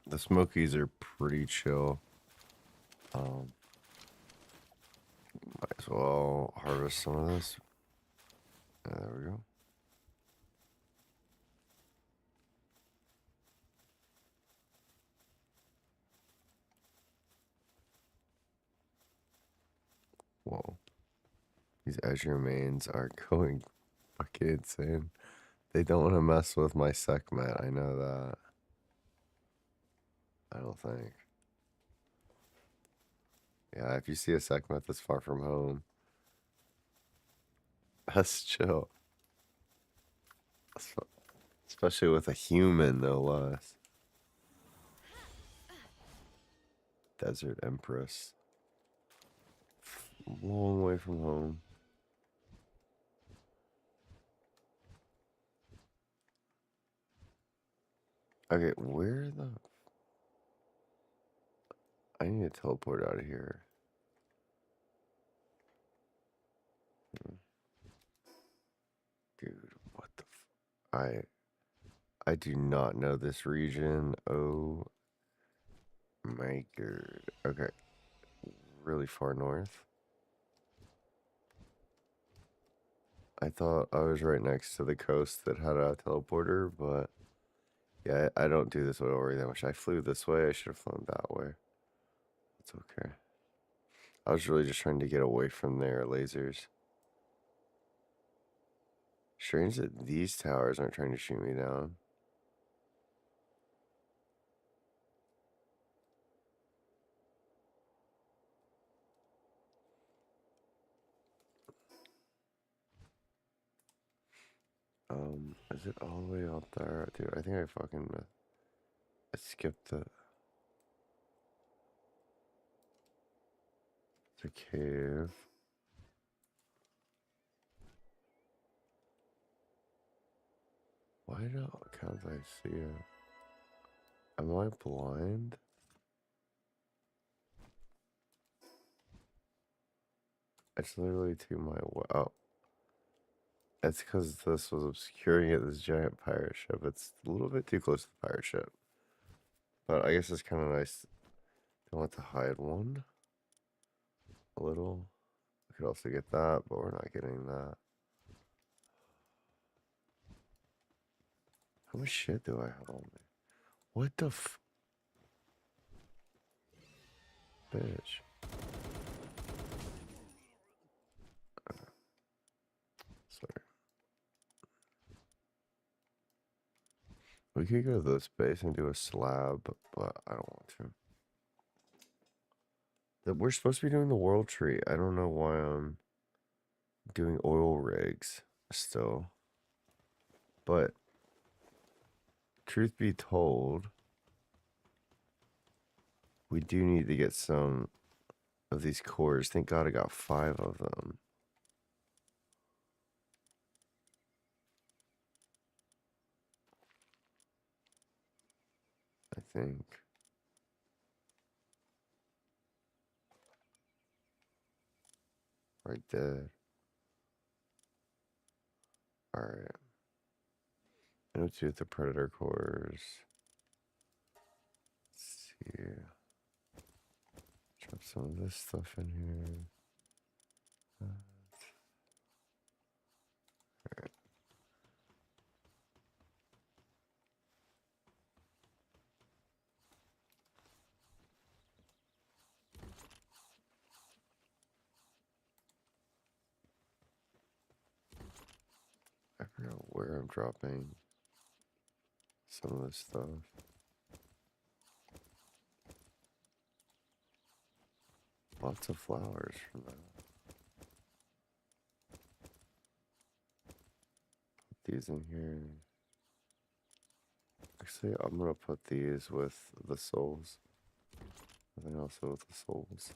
Speaker 1: The Smokies are pretty chill. Might as well harvest some of this. There we go. Whoa. These Azure mains are going fucking insane. They don't want to mess with my Sekhmet. I know that. I don't think. Yeah, if you see a Sekhmet that's far from home, that's chill. Especially with a human, no less. Desert Empress. Long way from home. Okay, where the... I need to teleport out of here. Dude, what the I do not know this region. Oh my god. Okay. Really far north. I thought I was right next to the coast that had a teleporter, but yeah, I don't do this way over that much. I flew this way. I should have flown that way. It's okay. I was really just trying to get away from their lasers. Strange that these towers aren't trying to shoot me down. Is it all the way out there? Dude, I think I fucking I skipped the cave. Why can't I see it? Am I blind? It's literally to my oh. It's because this was obscuring it, this giant pirate ship. It's a little bit too close to the pirate ship. But I guess it's kind of nice. I want to hide one. A little. I could also get that, but we're not getting that. How much shit do I have on me? What the bitch? Sorry. We could go to this base and do a slab, but I don't want to. We're supposed to be doing the world tree. I don't know why I'm doing oil rigs still. But truth be told, we do need to get some of these cores. Thank God I got 5 of them. I think. Right there. Alright. I know to with the predator cores. Let's see. Drop some of this stuff in here. Alright. I forgot where I'm dropping some of this stuff. Lots of flowers from that. Put these in here. Actually, I'm gonna put these with the souls. And then also with the souls.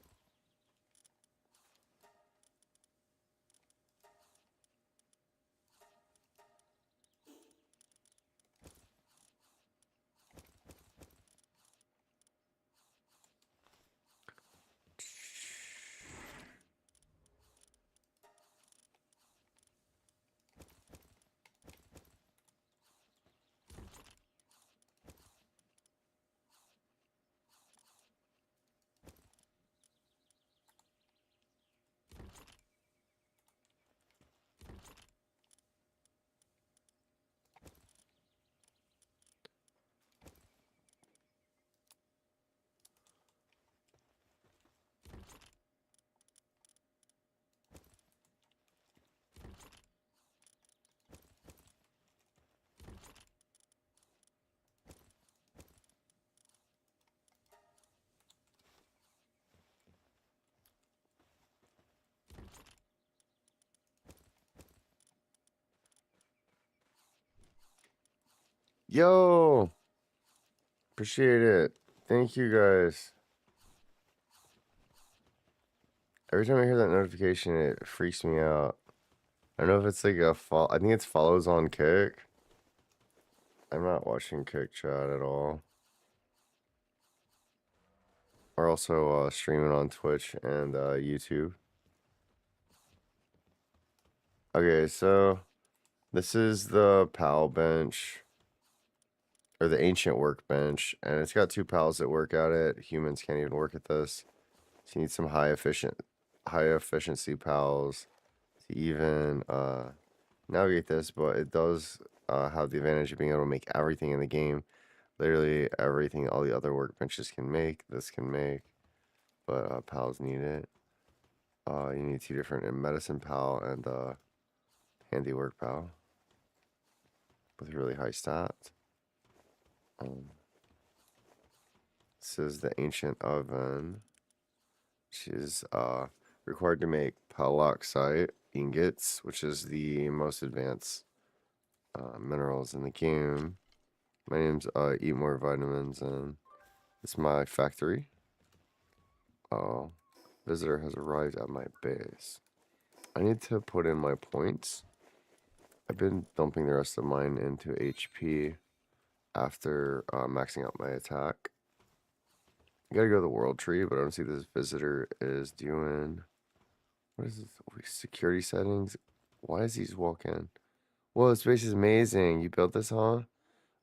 Speaker 1: Yo! Appreciate it. Thank you guys. Every time I hear that notification, it freaks me out. I don't know if it's like a I think it's follows on Kick. I'm not watching Kick chat at all. We're also streaming on Twitch and YouTube. Okay, so this is the PAL bench, or the ancient workbench, and it's got 2 pals that work at it. Humans can't even work at this. So you need some high efficiency pals to even navigate this, but it does have the advantage of being able to make everything in the game. Literally everything all the other workbenches can make, this can make, but pals need it. You need 2 different medicine pal and handiwork pal with really high stats. This is the ancient oven. She's required to make paloxite ingots, which is the most advanced minerals in the game. My name's EatMoreVitamins, and it's my factory. Oh, visitor has arrived at my base. I need to put in my points. I've been dumping the rest of mine into HP after maxing out my attack. I gotta go to the world tree, but I don't see this visitor is doing. What is this? Security settings? Why is he just walking? Whoa, this space is amazing. You built this, huh?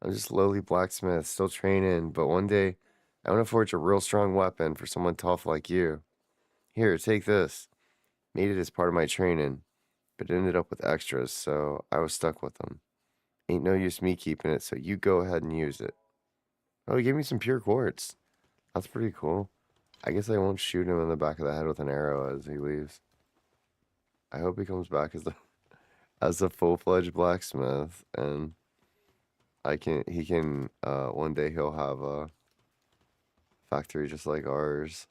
Speaker 1: I'm just lowly blacksmith, still training, but one day I want to forge a real strong weapon for someone tough like you. Here, take this. Made it as part of my training, but it ended up with extras, so I was stuck with them. Ain't no use me keeping it, so you go ahead and use it. Oh, he gave me some pure quartz. That's pretty cool. I guess I won't shoot him in the back of the head with an arrow as he leaves. I hope he comes back as a full-fledged blacksmith, and he can one day he'll have a factory just like ours.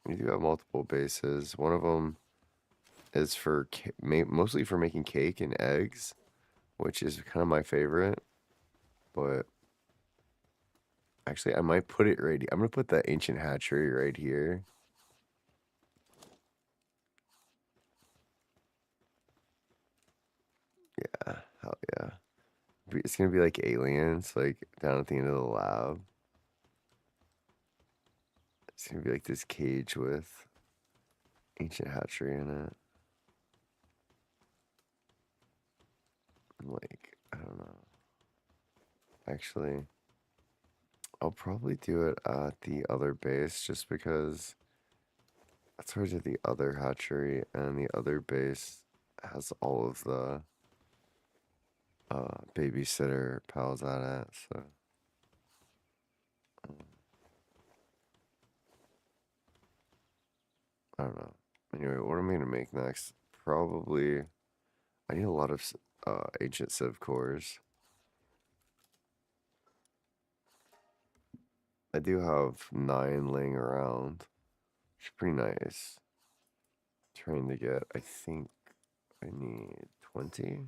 Speaker 1: We do have multiple bases. One of them is for mostly for making cake and eggs, which is kind of my favorite. But actually, I might put it right. I'm gonna put the ancient hatchery right here. Yeah, hell yeah. It's gonna be like aliens, like down at the end of the lab. It's gonna be like this cage with ancient hatchery in it. Like, I don't know. Actually, I'll probably do it at the other base just because that's where I did the other hatchery, and the other base has all of the babysitter pals at it, so um, I don't know. Anyway, what am I gonna make next? Probably I need a lot of ancient civ cores. I do have 9 laying around, which is pretty nice. Trying to get, I think I need 20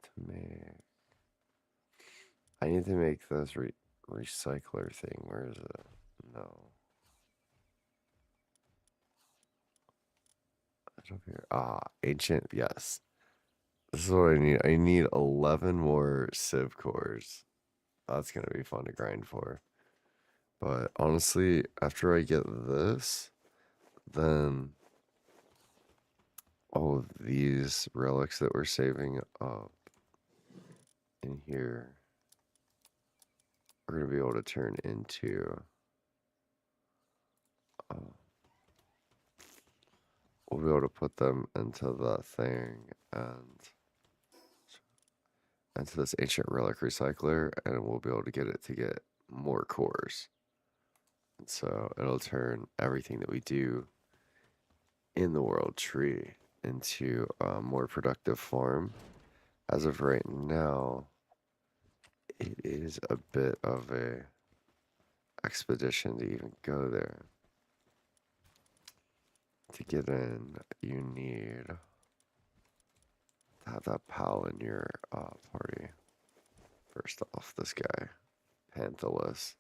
Speaker 1: to make. I need to make this recycler thing. Where is it? No. It's up here. Ah, ancient. Yes. This is what I need. I need 11 more civ cores. That's going to be fun to grind for. But honestly, after I get this, then all of these relics that we're saving up in here, we're going to be able to turn into uh, we'll be able to put them into the thing and into this ancient relic recycler, and we'll be able to get it to get more cores. And so it'll turn everything that we do in the world tree into a more productive form. As of right now, it is a bit of a expedition to even go there. To get in, you need to have that pal in your party. First off, this guy, Panthalus.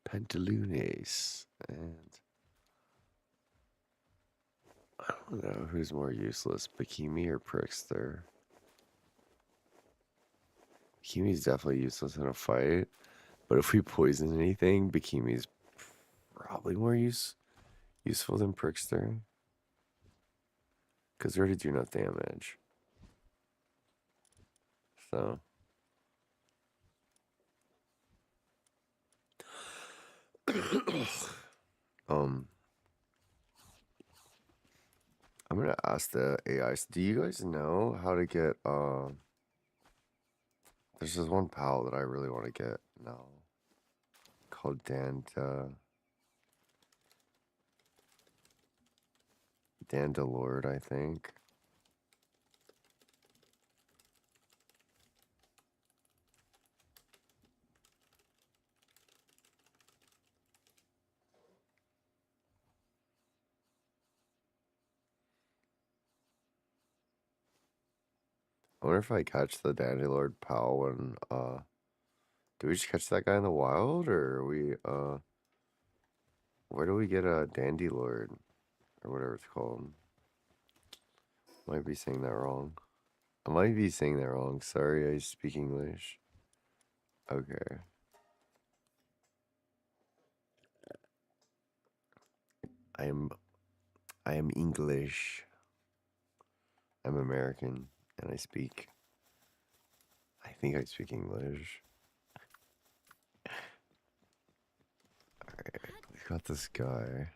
Speaker 1: Pantalones. And I don't know who's more useless, Bikini or Prickster. Bikini's definitely useless in a fight, but if we poison anything, Bikini's probably more useful than Prickster. Because they already do enough damage. So. um. I'm gonna ask the AIs. Do you guys know how to get there's this one pal that I really want to get now called Dandalord, I think. I wonder if I catch the Dandalord pal when do we just catch that guy in the wild, or are we where do we get a Dandalord or whatever it's called? Might be saying that wrong. I might be saying that wrong. Sorry, I speak English. Okay. I am I am English. I'm American and I think I speak English. Alright, we got this guy.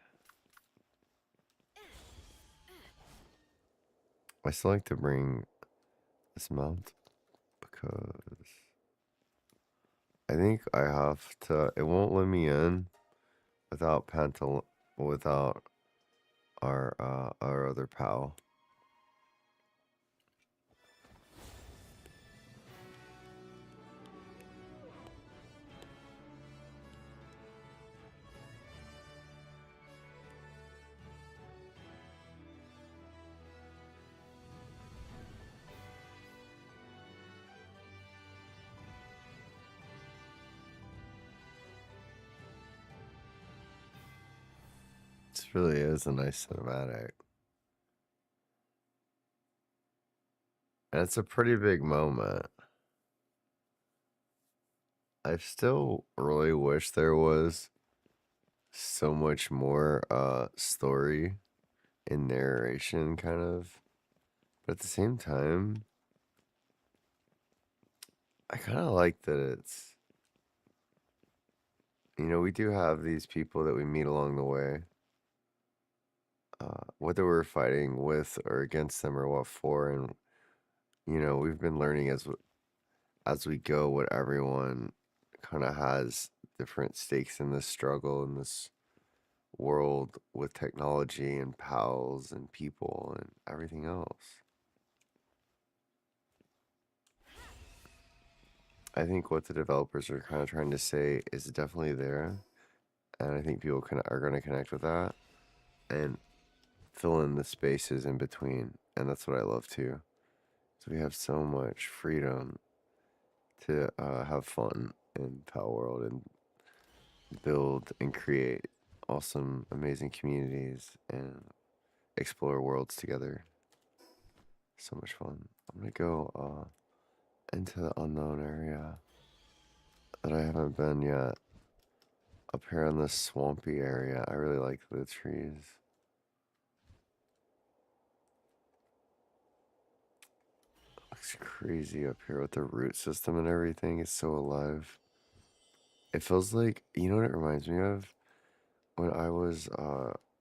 Speaker 1: I still like to bring this mount because I think I have to. It won't let me in without without our other pal. This really is a nice cinematic. And it's a pretty big moment. I still really wish there was so much more story and narration kind of. But at the same time, I kind of like that it's, we do have these people that we meet along the way. Whether we're fighting with or against them or what for, and we've been learning as we go what everyone kind of has different stakes in this struggle in this world with technology and pals and people and everything else. I think what the developers are kind of trying to say is definitely there, and I think people are going to connect with that and fill in the spaces in between, and that's what I love too. So we have so much freedom to have fun in Palworld and build and create awesome, amazing communities and explore worlds together. So much fun. I'm gonna go into the unknown area that I haven't been yet. Up here in this swampy area, I really like the trees. Looks crazy up here with the root system and everything. It's so alive. It feels like, you know what it reminds me of? When I was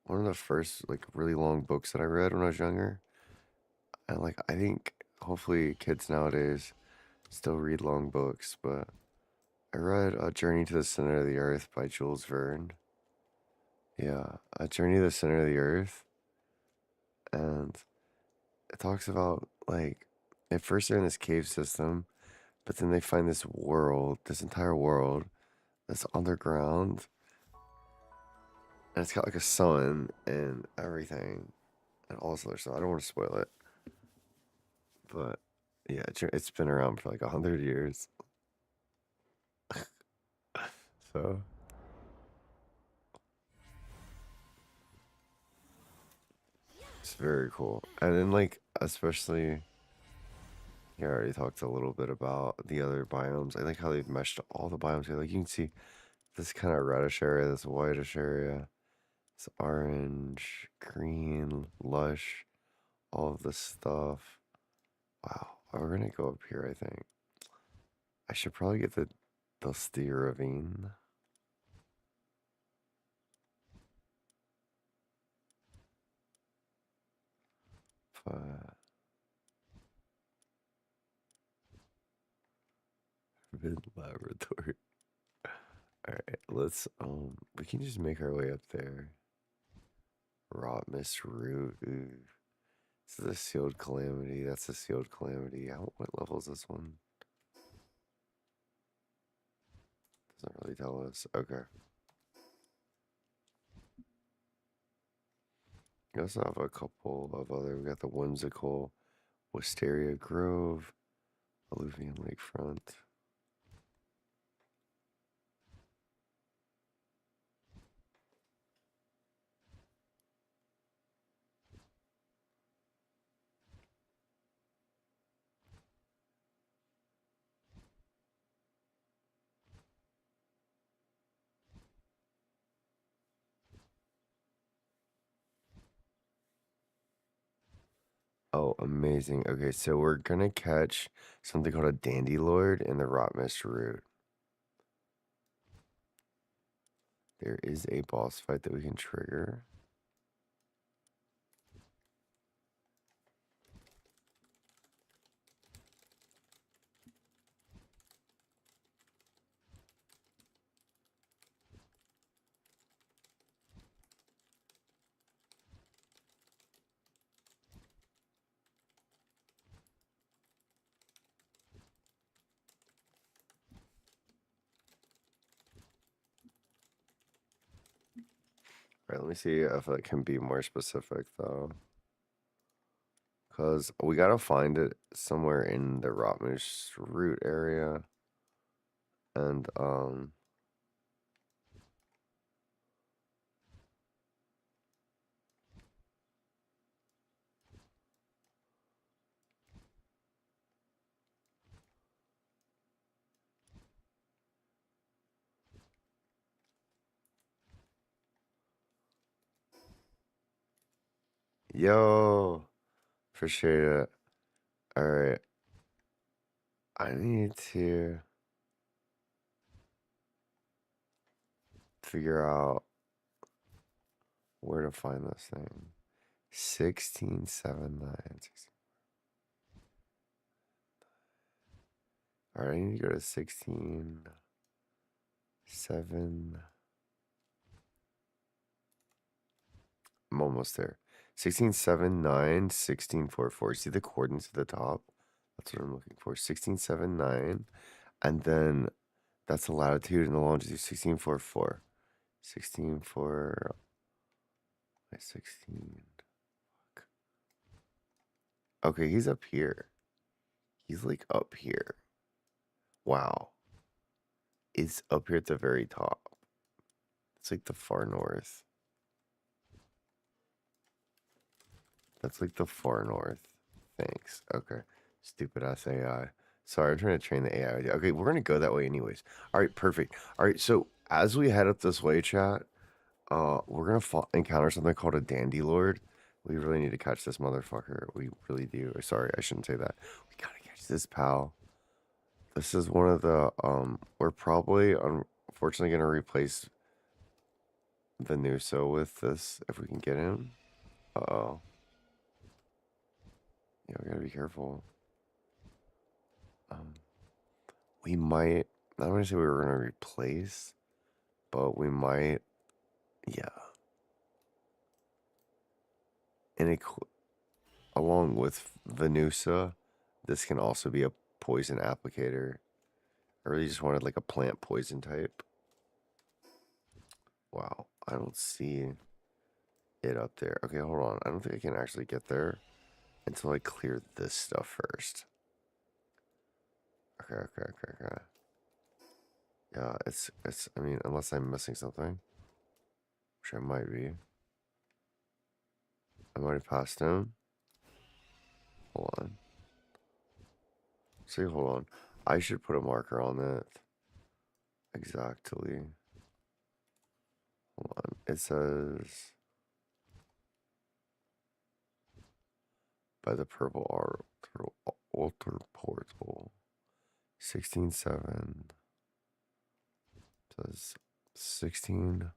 Speaker 1: one of the first like really long books that I read when I was younger. And like I think hopefully kids nowadays still read long books, but I read A Journey to the Center of the Earth by Jules Verne. Yeah, A Journey to the Center of the Earth. And it talks about like at first they're in this cave system, but then they find this world, this entire world that's underground. And it's got like a sun and everything and all this other stuff. I don't want to spoil it. But yeah, it's been around for like 100 years. So it's very cool. And then like especially I already talked a little bit about the other biomes. I like how they've meshed all the biomes here. Like you can see this kind of reddish area, this whitish area, this orange, green, lush, all of this stuff. Wow. We're gonna go up here, I think. I should probably get the Dusty Ravine. Forbidden Laboratory. Alright, let's we can just make our way up there. Rot Mist Root. Ooh. This is a sealed calamity. That's a sealed calamity. What level is this one? Doesn't really tell us. Okay. We also have a couple of other. We got the whimsical Wisteria Grove, Alluvian Lakefront. Oh, amazing. Okay, so we're gonna catch something called a Dandylord in the Rotmist route. There is a boss fight that we can trigger. All right, let me see if I can be more specific though. Because we gotta find it somewhere in the Rotmist route area. And Yo, appreciate it. All right, I need to figure out where to find this thing. 1679. All right, I need to go to 16.7. I'm almost there. 16.79, 16.44. See the coordinates at the top? That's what I'm looking for. 16.79. And then that's the latitude and the longitude. 16.44. 16.4. 16. Okay, he's up here. He's like up here. Wow. It's up here at the very top. It's like the far north. That's like the far north. Thanks. Okay. Stupid ass AI. Sorry, I'm trying to train the AI. Okay, we're gonna go that way anyways. All right, perfect. All right, so as we head up this way, chat, we're gonna encounter something called a dandy lord. We really need to catch this motherfucker. We really do. Sorry, I shouldn't say that. We gotta catch this pal. This is one of the we're probably unfortunately gonna replace Venuso with this if we can get him. Uh-oh. Yeah, we gotta be careful. We might, I'm gonna say we were gonna replace, but we might, yeah. And it, along with Venusa, this can also be a poison applicator. I really just wanted like a plant poison type. Wow, I don't see it up there. Okay, hold on. I don't think I can actually get there until I clear this stuff first. Okay. Yeah, I mean, unless I'm missing something, which I might be. I might have passed him. Hold on. See, hold on. I should put a marker on that. Exactly. Hold on. It says by the purple altar portal. 16.7. Says 16.7.9.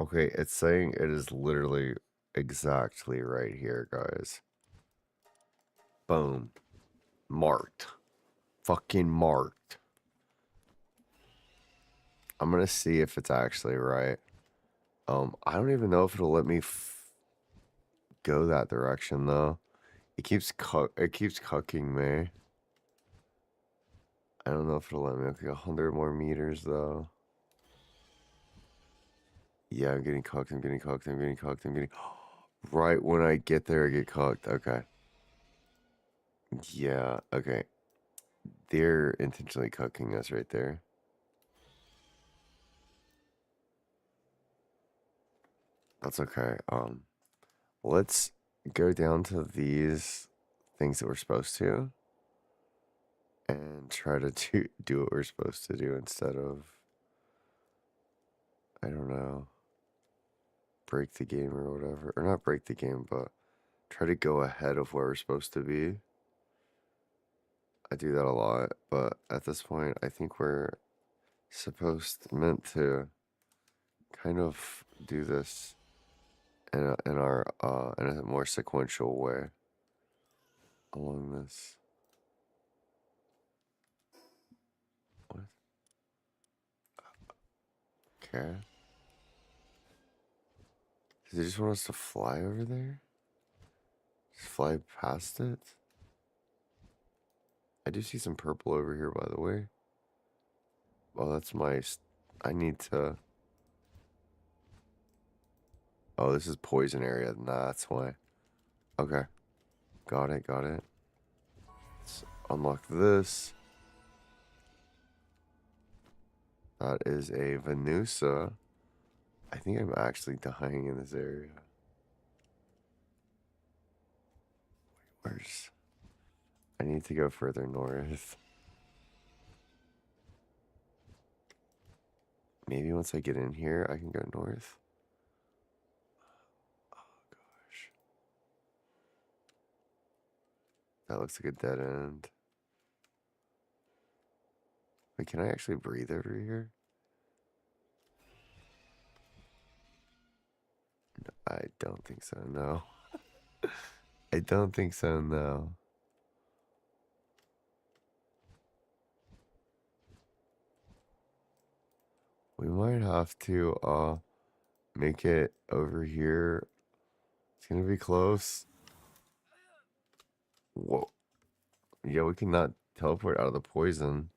Speaker 1: Okay, it's saying it is literally exactly right here, guys. Boom. Marked. Fucking marked. I'm gonna see if it's actually right. I don't even know if it'll let me go that direction though. It keeps cucking me. I don't know if it'll let me. Okay, 100 more meters though. Yeah, I'm getting cucked. I'm getting cucked. I'm getting cucked. I'm getting. Right when I get there, I get cucked. Okay. Yeah. Okay. They're intentionally cucking us right there. That's okay. Let's go down to these things that we're supposed to, and try to do what we're supposed to do instead of, I don't know, break the game or whatever. Or not break the game, but try to go ahead of where we're supposed to be. I do that a lot, but at this point, I think we're meant to kind of do this in a more sequential way along this. What? Okay. Does he just want us to fly over there? Just fly past it? I do see some purple over here, by the way. Oh, that's my... I need to... Oh, this is poison area. Nah, that's why. Okay. Got it, got it. Let's unlock this. That is a Venusa. I think I'm actually dying in this area. Where's... I need to go further north. Maybe once I get in here, I can go north. Oh, gosh. That looks like a dead end. Wait, can I actually breathe over here? I don't think so, no. I don't think so, no. We might have to make it over here. It's gonna be close. Whoa. Yeah, we cannot teleport out of the poison.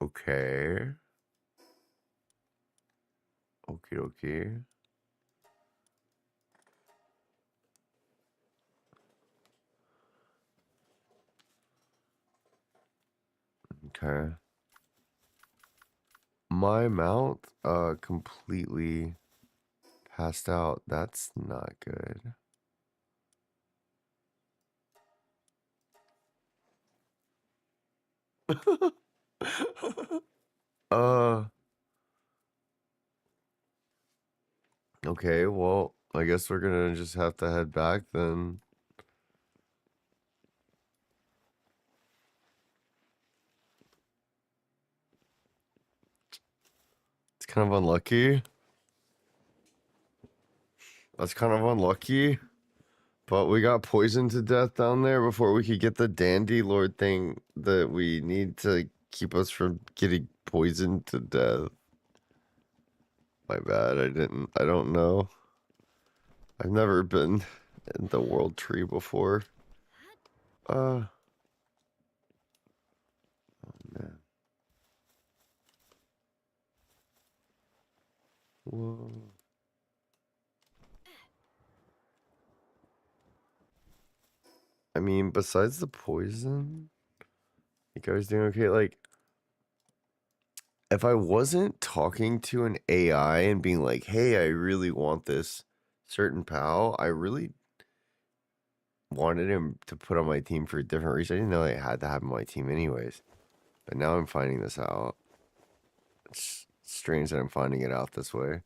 Speaker 1: Okay. Okay, okay. Okay. My mount completely passed out. That's not good. uh okay, well, I guess we're gonna just have to head back then. It's kind of unlucky. That's kind of unlucky. But we got poisoned to death down there before we could get the Dandy Lord thing that we need to keep us from getting poisoned to death. My bad, I don't know. I've never been in the world tree before. Oh man. Whoa. I mean, besides the poison, you guys doing okay? Like, if I wasn't talking to an AI and being like, hey, I really want this certain pal, I really wanted him to put on my team for a different reason. I didn't know I had to have him on my team anyways. But now I'm finding this out. It's strange that I'm finding it out this way.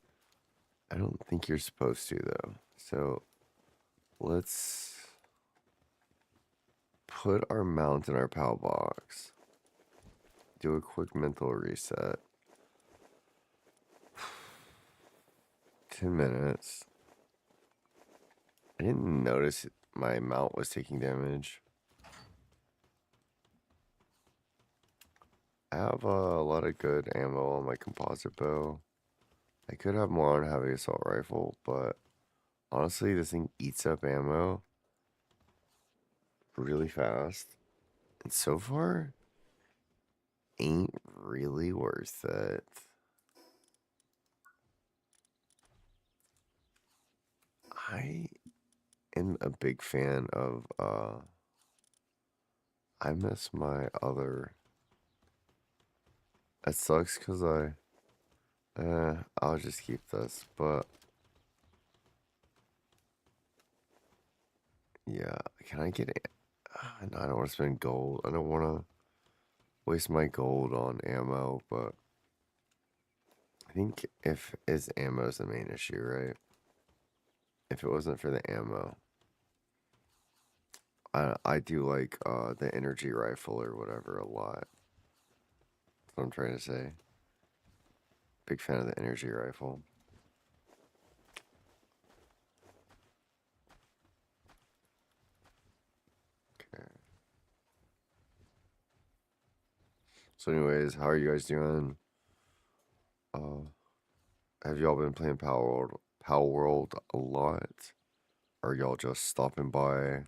Speaker 1: I don't think you're supposed to, though. So, let's put our mount in our pal box. Do a quick mental reset. 10 minutes. I didn't notice my mount was taking damage. I have a lot of good ammo on my composite bow. I could have more on heavy assault rifle, but honestly, this thing eats up ammo really fast. And so far, ain't really worth it. I am a big fan of, I miss my other, it sucks because I'll just keep this, but yeah, can I get it? No, I don't want to spend gold. I don't want to waste my gold on ammo, but I think if is ammo is the main issue, right? If it wasn't for the ammo, I do like the energy rifle or whatever a lot. That's what I'm trying to say. Big fan of the energy rifle. Okay. So anyways, how are you guys doing? Have y'all been playing Palworld a lot? Or y'all just stopping by?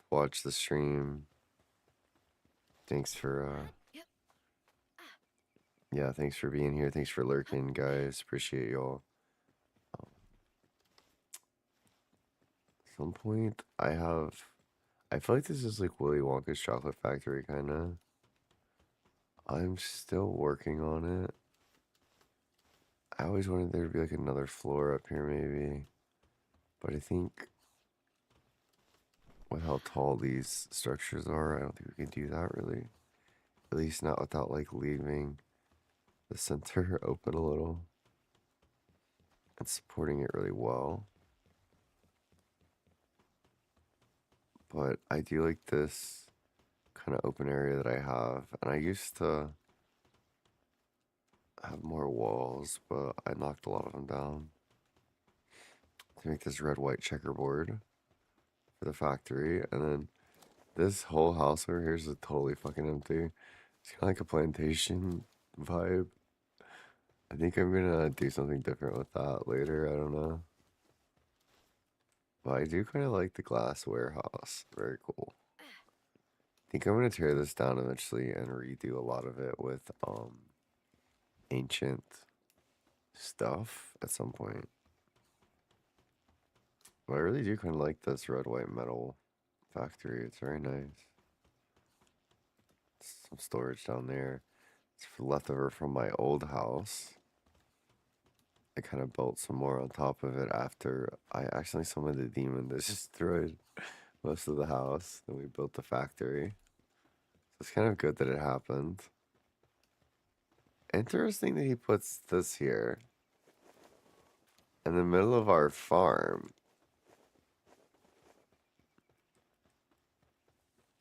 Speaker 1: watch the stream. Thanks for yeah, thanks for being here. Thanks for lurking, guys. Appreciate y'all. At some point, I feel like this is like Willy Wonka's Chocolate Factory, kind of. I'm still working on it. I always wanted there to be like another floor up here, maybe. But I think with how tall these structures are, I don't think we can do that really. At least not without like leaving the center open a little and supporting it really well. But I do like this kind of open area that I have. And I used to have more walls, but I knocked a lot of them down to make this red-white checkerboard for the factory. And then this whole house over here is totally fucking empty. It's kind of like a plantation vibe. I think I'm gonna do something different with that later. I don't know. But I do kind of like the glass warehouse. Very cool. I think I'm gonna tear this down eventually and redo a lot of it with ancient stuff at some point. But I really do kind of like this red white metal factory. It's very nice. Some storage down there. It's leftover from my old house. I kind of built some more on top of it after I accidentally summoned a demon that destroyed most of the house. Then we built the factory. So it's kind of good that it happened. Interesting that he puts this here in the middle of our farm.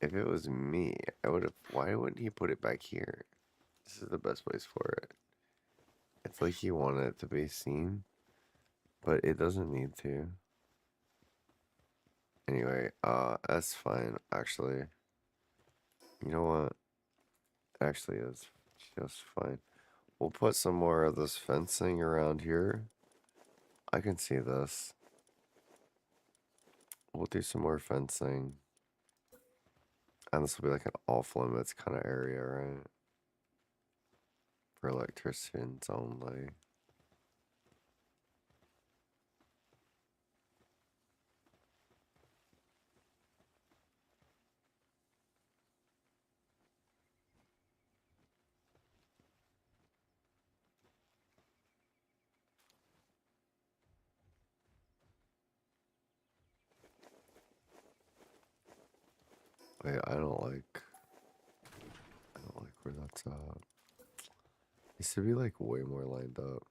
Speaker 1: If it was me, I would have. Why wouldn't he put it back here? This is the best place for it. It's like he wanted it to be seen, but it doesn't need to. Anyway, that's fine, actually. You know what? Actually, it's just fine. We'll put some more of this fencing around here. I can see this. We'll do some more fencing. And this will be like an off limits kind of area, right? For electricians only. Wait, I don't like where that's at. It should be like way more lined up.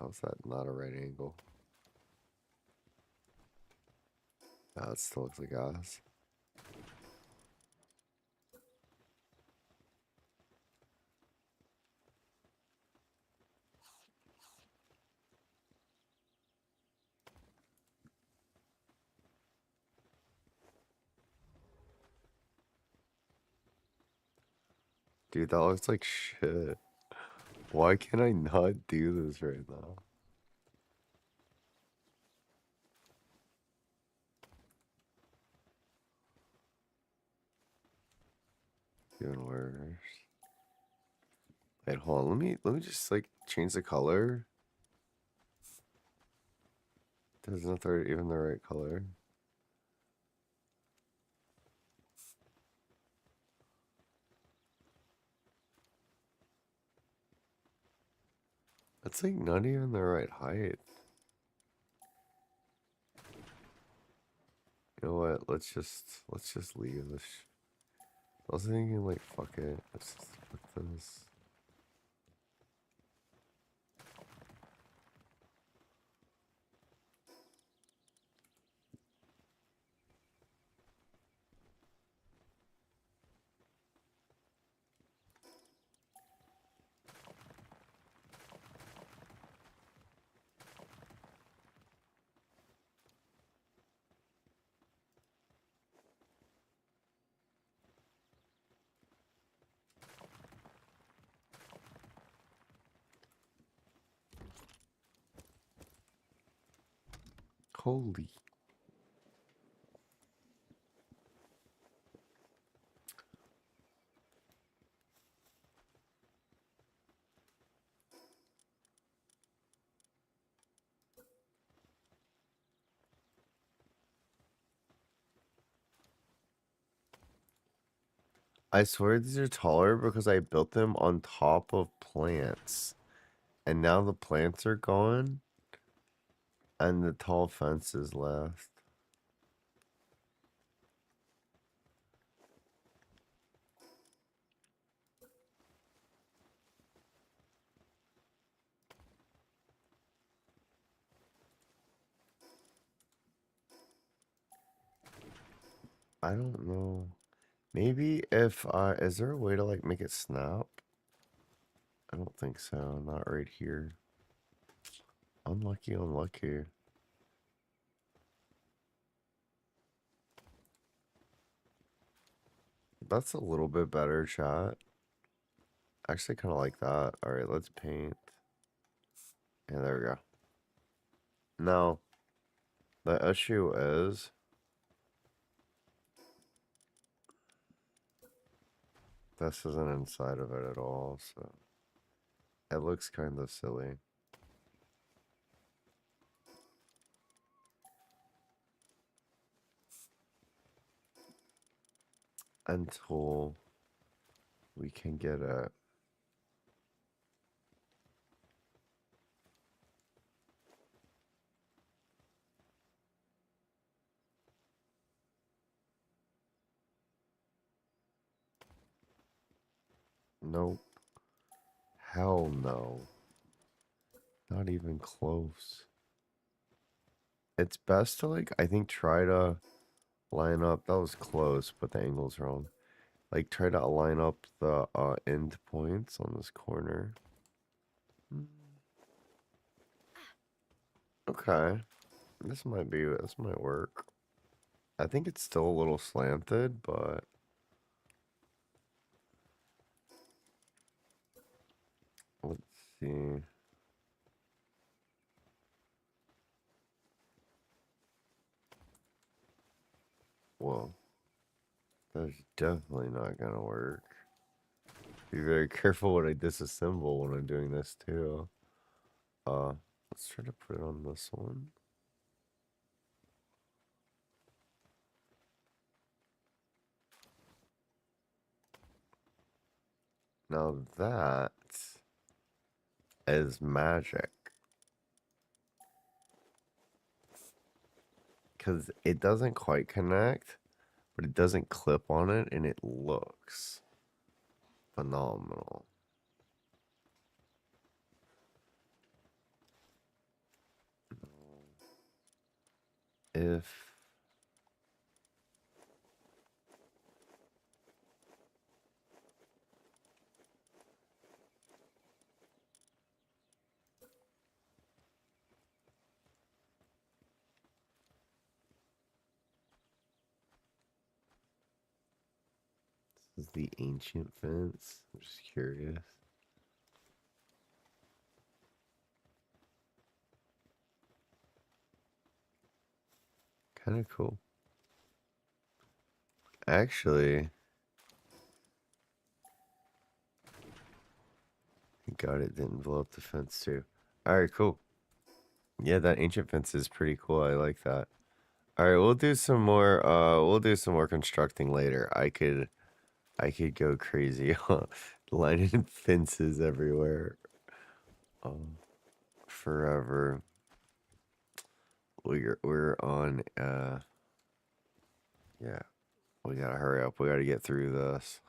Speaker 1: How's that not a right angle? That still looks like ass. Dude, that looks like shit. Why can I not do this right now? Even worse. Wait, hold on. Let me just like change the color. Doesn't throw even the right color. That's like not even the right height. You know what? Let's just leave this. I was thinking like fuck it. Let's just put this. Holy. I swear these are taller because I built them on top of plants. And now the plants are gone. And the tall fence is left. I don't know. Maybe if is there a way to like make it snap? I don't think so. Not right here. Unlucky, unlucky. That's a little bit better, chat. Actually, kind of like that. All right, let's paint. Yeah, there we go. Now, the issue is this isn't inside of it at all, so it looks kind of silly. Until we can get it. Nope. Hell no. Not even close. It's best to like, I think, try to line up. That was close, but the angle's wrong. Like, try to line up the end points on this corner. Okay. This might work. I think it's still a little slanted, but let's see. Whoa. That's definitely not gonna work. Be very careful when I disassemble when I'm doing this too. Let's try to put it on this one. Now that is magic. Because it doesn't quite connect, but it doesn't clip on it, and it looks phenomenal. If this is the ancient fence, I'm just curious. Kind of cool. Actually, thank God it didn't blow up the fence too. Alright, cool. Yeah, that ancient fence is pretty cool. I like that. Alright, we'll do some more constructing later. I could go crazy lining fences everywhere. Forever. We're on yeah. We gotta hurry up. We gotta get through this.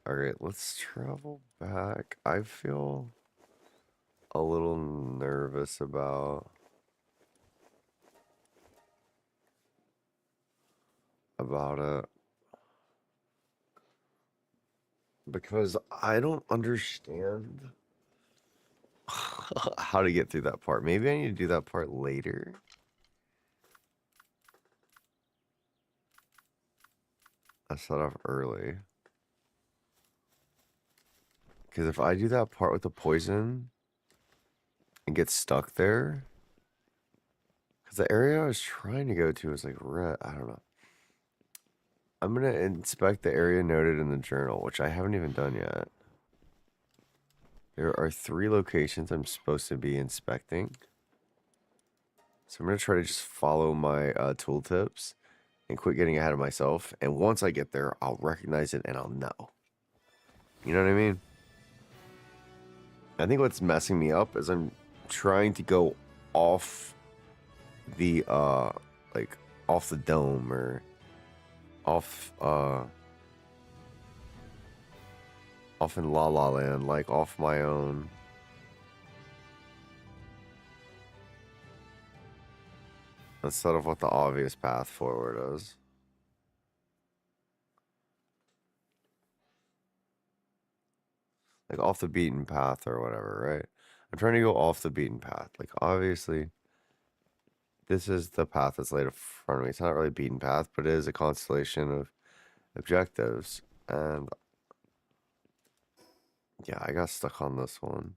Speaker 1: Alright, let's travel back. I feel a little nervous about it because I don't understand how to get through that part. Maybe I need to do that part later. I set off early. Because if I do that part with the poison and get stuck there, because the area I was trying to go to is like red. I don't know. I'm going to inspect the area noted in the journal, which I haven't even done yet. There are 3 locations I'm supposed to be inspecting. So I'm going to try to just follow my tooltips and quit getting ahead of myself. And once I get there, I'll recognize it and I'll know. You know what I mean? I think what's messing me up is I'm trying to go off the like off the dome or off off in La La Land, like off my own. Instead of what the obvious path forward is. Like off the beaten path or whatever, right? I'm trying to go off the beaten path. Like obviously this is the path that's laid in front of me. It's not really a beaten path, but it is a constellation of objectives. And yeah, I got stuck on this one.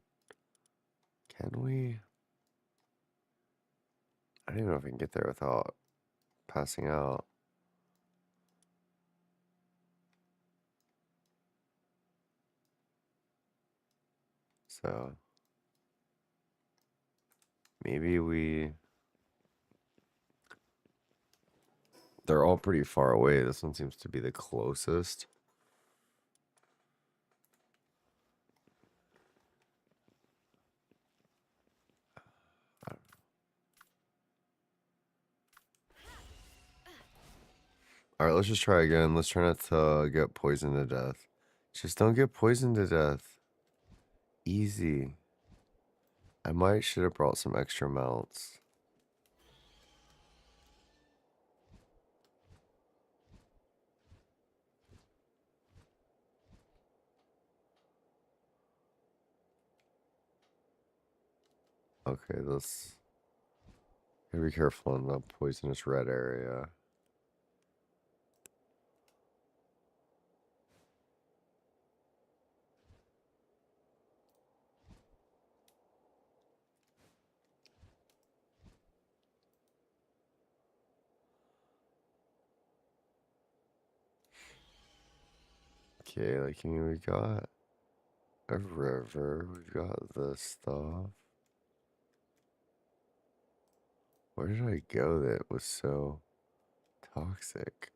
Speaker 1: Can we? I don't even know if I can get there without passing out. So maybe we... They're all pretty far away. This one seems to be the closest. All right, let's just try again. Let's try not to get poisoned to death. Just don't get poisoned to death. Easy. I might should have brought some extra mounts. Okay, let's be careful in the poisonous red area. Okay, like we got a river, we've got this stuff. Where did I go that was so toxic?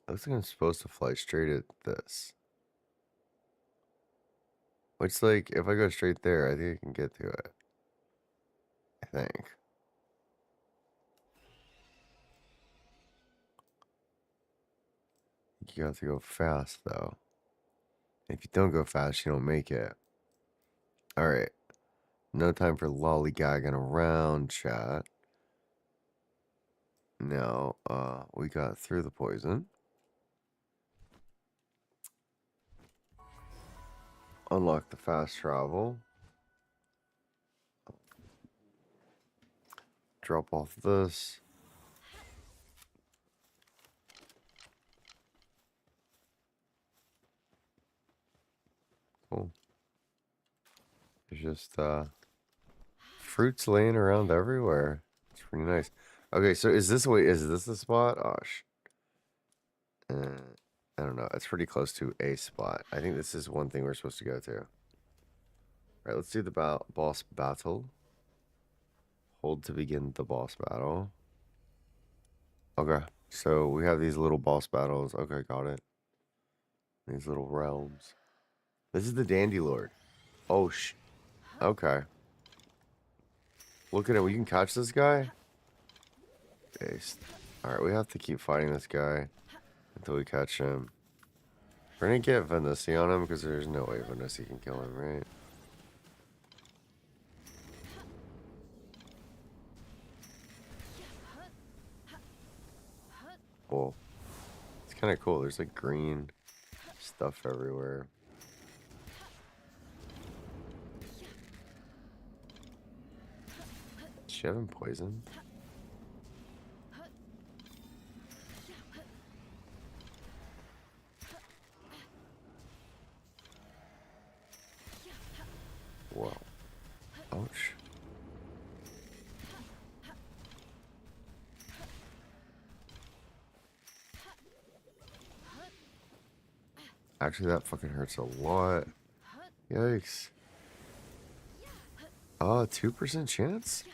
Speaker 1: Looks like I'm supposed to fly straight at this. Which, like, if I go straight there, I think I can get to it. I think. You have to go fast, though. If you don't go fast, you don't make it. Alright. No time for lollygagging around, chat. Now, we got through the poison. Unlock the fast travel. Drop off this. Cool. There's just, fruits laying around everywhere. It's pretty nice. Okay, so is this the spot? Oh, I don't know. It's pretty close to a spot. I think this is one thing we're supposed to go to. All right, let's do the boss battle. Hold to begin the boss battle. Okay, so we have these little boss battles. Okay, got it. These little realms. This is the Dandy Lord. Oh, okay. Look at it. We can catch this guy? Based. Alright, we have to keep fighting this guy until we catch him. We're gonna get Vanessa on him because there's no way Vanessa can kill him, right? Cool. It's kind of cool. There's like green stuff everywhere. Does she have him poisoned? Whoa. Ouch. Actually, that fucking hurts a lot. Yikes. 2% chance?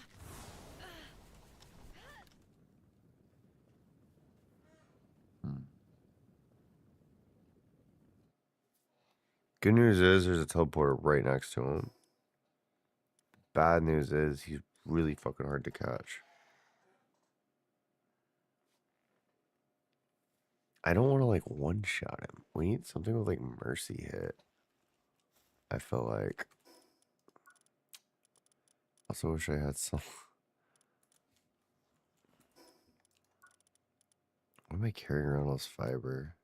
Speaker 1: Good news is there's a teleporter right next to him. Bad news is he's really fucking hard to catch. I don't want to like one-shot him. We need something with like mercy hit. I feel like. Also wish I had some. Why am I carrying around all this fiber?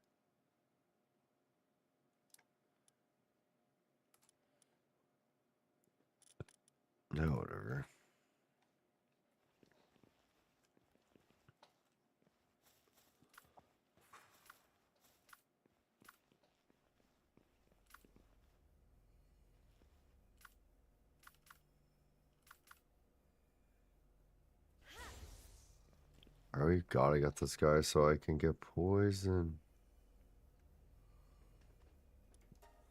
Speaker 1: No, whatever. We gotta get this guy so I can get poison.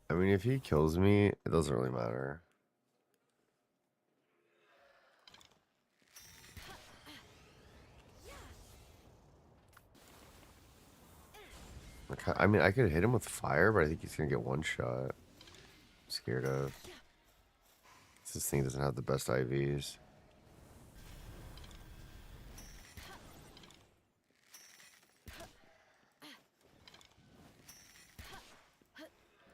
Speaker 1: I mean, if he kills me, it doesn't really matter. I mean, I could hit him with fire, but I think he's gonna get one shot. I'm scared of. This thing doesn't have the best IVs.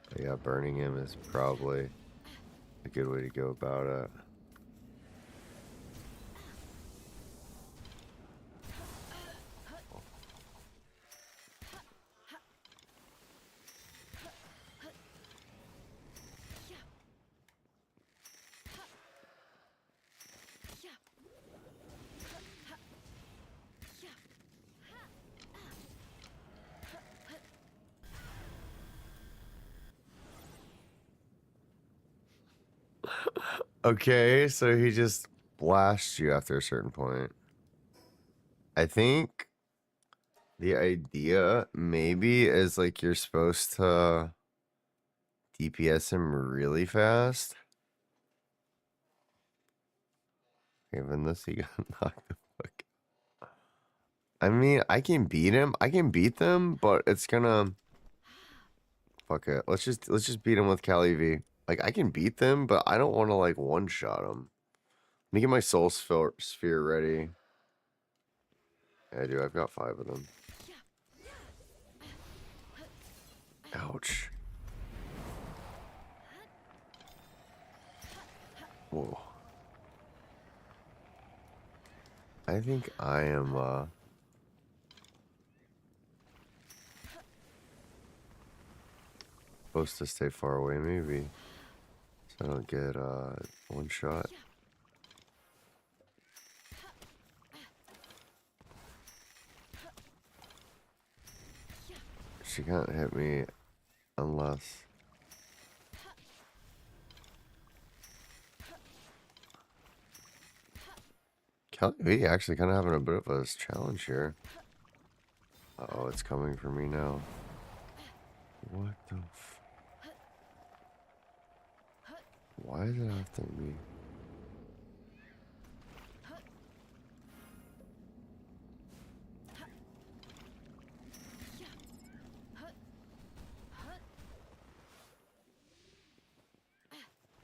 Speaker 1: But yeah, burning him is probably a good way to go about it. Okay, so he just blasts you after a certain point. I think the idea maybe is like you're supposed to DPS him really fast. Given this, he got knocked the fuck out. I mean, I can beat him. I can beat them, but it's gonna. Fuck it. Let's just beat him with Cali V. Like I can beat them, but I don't want to like one shot him. Let me get my soul sphere ready. Yeah, I do. I've got 5 of them. Ouch. Whoa. I think I am supposed to stay far away maybe. So I don't get one shot. She can't hit me unless. Kelly V actually kind of having a bit of a challenge here. Uh-oh, it's coming for me now. What the Why is it after me?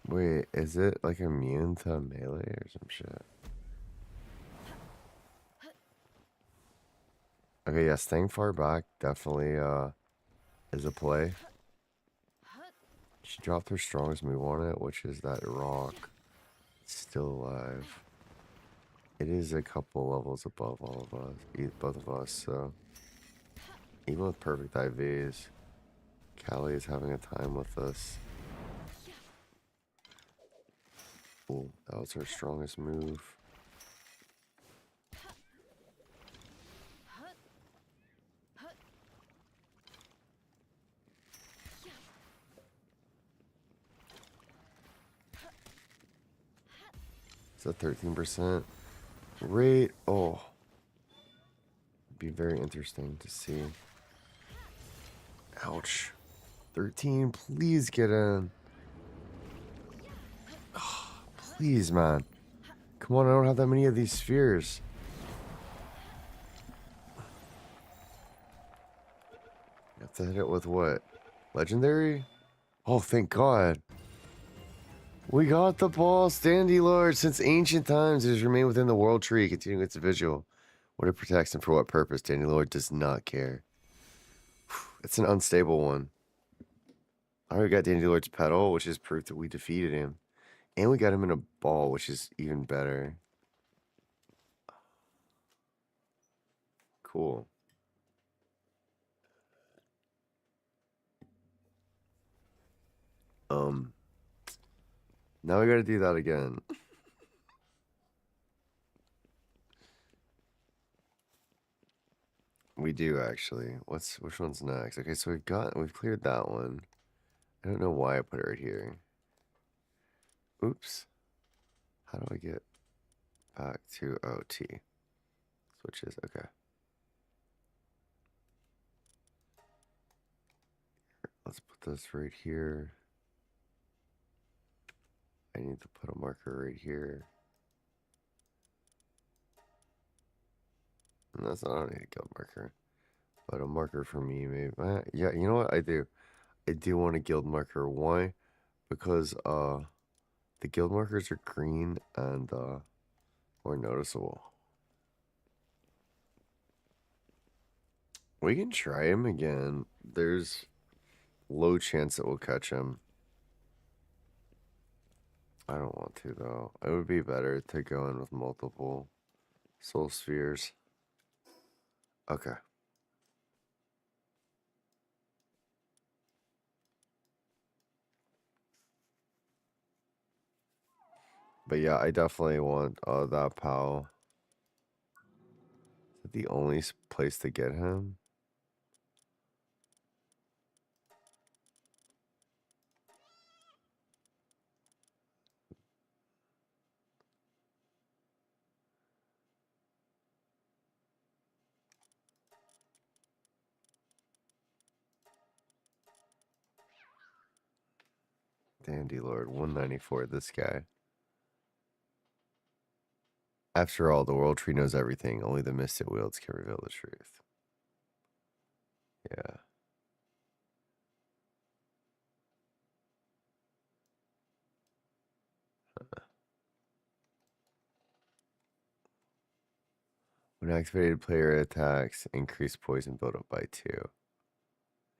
Speaker 1: Wait, is it like immune to melee or some shit? Okay, yeah, staying far back definitely is a play. She dropped her strongest move on it, which is that rock. It's still alive. It is a couple levels above all of us, both of us, so even with perfect IVs, Callie is having a time with us. Ooh, that was her strongest move. It's a 13% rate. Oh, it'd be very interesting to see. Ouch. 13, please get in. Please, man. Come on, I don't have that many of these spheres. You have to hit it with what? Legendary? Oh, thank God. We got the boss, Dandy Lord. Since ancient times, it has remained within the world tree, continuing its vigil. What it protects and for what purpose, Dandy Lord does not care. It's an unstable one. I already got Dandy Lord's pedal, which is proof that we defeated him. And we got him in a ball, which is even better. Cool. Now we gotta do that again. We do actually. Which one's next? Okay, so we've cleared that one. I don't know why I put it right here. Oops. How do I get back to OT? Switches, okay. Let's put this right here. I need to put a marker right here. And that's not, I don't need a guild marker. But a marker for me, maybe. Yeah, you know what? I do. I do want a guild marker. Why? Because the guild markers are green and more noticeable. We can try him again. There's low chance that we'll catch him. I don't want to though. It would be better to go in with multiple soul spheres. Okay. But yeah, I definitely want that pal. Is it the only place to get him? Dandy Lord, 194, this guy. After all, the world tree knows everything. Only the mist it wields can reveal the truth. Yeah. When activated, player attacks increase poison buildup by 2.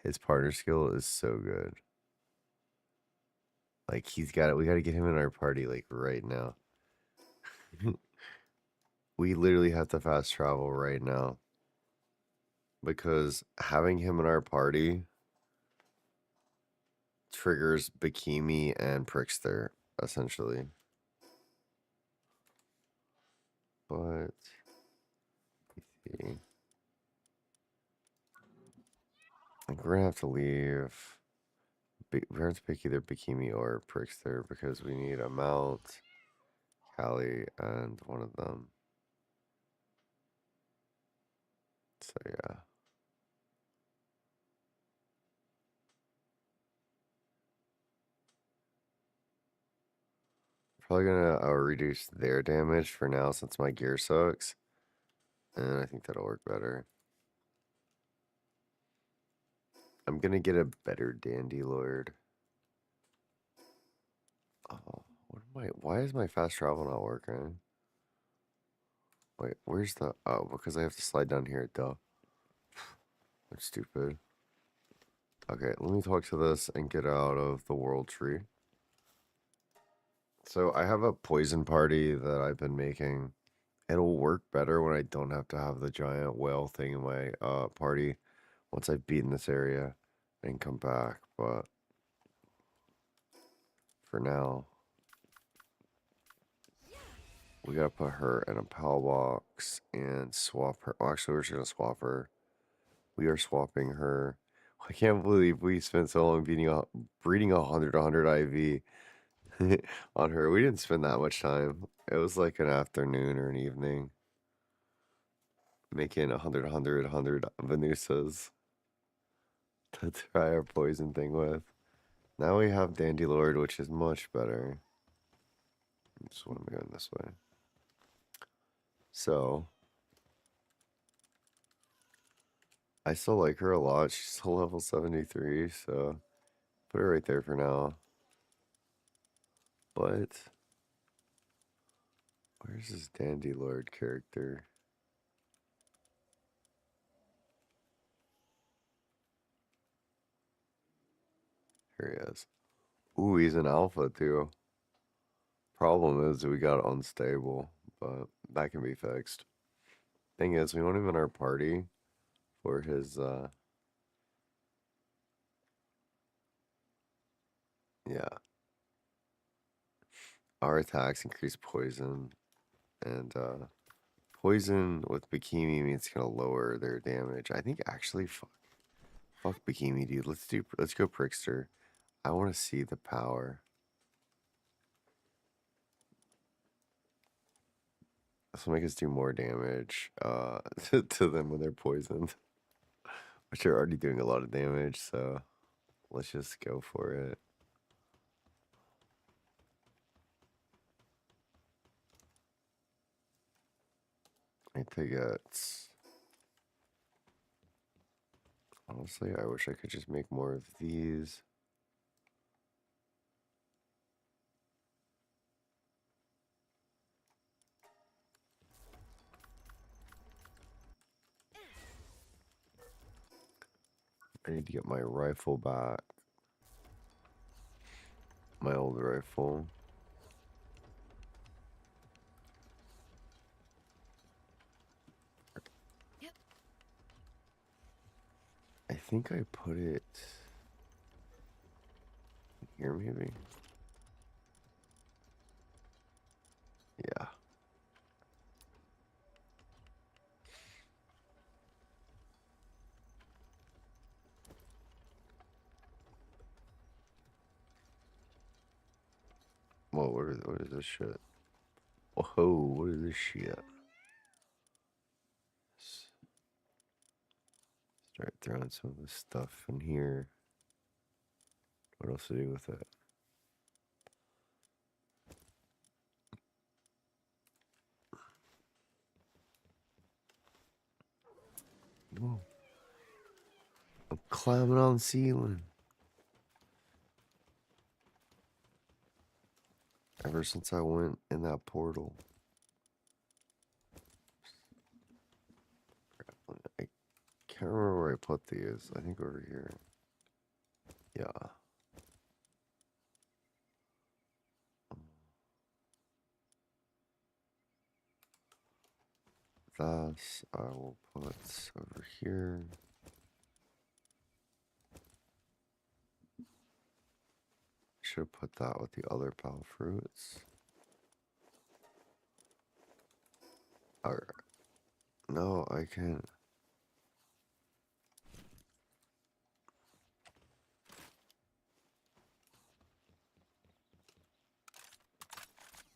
Speaker 1: His partner skill is so good. Like he's got it. We got to get him in our party like right now. We literally have to fast travel right now. Because having him in our party triggers Bikini and Prickster, essentially. But I think we're gonna have to leave. We're gonna have to pick either Bikini or Prickster because we need a mount, Callie, and one of them. So yeah. Probably gonna reduce their damage for now since my gear sucks. And I think that'll work better. I'm gonna get a better Dandy Lord. Oh, why is my fast travel not working? Wait, where's the, oh, because I have to slide down here, duh. That's stupid. Okay, let me talk to this and get out of the world tree. So I have a poison party that I've been making. It'll work better when I don't have to have the giant whale thing in my party once I've beaten this area and come back, but for now, we gotta put her in a pal box and swap her. Oh, actually, we're just gonna swap her. We are swapping her. I can't believe we spent so long breeding 100 IV on her. We didn't spend that much time. It was like an afternoon or an evening. Making 100 Venusas. to try our poison thing with. Now we have Dandylord, which is much better. Just want to go this way. So, I still like her a lot. She's still level 73, so put her right there for now. But, where's this Dandylord character? Here he is. Ooh, he's an alpha too. Problem is we got unstable, but that can be fixed. Thing is, we want him in our party for his, yeah. Our attacks increase poison, and, poison with Bikini means it's gonna lower their damage. I think actually, fuck Bikini, dude. Let's go Prickster. I want to see the power. This will make us do more damage, to them when they're poisoned, which are already doing a lot of damage. So let's just go for it. I think it's... Honestly, I wish I could just make more of these. I need to get my rifle back. My old rifle.
Speaker 3: Yep.
Speaker 1: I think I put it here, maybe. Yeah. Whoa, what is this shit? Whoa, what is this shit? Start throwing some of this stuff in here. What else to do with it? Whoa. I'm climbing on the ceiling. Ever since I went in that portal. I can't remember where I put these. I think over here. Yeah. Thus, I will put over here. Should have put that with the other pal fruits. Alright. No, I can't.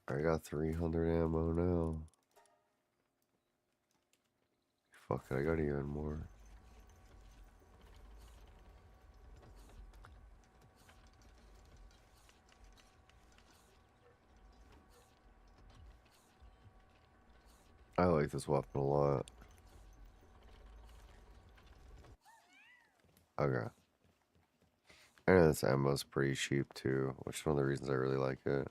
Speaker 1: I got 300 ammo now. Fuck it, I got even more. I like this weapon a lot. Okay. I know this ammo's pretty cheap too, which is one of the reasons I really like it.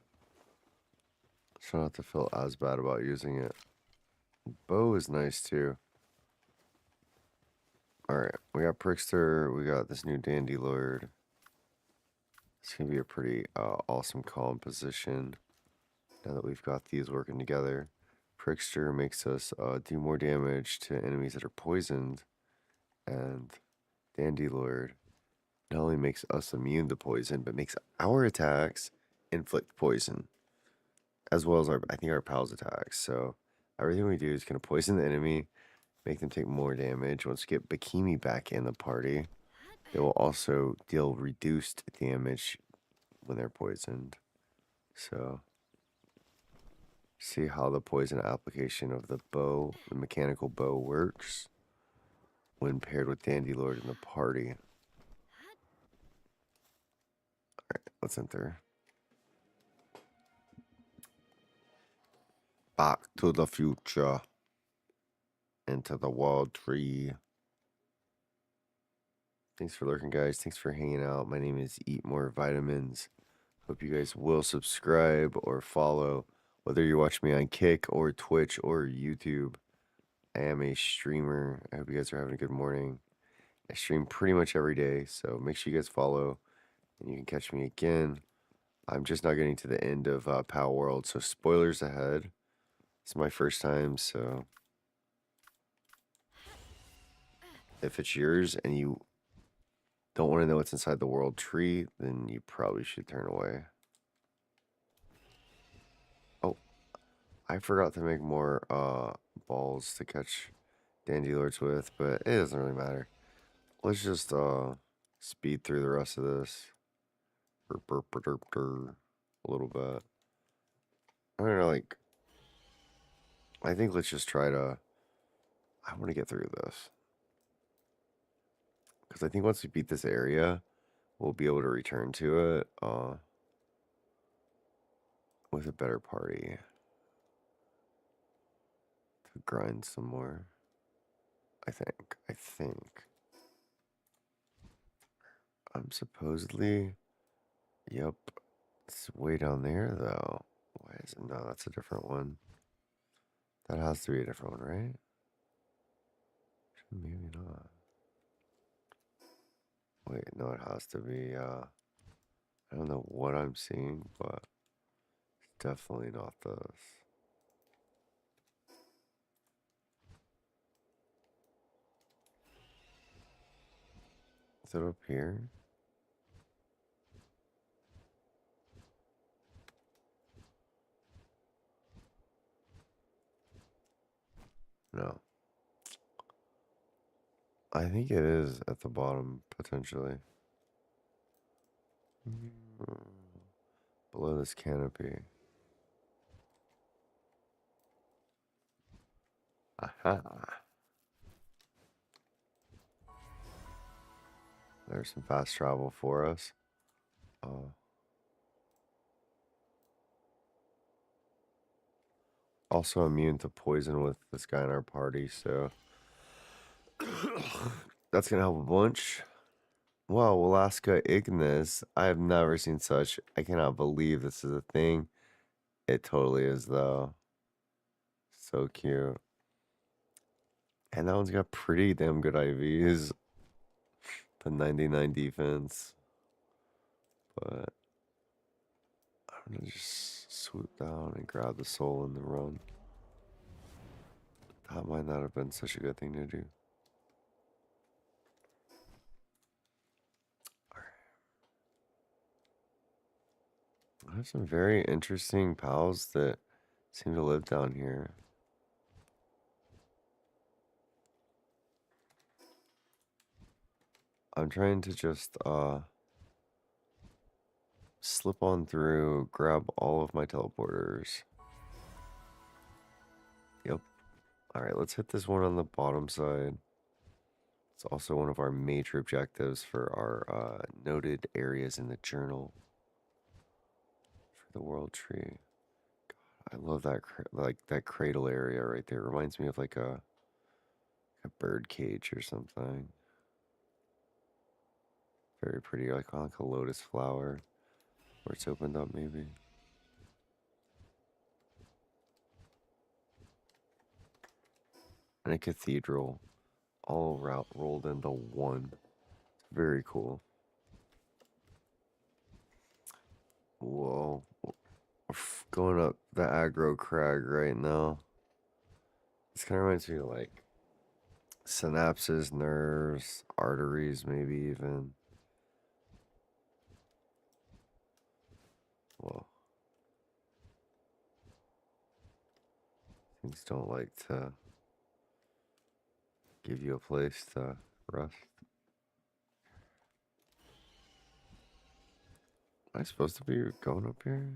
Speaker 1: So I don't have to feel as bad about using it. Bow is nice too. Alright, we got Prickster, we got this new Dandylord. It's gonna be a pretty awesome composition now that we've got these working together. Prickster makes us do more damage to enemies that are poisoned, and Dandylord not only makes us immune to poison, but makes our attacks inflict poison, as well as I think our pals' attacks. So everything we do is gonna poison the enemy, make them take more damage. Once we get Bikini back in the party, they will also deal reduced damage when they're poisoned. So, see how the poison application of the bow, the mechanical bow, works when paired with Dandylord in the party. let's enter. Back to the future. Into the wild tree. Thanks for lurking, guys. Thanks for hanging out. My name is EatMoreVitamins. Hope you guys will subscribe or follow, whether you're watching me on Kick or Twitch or YouTube. I am a streamer. I hope you guys are having a good morning. I stream pretty much every day, so make sure you guys follow, and you can catch me again. I'm just now getting to the end of Palworld, so spoilers ahead. It's my first time, so if it's yours and you don't want to know what's inside the world tree, then you probably should turn away. Oh, I forgot to make more balls to catch Dandelions with, but it doesn't really matter. Let's just speed through the rest of this. A little bit. I don't know, like, I think let's just try to, I want to get through this. Because I think once we beat this area, we'll be able to return to it with a better party. To grind some more. I think. I'm supposedly, yep. It's way down there, though. Why is it? No, that's a different one. That has to be a different one, right? Maybe not. Wait, no, it has to be, I don't know what I'm seeing, but it's definitely not this. Is it up here? No. I think it is at the bottom, potentially. Below this canopy. Aha. There's some fast travel for us. Also immune to poison with this guy in our party, so that's gonna help a bunch. Wow, Alaska Ignis. I have never seen such. I cannot believe this is a thing. It totally is, though. So cute. And that one's got pretty damn good IVs. The 99 defense. But I'm gonna just swoop down and grab the soul and then run. That might not have been such a good thing to do. I have some very interesting pals that seem to live down here. I'm trying to just slip on through, grab all of my teleporters. Yep. Alright, let's hit this one on the bottom side. It's also one of our major objectives for our noted areas in the journal for the world tree. God, I love that like that cradle area right there. It reminds me of like a bird cage or something. Very pretty, like on like a lotus flower where it's opened up maybe. And a cathedral all rolled into one. Very cool. Whoa. We're going up the aggro crag right now. This kind of reminds me of like synapses, nerves, arteries, maybe even. Whoa. Things don't like to give you a place to rest. Am I supposed to be going up here?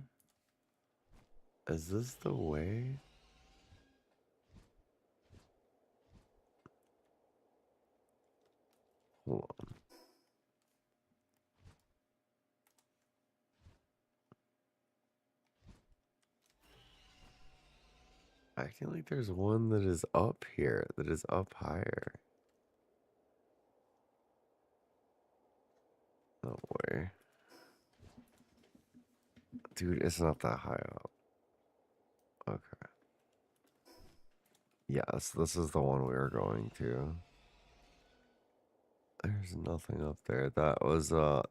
Speaker 1: Is this the way? Hold on. acting like there's one that is up here, that is up higher. No way. Dude, it's not that high up. Okay. Yes, this is the one we are going to. There's nothing up there. That was a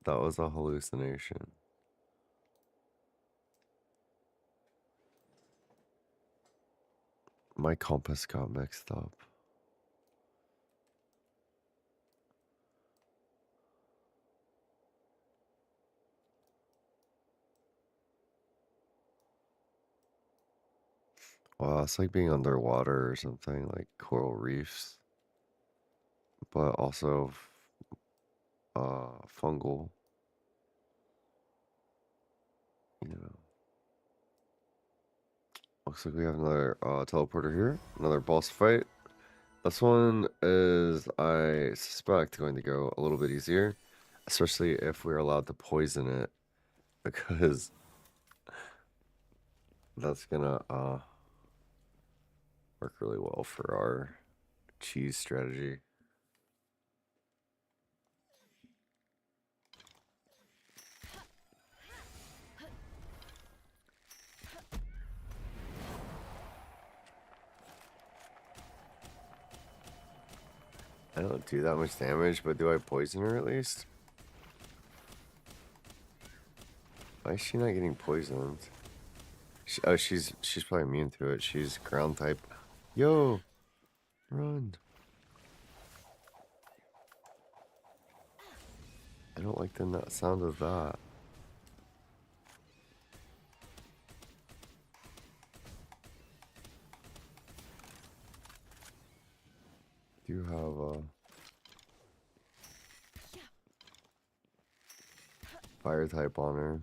Speaker 1: hallucination. My compass got mixed up. Wow, it's like being underwater or something, like coral reefs, but also fungal, you know. Looks like we have another teleporter here, another boss fight. This one is, I suspect, going to go a little bit easier, especially if we're allowed to poison it, because that's gonna work really well for our cheese strategy. I don't do that much damage, but do I poison her at least? Why is she not getting poisoned? She's probably immune to it. She's ground type. Yo, run! I don't like the sound of that. Do you have a fire type on her?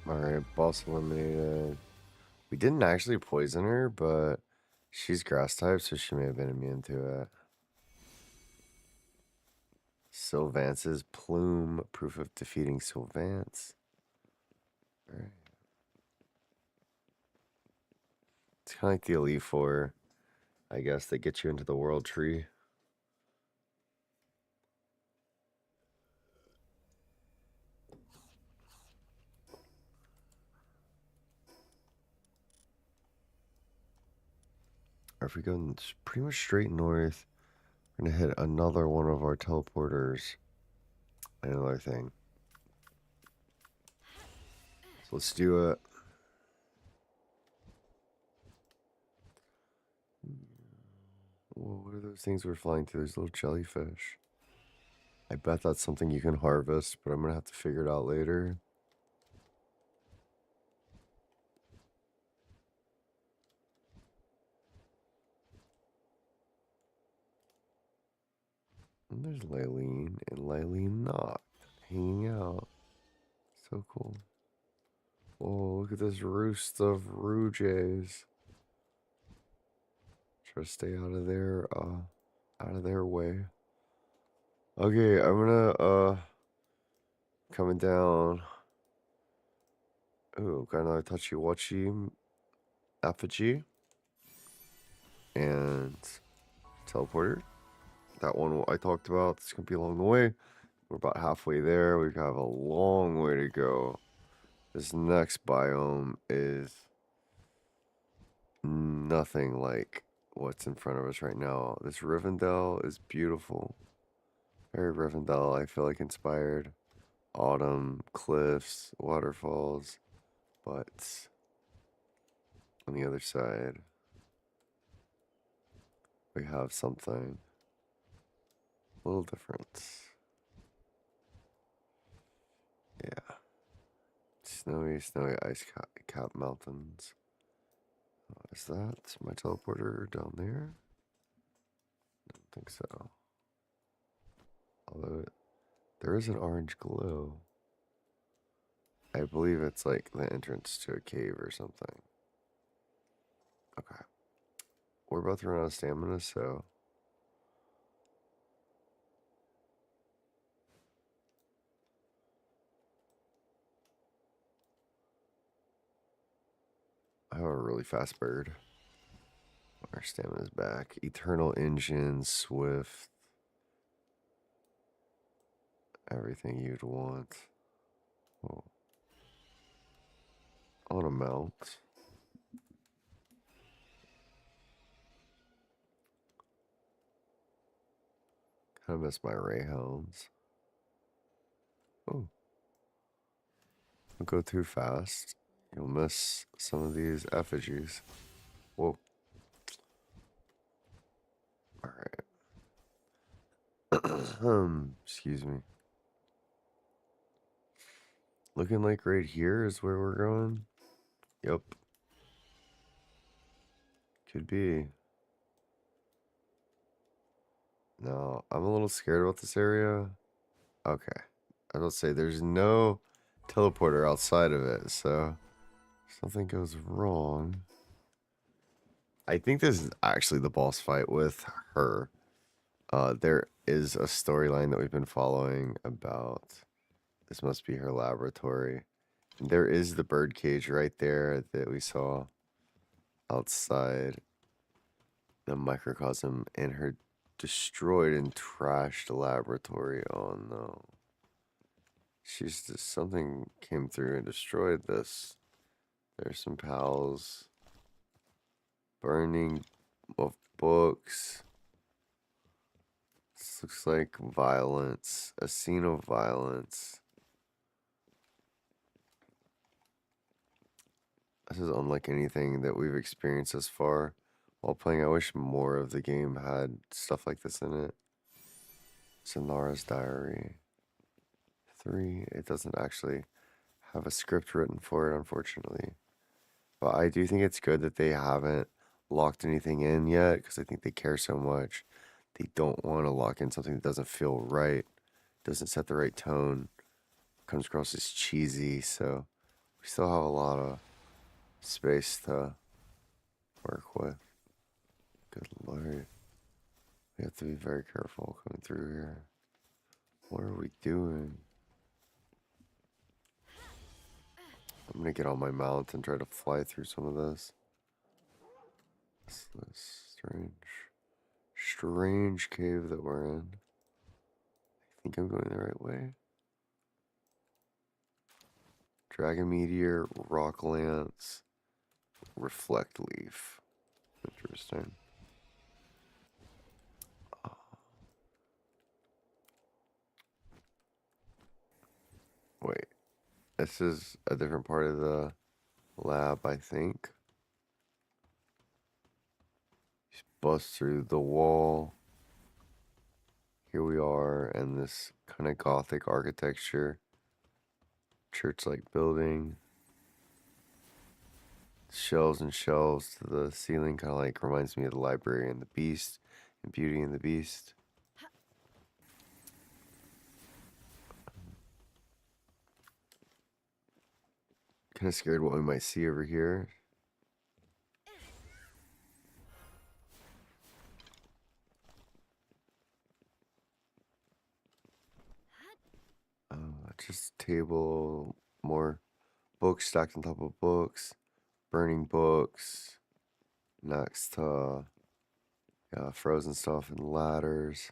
Speaker 1: Alright, boss eliminated. We didn't actually poison her, but she's grass type, so she may have been immune to it. Sylvance's plume, proof of defeating Sylvance. Alright. It's kind of like the Elite Four, I guess, that get you into the world tree. Or if we go pretty much straight north, we're gonna hit another one of our teleporters. Another thing. So let's do it. Whoa, what are those things we're flying to? There's little jellyfish. I bet that's something you can harvest, but I'm gonna have to figure it out later. And there's Lylene and Lylene not hanging out. So cool. Oh, look at this roost of Rouges. Try to stay out of their way. Okay, I'm gonna coming down. Ooh, got another touchy watchy effigy and teleporter. That one I talked about. It's gonna be along the way. We're about halfway there. We have a long way to go. This next biome is nothing like what's in front of us right now. This Rivendell is beautiful. Very Rivendell, I feel like inspired. Autumn, cliffs, waterfalls, but On the other side, we have something a little different. Yeah. Snowy, snowy ice cap mountains. Is that my teleporter down there? I don't think so. Although there is an orange glow. I believe it's like the entrance to a cave or something. Okay. We're both running out of stamina, so I have a really fast bird. Our stamina's back. Eternal engine, swift. Everything you'd want. Oh. On a mount. Kind of miss my ray hounds. Oh. Don't go too fast. You'll miss some of these effigies. Whoa. Alright. Excuse me. Looking like right here is where we're going. Yep. Could be. No, I'm a little scared about this area. Okay. I will say there's no teleporter outside of it, so if something goes wrong. I think this is actually the boss fight with her. There is a storyline that we've been following about this must be her laboratory. And there is the bird cage right there that we saw outside the microcosm and her destroyed and trashed laboratory. Oh no. She's just something came through and destroyed this. There's some pals. Burning of books. This looks like violence. A scene of violence. This is unlike anything that we've experienced thus far. While playing, I wish more of the game had stuff like this in it. Sonara's Diary. 3. It doesn't actually have a script written for it, unfortunately. But I do think it's good that they haven't locked anything in yet, because I think they care so much. They don't want to lock in something that doesn't feel right, doesn't set the right tone, comes across as cheesy, so we still have a lot of space to work with. Good lord. We have to be very careful coming through here. What are we doing? I'm gonna get on my mount and try to fly through some of this. This strange cave that we're in. I think I'm going the right way. Dragon Meteor, Rock Lance, Reflect Leaf. Interesting. Wait, this is a different part of the lab, I think. Just bust through the wall. Here we are in this kind of gothic architecture. Church-like building. Shelves and shelves to the ceiling, kind of like reminds me of the Library and the Beast and Beauty and the Beast. Kind of scared what we might see over here. Just table, more books stacked on top of books, burning books. Next, frozen stuff and ladders.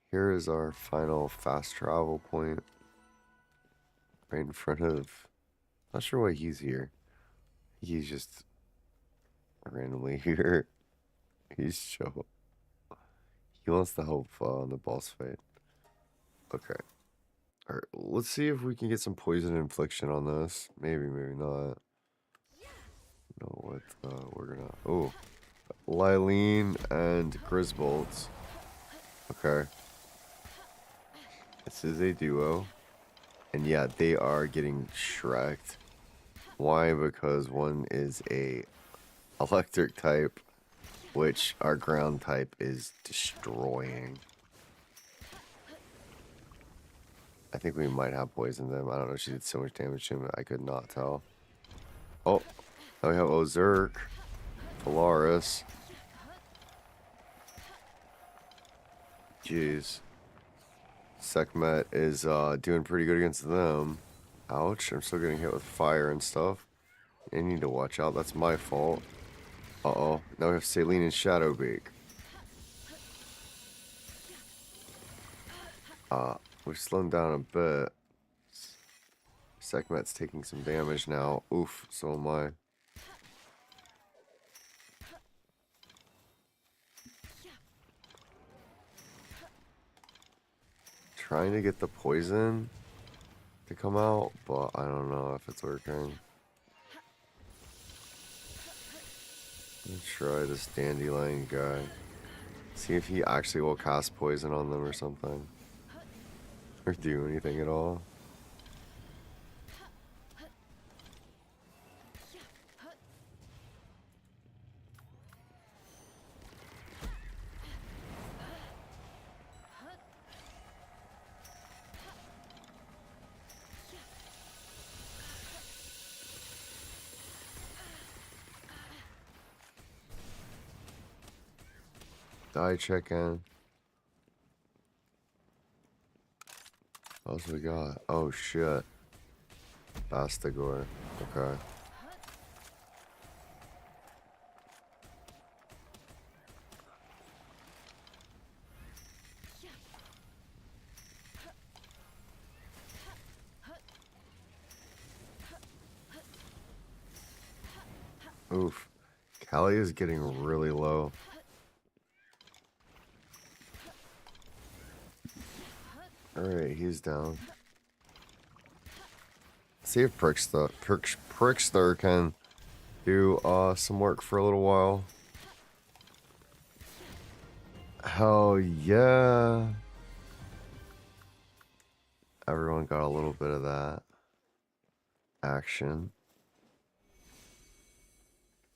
Speaker 1: Here is our final fast travel point. Right in front of. Not sure why he's here. He's just randomly here. He's chill. He wants to help on the boss fight. Okay. Alright, let's see if we can get some poison infliction on this. Maybe, maybe not. know what we're gonna. Oh, Lylene and Grisbolts. Okay. This is a duo. And yeah, they are getting shreked. Why? Because one is a electric type, which our ground type is destroying. I think we might have poisoned them. I don't know. She did so much damage to him. I could not tell. Oh, now we have Ozurk, Polaris. Jeez. Sekhmet is doing pretty good against them. Ouch, I'm still getting hit with fire and stuff. I need to watch out. That's my fault. Uh-oh. Now we have Saline and Shadowbeak. We've slowed down a bit. Sekhmet's taking some damage now. Oof, so am I. Trying to get the poison to come out, but I don't know if it's working. Let's try this Dandelion guy. See if he actually will cast poison on them or something. Or do anything at all. Die chicken. What else we got? Oh shit. Bastigor. Okay. Oof. Callie is getting really low. Alright, he's down. See if Prickster can do some work for a little while. Hell yeah. Everyone got a little bit of that action.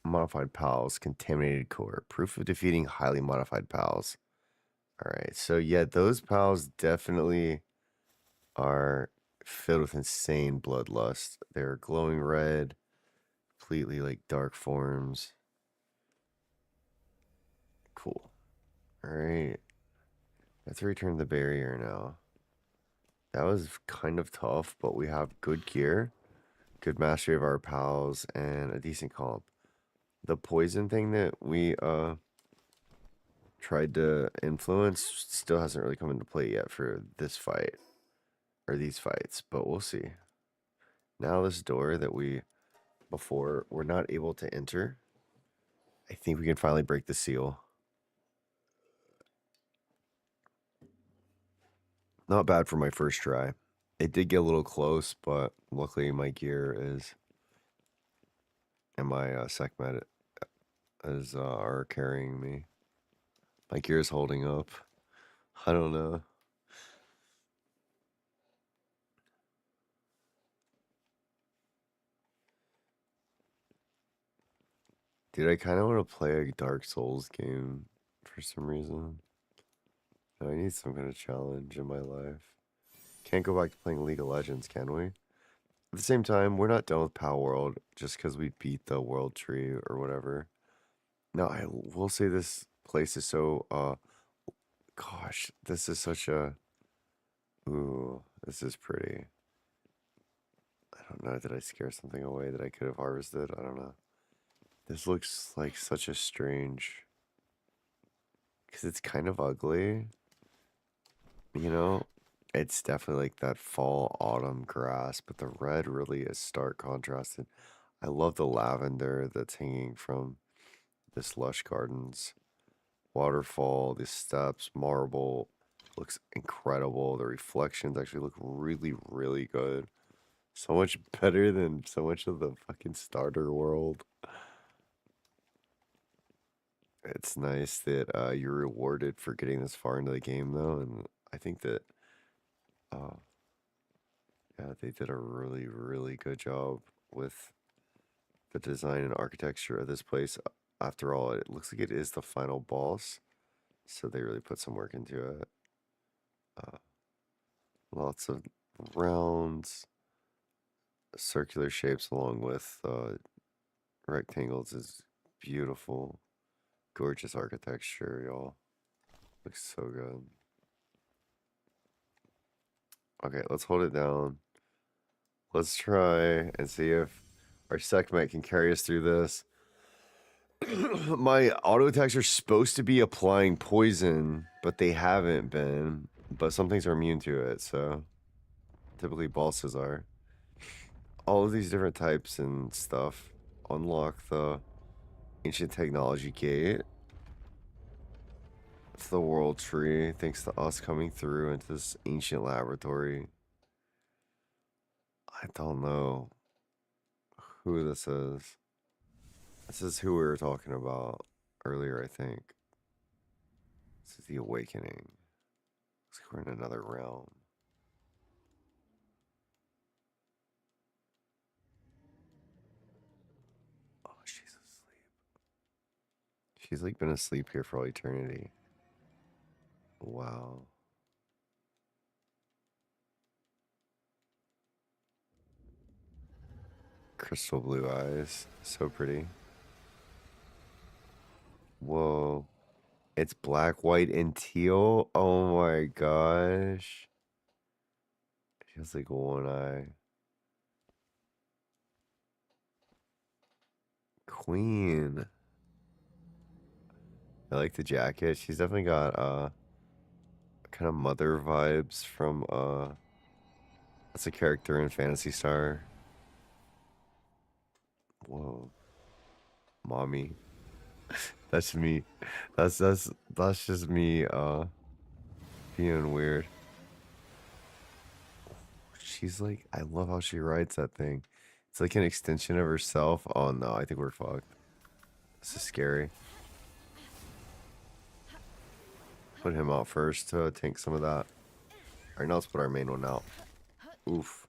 Speaker 1: Modified pals, contaminated core. Proof of defeating highly modified pals. Alright, so yeah, those pals definitely are filled with insane bloodlust. They're glowing red, completely like dark forms. Cool. Alright. Let's return the barrier now. That was kind of tough, but we have good gear, good mastery of our pals, and a decent comp. The poison thing that we tried to influence still hasn't really come into play yet for this fight. Or these fights, but we'll see. Now this door that we before were not able to enter, I think we can finally break the seal. Not bad for my first try. It did get a little close, but luckily my gear is and my Sekhmet is are carrying me. My gear is holding up. I don't know. Dude, I kind of want to play a Dark Souls game for some reason. I need some kind of challenge in my life. Can't go back to playing League of Legends, can we? At the same time, we're not done with Palworld just because we beat the world tree or whatever. No, I will say this place is so, gosh, this is such a, ooh, this is pretty. I don't know, did I scare something away that I could have harvested? I don't know. This looks like such a strange, because it's kind of ugly, you know? It's definitely like that fall autumn grass, but the red really is stark contrasted. I love the lavender that's hanging from this lush gardens. Waterfall, the steps, marble, looks incredible. The reflections actually look really, really good. So much better than so much of the fucking starter world. It's nice that you're rewarded for getting this far into the game, though, and I think that, uh, yeah, they did a really, really good job with the design and architecture of this place. After all, it looks like it is the final boss, so they really put some work into it. Uh, Lots of rounds, circular shapes along with rectangles is beautiful. Gorgeous architecture, y'all. Looks so good. Okay, let's hold it down. Let's try and see if our Sekhmet can carry us through this. My auto attacks are supposed to be applying poison, but they haven't been. But some things are immune to it, so typically bosses are. All of these different types and stuff unlock the ancient technology gate. It's the world tree, thanks to us coming through into this ancient laboratory. I don't know who this is. This is who we were talking about earlier, I think. This is the awakening. Looks like we're in another realm. Oh, she's asleep. She's like been asleep here for all eternity. Wow. Crystal blue eyes. So pretty. Whoa. It's black, white, and teal. Oh my gosh. She has like one eye. Queen. I like the jacket. She's definitely got kind of mother vibes from that's a character in Phantasy Star. Whoa. Mommy. That's me. That's just me being weird. She's like, I love how she rides that thing. It's like an extension of herself. Oh no, I think we're fucked. This is scary. Put him out first to tank some of that. Alright, now let's put our main one out. Oof.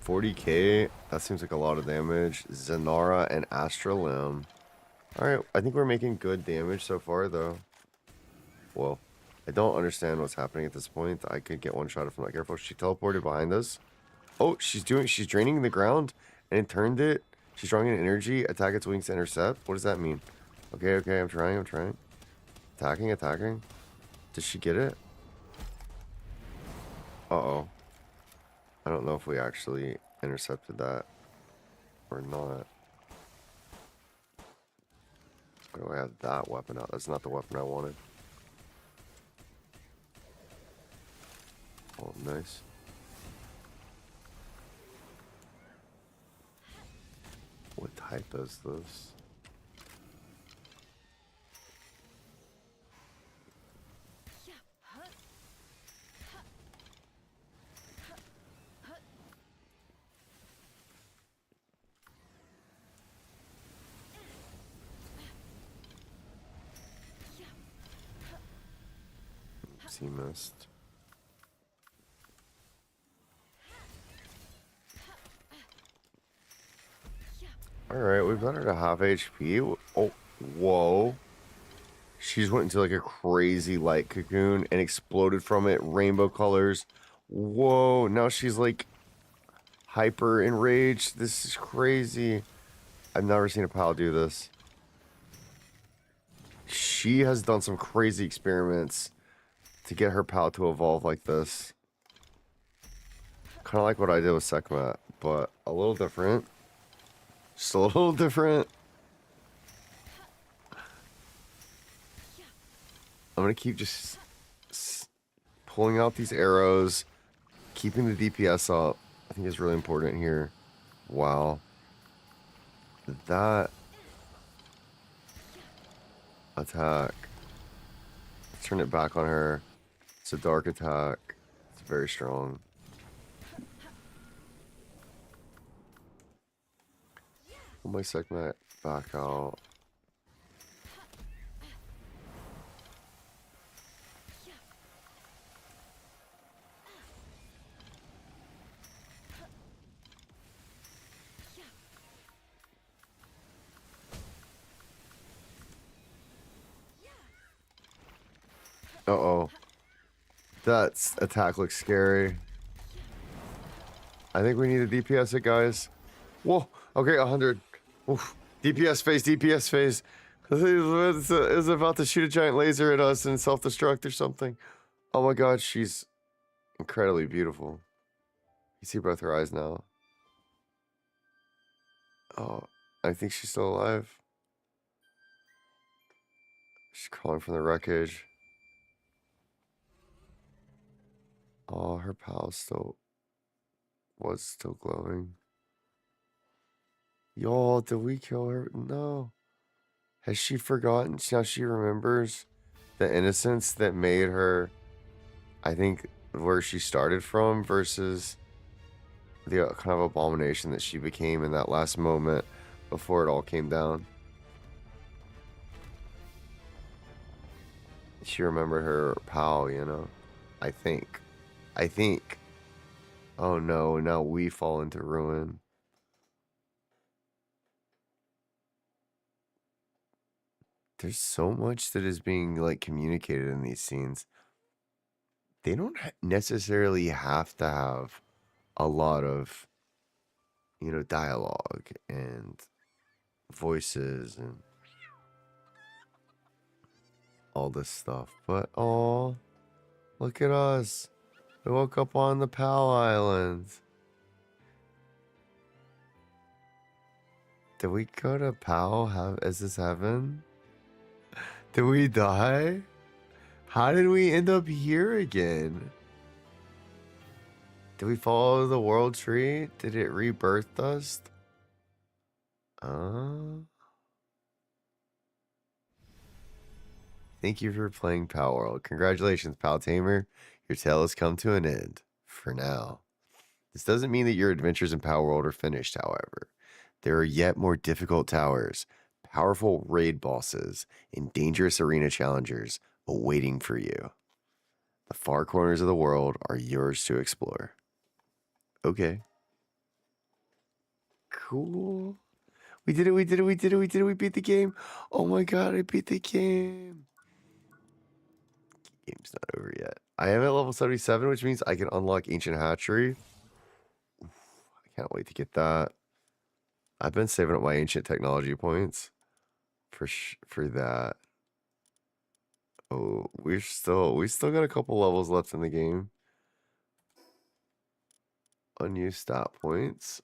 Speaker 1: 40k. That seems like a lot of damage. Zanara and Astralim. Alright, I think we're making good damage so far, though. Well, I don't understand what's happening at this point. I could get one shot if I'm not careful. She teleported behind us. Oh, she's draining the ground and it turned it. She's drawing an energy. Attack its wings to intercept. What does that mean? Okay, I'm trying. Attacking. Did she get it? Uh-oh. I don't know if we actually intercepted that or not. Why do I have that weapon out? That's not the weapon I wanted. Oh, nice. What type is this? He missed. Alright, we've got her to half HP. Oh, whoa. She's went into like a crazy light cocoon and exploded from it. Rainbow colors. Whoa, now she's like hyper enraged. This is crazy. I've never seen a pal do this. She has done some crazy experiments to get her pal to evolve like this. Kind of like what I did with Sekhmet, but a little different. Just a little different. I'm going to keep just pulling out these arrows, keeping the DPS up. I think is really important here. Wow. That attack. Let's turn it back on her. It's a dark attack. It's very strong. Pull my Sekhmet back out. Uh-oh. That attack looks scary. I think we need to DPS it, guys. Whoa. Okay, 100. Oof. DPS phase, DPS phase. It was about to shoot a giant laser at us and self-destruct or something. Oh my god, she's incredibly beautiful. You see both her eyes now. Oh, I think she's still alive. She's crawling from the wreckage. Oh, her pal was still glowing. Y'all, did we kill her? No. Has she forgotten? Now she remembers the innocence that made her, I think, where she started from versus the kind of abomination that she became in that last moment before it all came down. She remembered her pal, you know? I think. Oh no, now we fall into ruin. There's so much that is being like communicated in these scenes. They don't necessarily have to have a lot of, you know, dialogue and voices and all this stuff. But oh, look at us. We woke up on the Pal Island. Did we go to Pal? Is this heaven? Did we die? How did we end up here again? Did we follow the world tree? Did it rebirth us? Thank you for playing Palworld. Congratulations, Pal Tamer. Your tale has come to an end. For now. This doesn't mean that your adventures in Palworld are finished, however. There are yet more difficult towers, powerful raid bosses, and dangerous arena challengers awaiting for you. The far corners of the world are yours to explore. Okay. Cool. We did it, we did it, we did it, we did it, we beat the game. Oh my god, I beat the game. Game's not over yet. I am at level 77, which means I can unlock Ancient Hatchery. Oof, I can't wait to get that. I've been saving up my ancient technology points for that. Oh, we still got a couple levels left in the game. Unused stat points.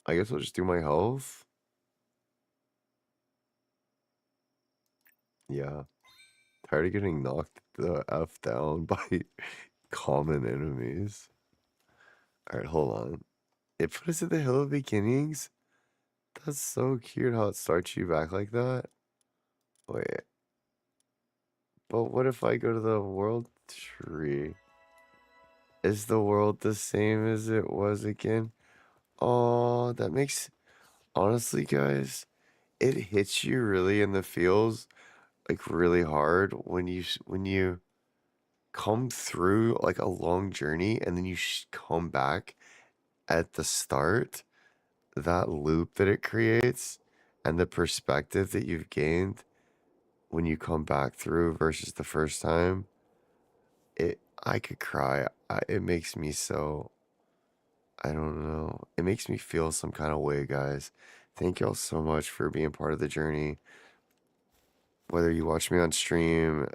Speaker 1: I guess I'll just do my health. Yeah. Tired of getting knocked the F down by common enemies. Alright, hold on. It put us at the Hill of Beginnings? That's so cute how it starts you back like that. Wait. But what if I go to the world tree? Is the world the same as it was again? Oh, that makes... Honestly, guys, it hits you really in the feels, like really hard when you come through like a long journey and then you come back at the start. That loop that it creates and the perspective that you've gained when you come back through versus the first time, I could cry. It makes me so, I don't know. It makes me feel some kind of way, guys. Thank y'all so much for being part of the journey. Whether you watch me on stream,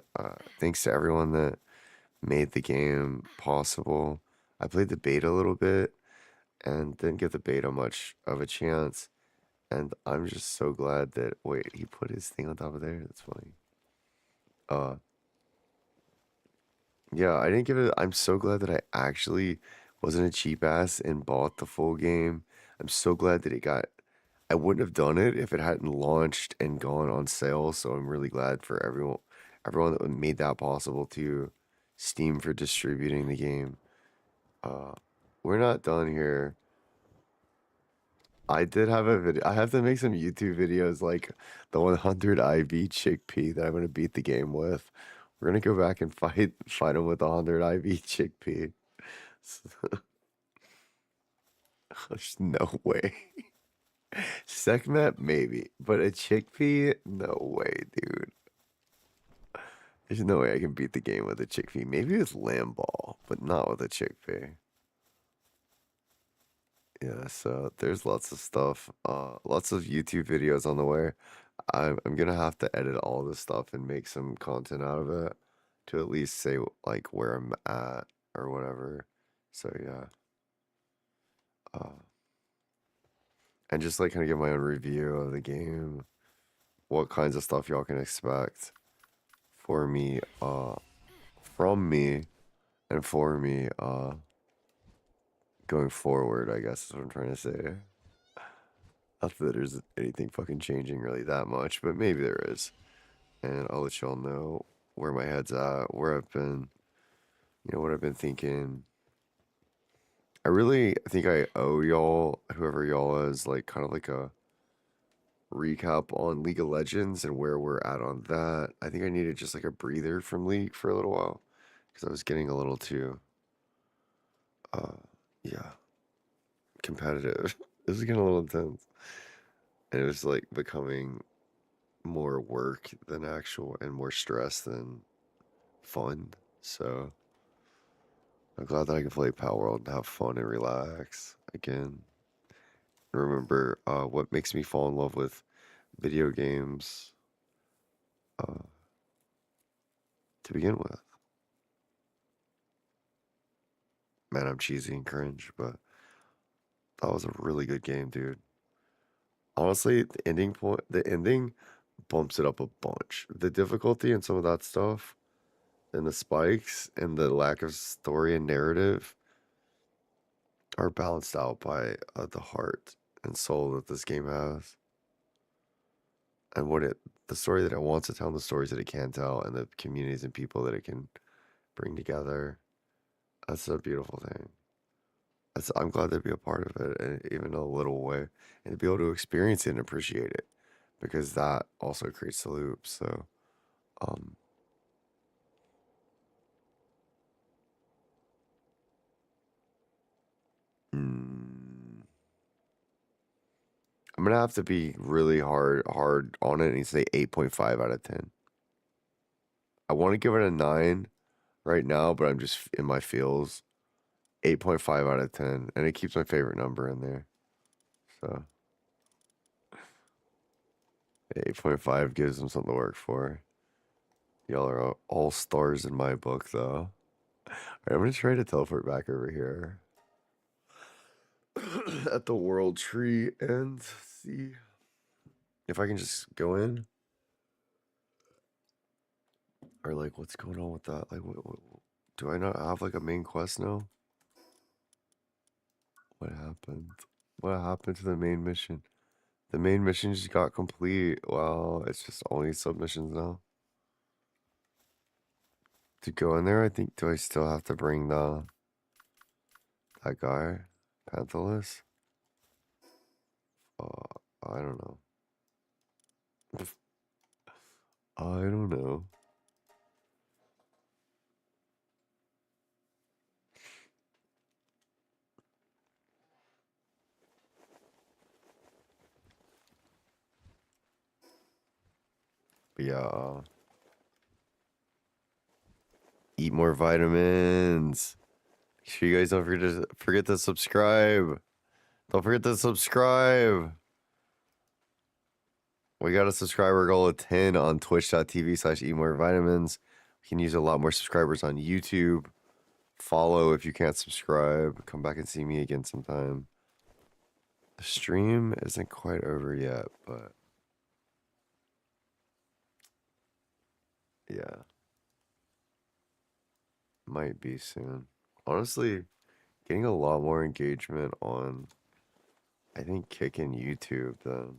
Speaker 1: thanks to everyone that made the game possible. I played the beta a little bit and didn't give the beta much of a chance. And I'm just so glad that, wait, he put his thing on top of there? That's funny. Yeah, I didn't give it, I'm so glad that I actually wasn't a cheap ass and bought the full game. I'm so glad that I wouldn't have done it if it hadn't launched and gone on sale. So I'm really glad for everyone that made that possible, to Steam for distributing the game. We're not done here. I did have a video. I have to make some YouTube videos like the 100 IV chickpea that I'm gonna beat the game with. We're gonna go back and fight him with the 100 IV chickpea. There's no way. Sekhmet maybe, but a chickpea? No way, dude. There's no way I can beat the game with a chickpea. Maybe with lamb ball, but not with a chickpea. Yeah, so there's lots of stuff, lots of YouTube videos on the way. I'm gonna have to edit all this stuff and make some content out of it to at least say like where I'm at or whatever. So yeah, uh, and just like kind of give my own review of the game, what kinds of stuff y'all can expect for me, from me, and for me, going forward. I guess is what I'm trying to say. Not that there's anything fucking changing really that much, but maybe there is. And I'll let y'all know where my head's at, where I've been, what I've been thinking. I really think I owe y'all, whoever y'all is, like kind of like a recap on League of Legends and where we're at on that. I think I needed just like a breather from League for a little while because I was getting a little too, uh, yeah, competitive. It was getting a little intense, and it was like becoming more work than actual and more stress than fun. So I'm glad that I can play Palworld and have fun and relax again. Remember what makes me fall in love with video games uh, to begin with. Man, I'm cheesy and cringe, but that was a really good game, dude. Honestly, the ending bumps it up a bunch. The difficulty and some of that stuff, and the spikes, and the lack of story and narrative are balanced out by the heart and soul that this game has, and the story that it wants to tell, and the stories that it can tell, and the communities and people that it can bring together. That's a beautiful thing. I'm glad to be a part of it, and even a little way, and to be able to experience it and appreciate it, because that also creates the loop. So, um, mm, I'm gonna have to be really hard on it and say 8.5 out of 10. I want to give it a 9 right now, but I'm just in my feels. 8.5 out of 10, and it keeps my favorite number in there. So 8.5 gives them something to work for. Y'all are all stars in my book, though. All right, I'm gonna try to teleport back over here at the world tree and see if I can just go in, or like what's going on with that. Like, do I not have like a main quest now? What happened? What happened to the main mission? The main mission just got complete. Wow, it's just only submissions now. To go in there, I think, do I still have to bring that guy, Panthalus? I don't know. I don't know. But yeah, eat more vitamins. Make sure you guys don't forget to subscribe. Don't forget to subscribe. We got a subscriber goal of 10 on twitch.tv/eatmorevitamins. We can use a lot more subscribers on YouTube. Follow if you can't subscribe. Come back and see me again sometime. The stream isn't quite over yet, but yeah, might be soon. Honestly, getting a lot more engagement on, I think, kicking YouTube than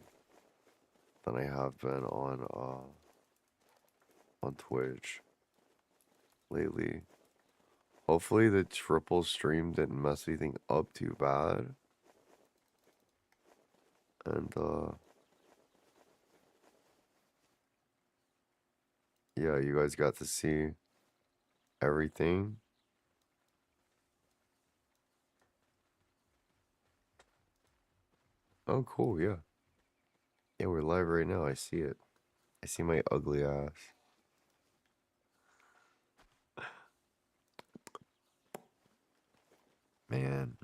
Speaker 1: I have been on Twitch lately. Hopefully the triple stream didn't mess anything up too bad. And yeah, you guys got to see everything. Oh, cool, yeah. Yeah, we're live right now. I see it. I see my ugly ass. Man,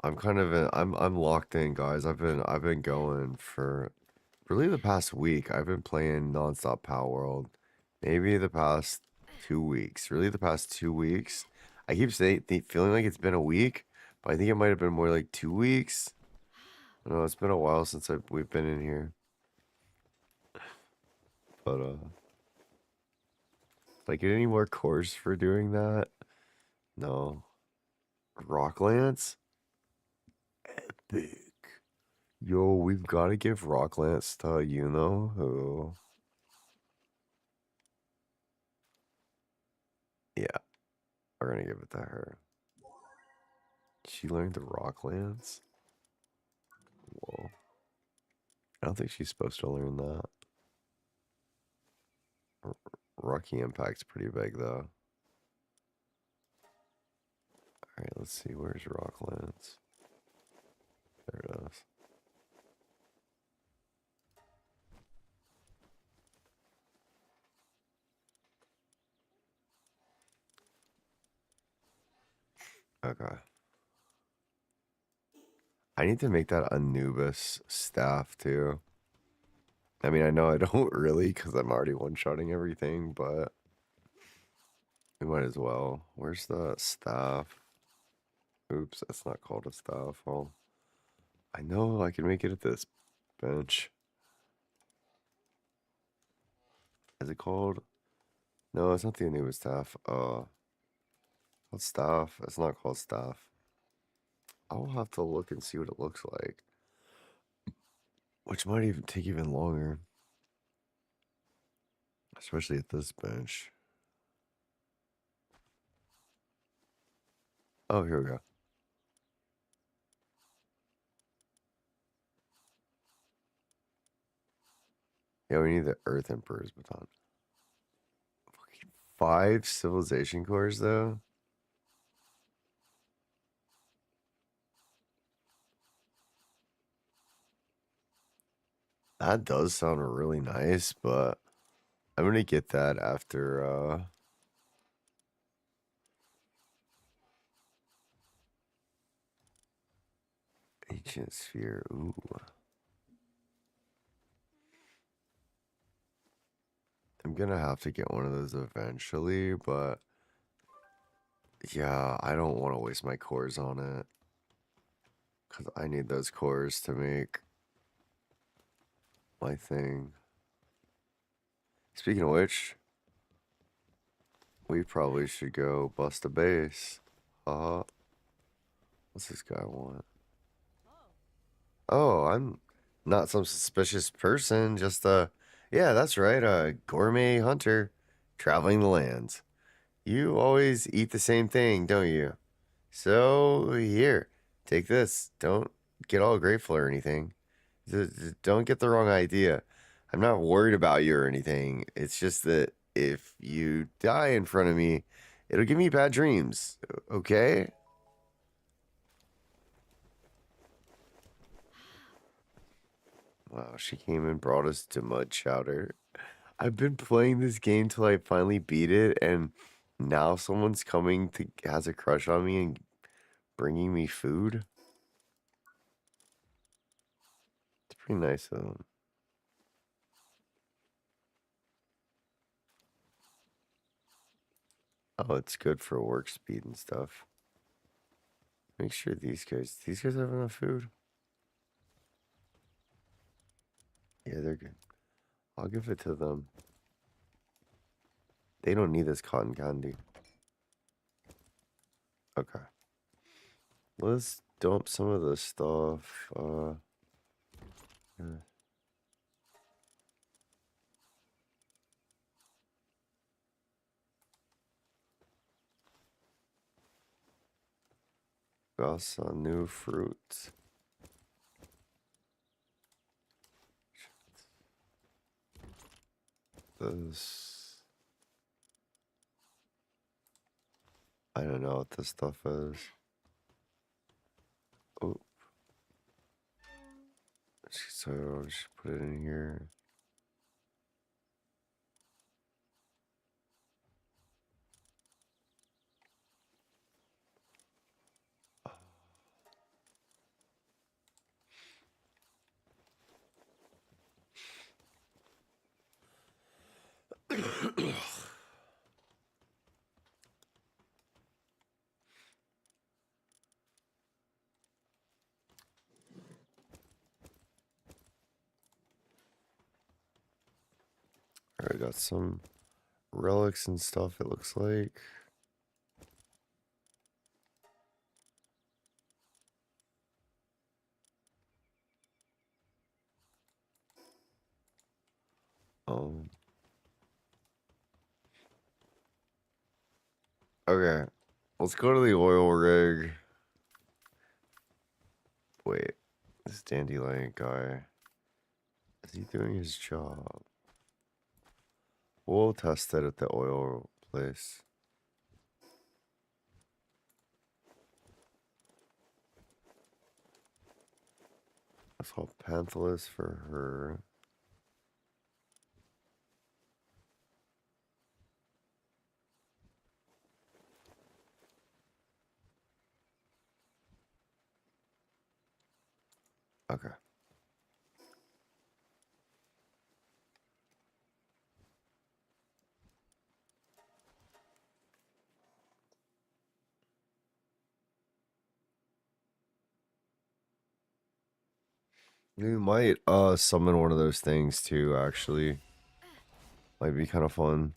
Speaker 1: I'm kind of I'm locked in, guys. I've been going for really the past week. I've been playing nonstop Palworld. Maybe the past 2 weeks. Really the past 2 weeks. I keep saying feeling like it's been a week, but I think it might have been more like 2 weeks. I don't know, it's been a while since we've been in here. But like get any more cores for doing that? No. Rocklands? Epic. Yo, we've got to give Rocklands to you know who. Yeah, we're gonna give it to her. She learned the Rocklands? Whoa. I don't think she's supposed to learn that. Rocky Impact's pretty big though. Alright, let's see. Where's Rocklands? There it is. Okay. I need to make that Anubis staff too. I mean, I know I don't really because I'm already one-shotting everything, but we might as well. Where's the staff? Oops, that's not called a staff. Well, I know I can make it at this bench. Is it called? No, it's not the Anubis staff. Called staff. It's not called staff. I'll have to look and see what it looks like. Which might even take even longer. Especially at this bench. Oh, here we go. Yeah, we need the Earth Emperor's baton. 5 civilization cores, though? That does sound really nice, but I'm gonna get that after, Ancient Sphere. Ooh. I'm gonna have to get one of those eventually, but yeah, I don't want to waste my cores on it. Because I need those cores to make my thing. Speaking of which, we probably should go bust a base. What's this guy want? Oh, I'm not some suspicious person, just yeah, that's right, a gourmet hunter traveling the lands. You always eat the same thing, don't you? So, here, take this. Don't get all grateful or anything. Don't get the wrong idea. I'm not worried about you or anything. It's just that if you die in front of me, it'll give me bad dreams. Okay? Wow, she came and brought us to Mud Chowder. I've been playing this game till I finally beat it, and now someone's coming to has a crush on me and bringing me food. It's pretty nice of them. Oh, it's good for work speed and stuff. Make sure these guys have enough food. Yeah, they're good. I'll give it to them. They don't need this cotton candy. Okay. Let's dump some of this stuff. Yeah. Got some new fruits. This. I don't know what this stuff is. Oh. So I'll just put it in here. Alright, got some relics and stuff, it looks like. Okay, let's go to the oil rig. Wait, this dandelion guy, is he doing his job? We'll test it at the oil place. Let's hold Panthalus for her. Okay. You might summon one of those things too, actually. Might be kind of fun.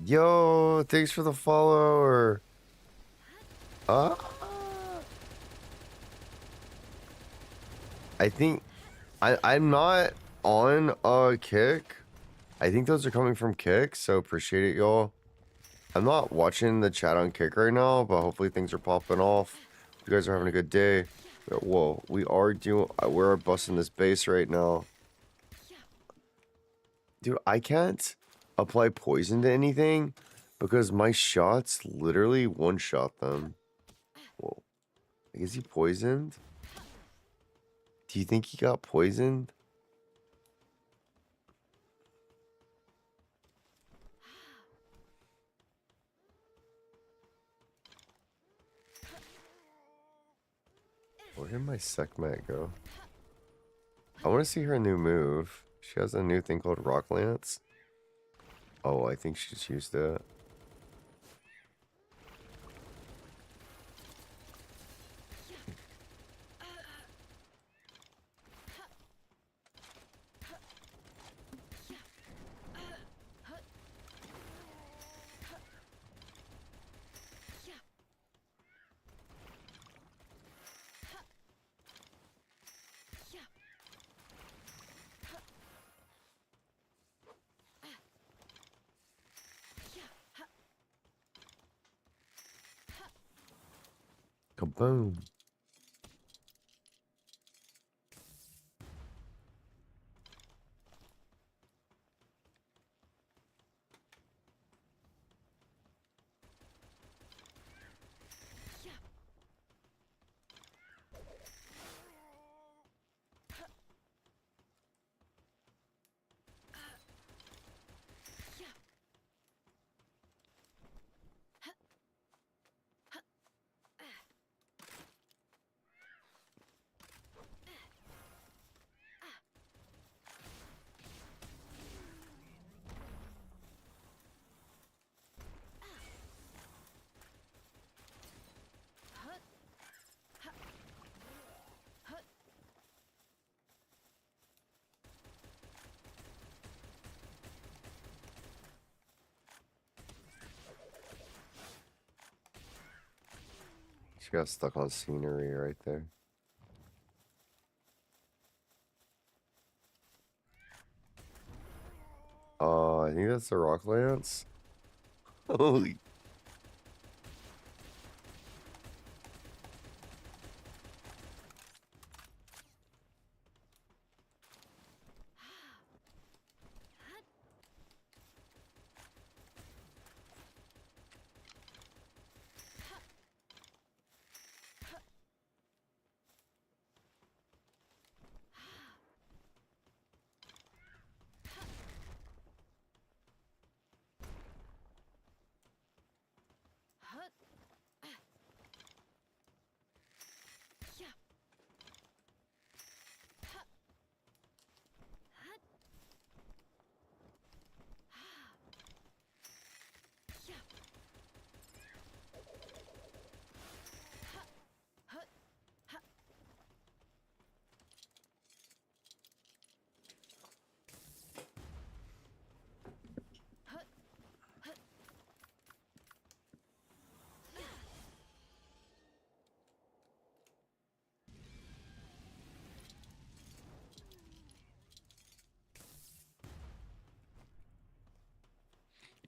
Speaker 1: Yo, thanks for the follower. Uh, I think I'm not on Kick. I think those are coming from Kick, so appreciate it, y'all. I'm not watching the chat on Kick right now, but hopefully things are popping off. You guys are having a good day. Whoa, we're busting this base right now. Dude, I can't apply poison to anything because my shots literally one-shot them. Whoa. Is he poisoned? Do you think he got poisoned? Where did my Sekhmet go? I want to see her new move. She has a new thing called Rock Lance. Oh, I think she's used it. Kaboom. She got stuck on scenery right there. I think that's the Rock Lance. Holy.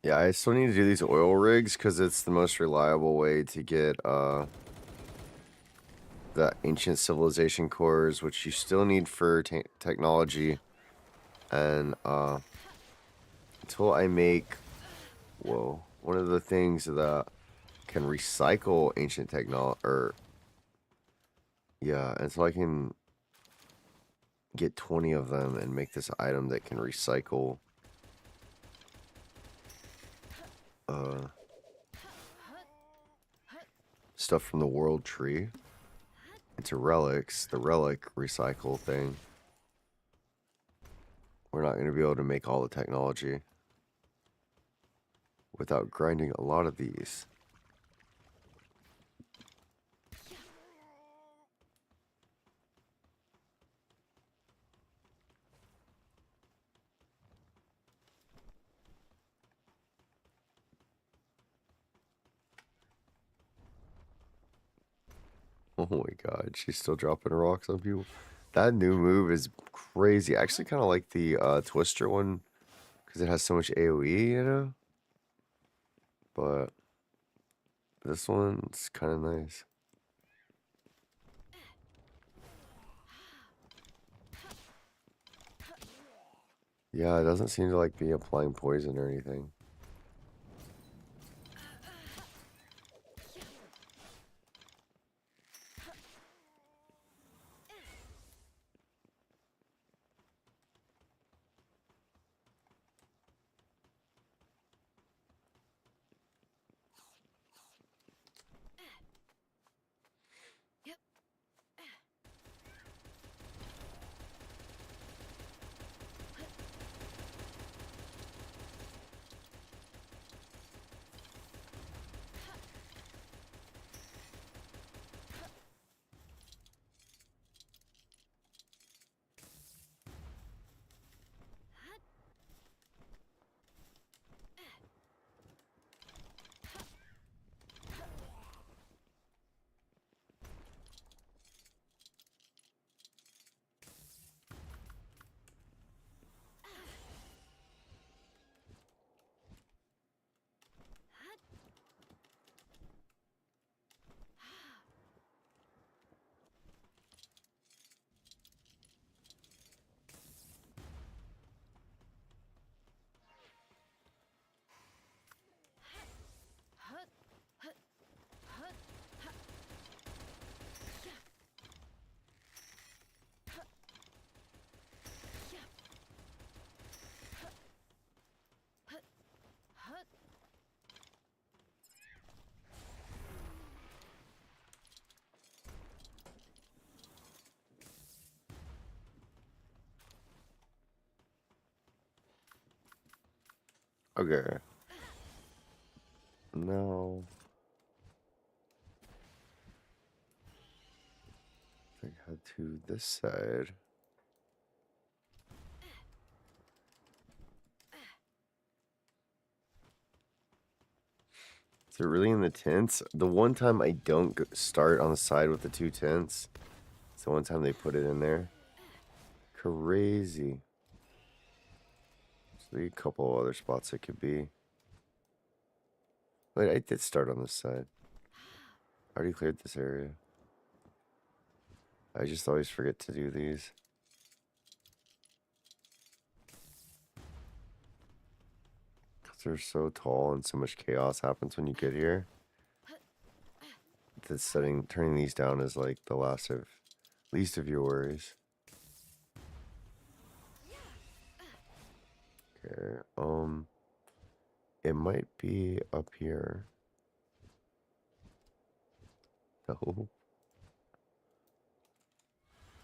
Speaker 1: Yeah, I still need to do these oil rigs because it's the most reliable way to get the ancient civilization cores, which you still need for technology. And until I make, whoa, one of the things that can recycle ancient technology, or yeah, until I can get 20 of them and make this item that can recycle stuff from the world tree into relics, the relic recycle thing, we're not going to be able to make all the technology without grinding a lot of these. Oh my god, she's still dropping rocks on people. That new move is crazy. I actually kind of like the Twister one because it has so much AoE, you know? But this one's kind of nice. Yeah, it doesn't seem to like be applying poison or anything. Okay. No. I think I head to this side. Is it really in the tents? The one time I don't start on the side with the two tents, it's the one time they put it in there. Crazy. There's a couple other spots it could be. Wait, I did start on this side. I already cleared this area. I just always forget to do these. Because they're so tall and so much chaos happens when you get here. Turning these down is like the least of your worries. Okay, it might be up here. No.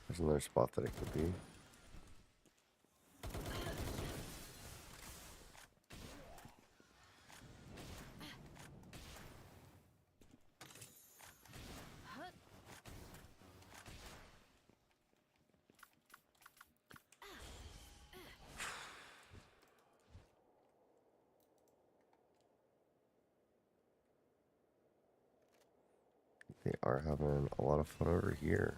Speaker 1: There's another spot that it could be. They are having a lot of fun over here.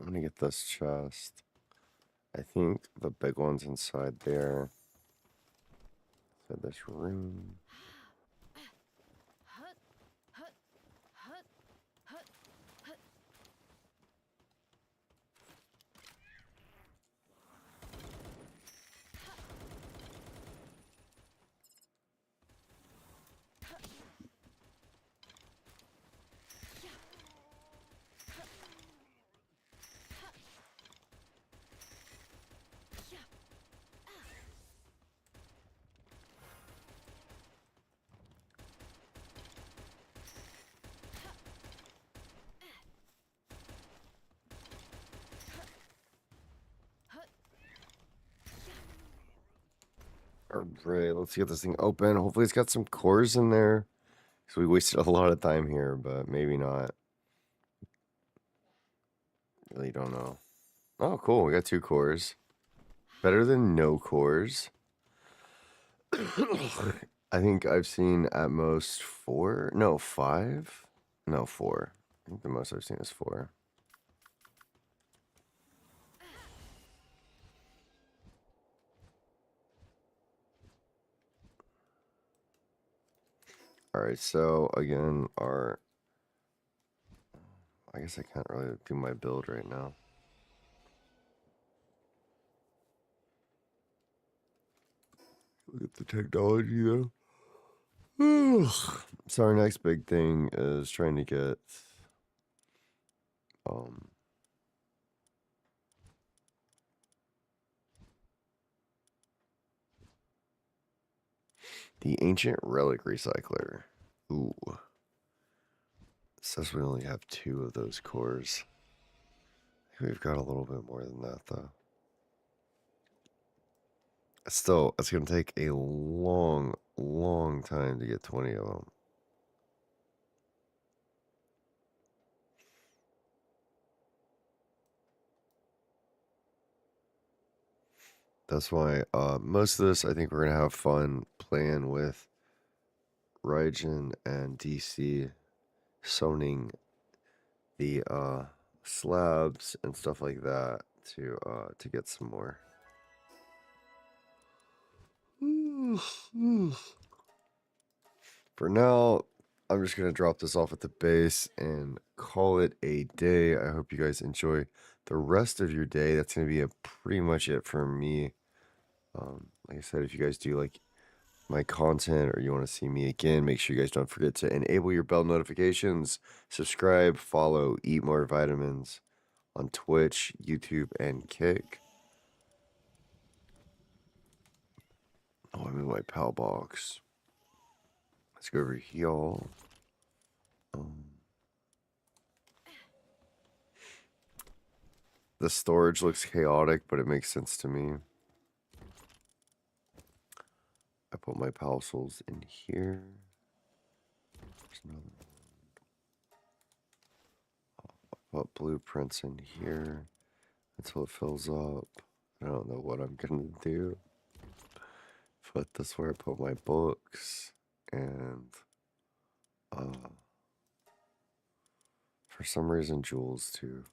Speaker 1: I'm gonna get this chest. I think the big one's inside there. Inside this room. Alright, let's get this thing open. Hopefully it's got some cores in there. So we wasted a lot of time here, but maybe not. Really don't know. Oh, cool. We got 2 cores. Better than no cores. I think I've seen at most 4. No, 5? No, 4. I think the most I've seen is 4. Alright, so again, I guess I can't really do my build right now. Look at the technology though. So our next big thing is trying to get the ancient relic recycler. Ooh. It says we only have 2 of those cores. I think we've got a little bit more than that though. Still, it's gonna take a long time to get 20 of them. That's why most of this, I think we're going to have fun playing with Raijin and DC, sewing the slabs and stuff like that to get some more. For now, I'm just going to drop this off at the base and call it a day. I hope you guys enjoy the rest of your day. That's going to be pretty much it for me. Like I said, if you guys do like my content or you want to see me again, make sure you guys don't forget to enable your bell notifications, subscribe, follow Eat More Vitamins on Twitch, YouTube, and Kick. Oh, I'm in my PAL box. Let's go over here, y'all. The storage looks chaotic, but it makes sense to me. I put my parcels in here. There's another one. I put blueprints in here until it fills up. I don't know what I'm gonna do. But that's where I put my books, and for some reason jewels too.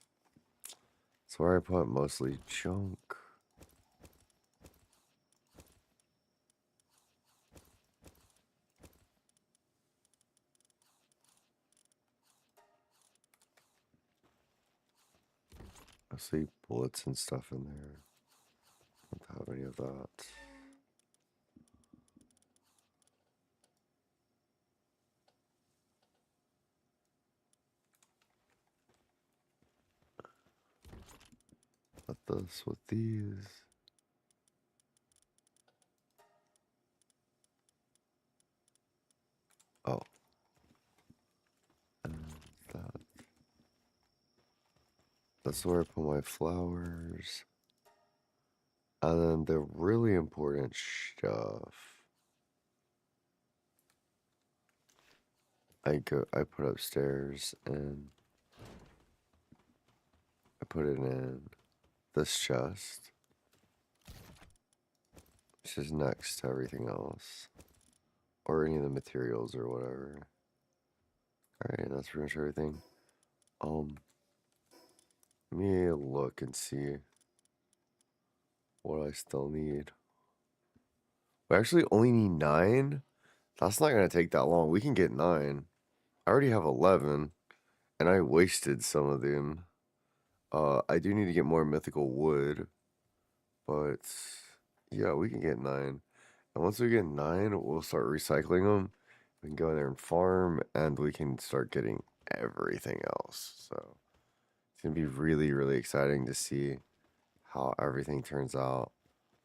Speaker 1: That's where I put mostly junk. Mostly bullets and stuff in there. I don't have any of that. Put this with these. Oh. And that. That's where I put my flowers. And then the really important stuff. I put upstairs, and I put it in this chest, which is next to everything else, or any of the materials or whatever. Alright, that's pretty much everything. Let me look and see what I still need. We actually only need 9? That's not gonna take that long. We can get 9. I already have 11, and I wasted some of them. I do need to get more mythical wood, but yeah, we can get 9. And once we get 9, we'll start recycling them. We can go in there and farm, and we can start getting everything else. So it's gonna be really, really exciting to see how everything turns out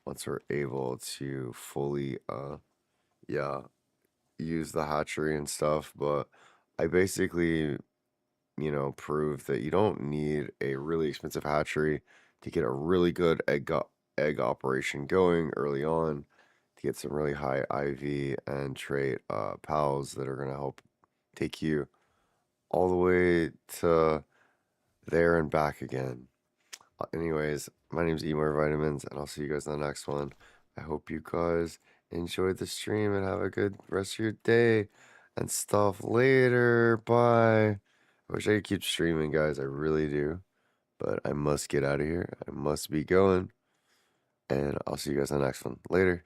Speaker 1: once we're able to fully, yeah, use the hatchery and stuff. But I basically, proved that you don't need a really expensive hatchery to get a really good egg operation going early on, to get some really high IV and trait pals that are gonna help take you all the way to there and back again. Anyways, my name's EatMoreVitamins, and I'll see you guys in the next one. I hope you guys enjoyed the stream and have a good rest of your day and stuff later. Bye. I wish I could keep streaming, guys. I really do. But I must get out of here. I must be going. And I'll see you guys in the next one. Later.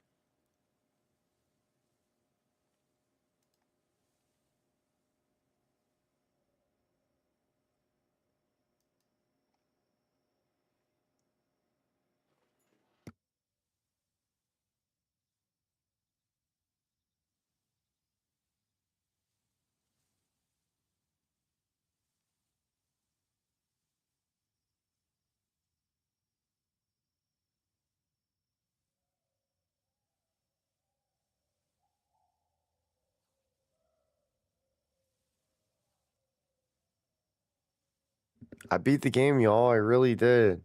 Speaker 1: I beat the game, y'all. I really did.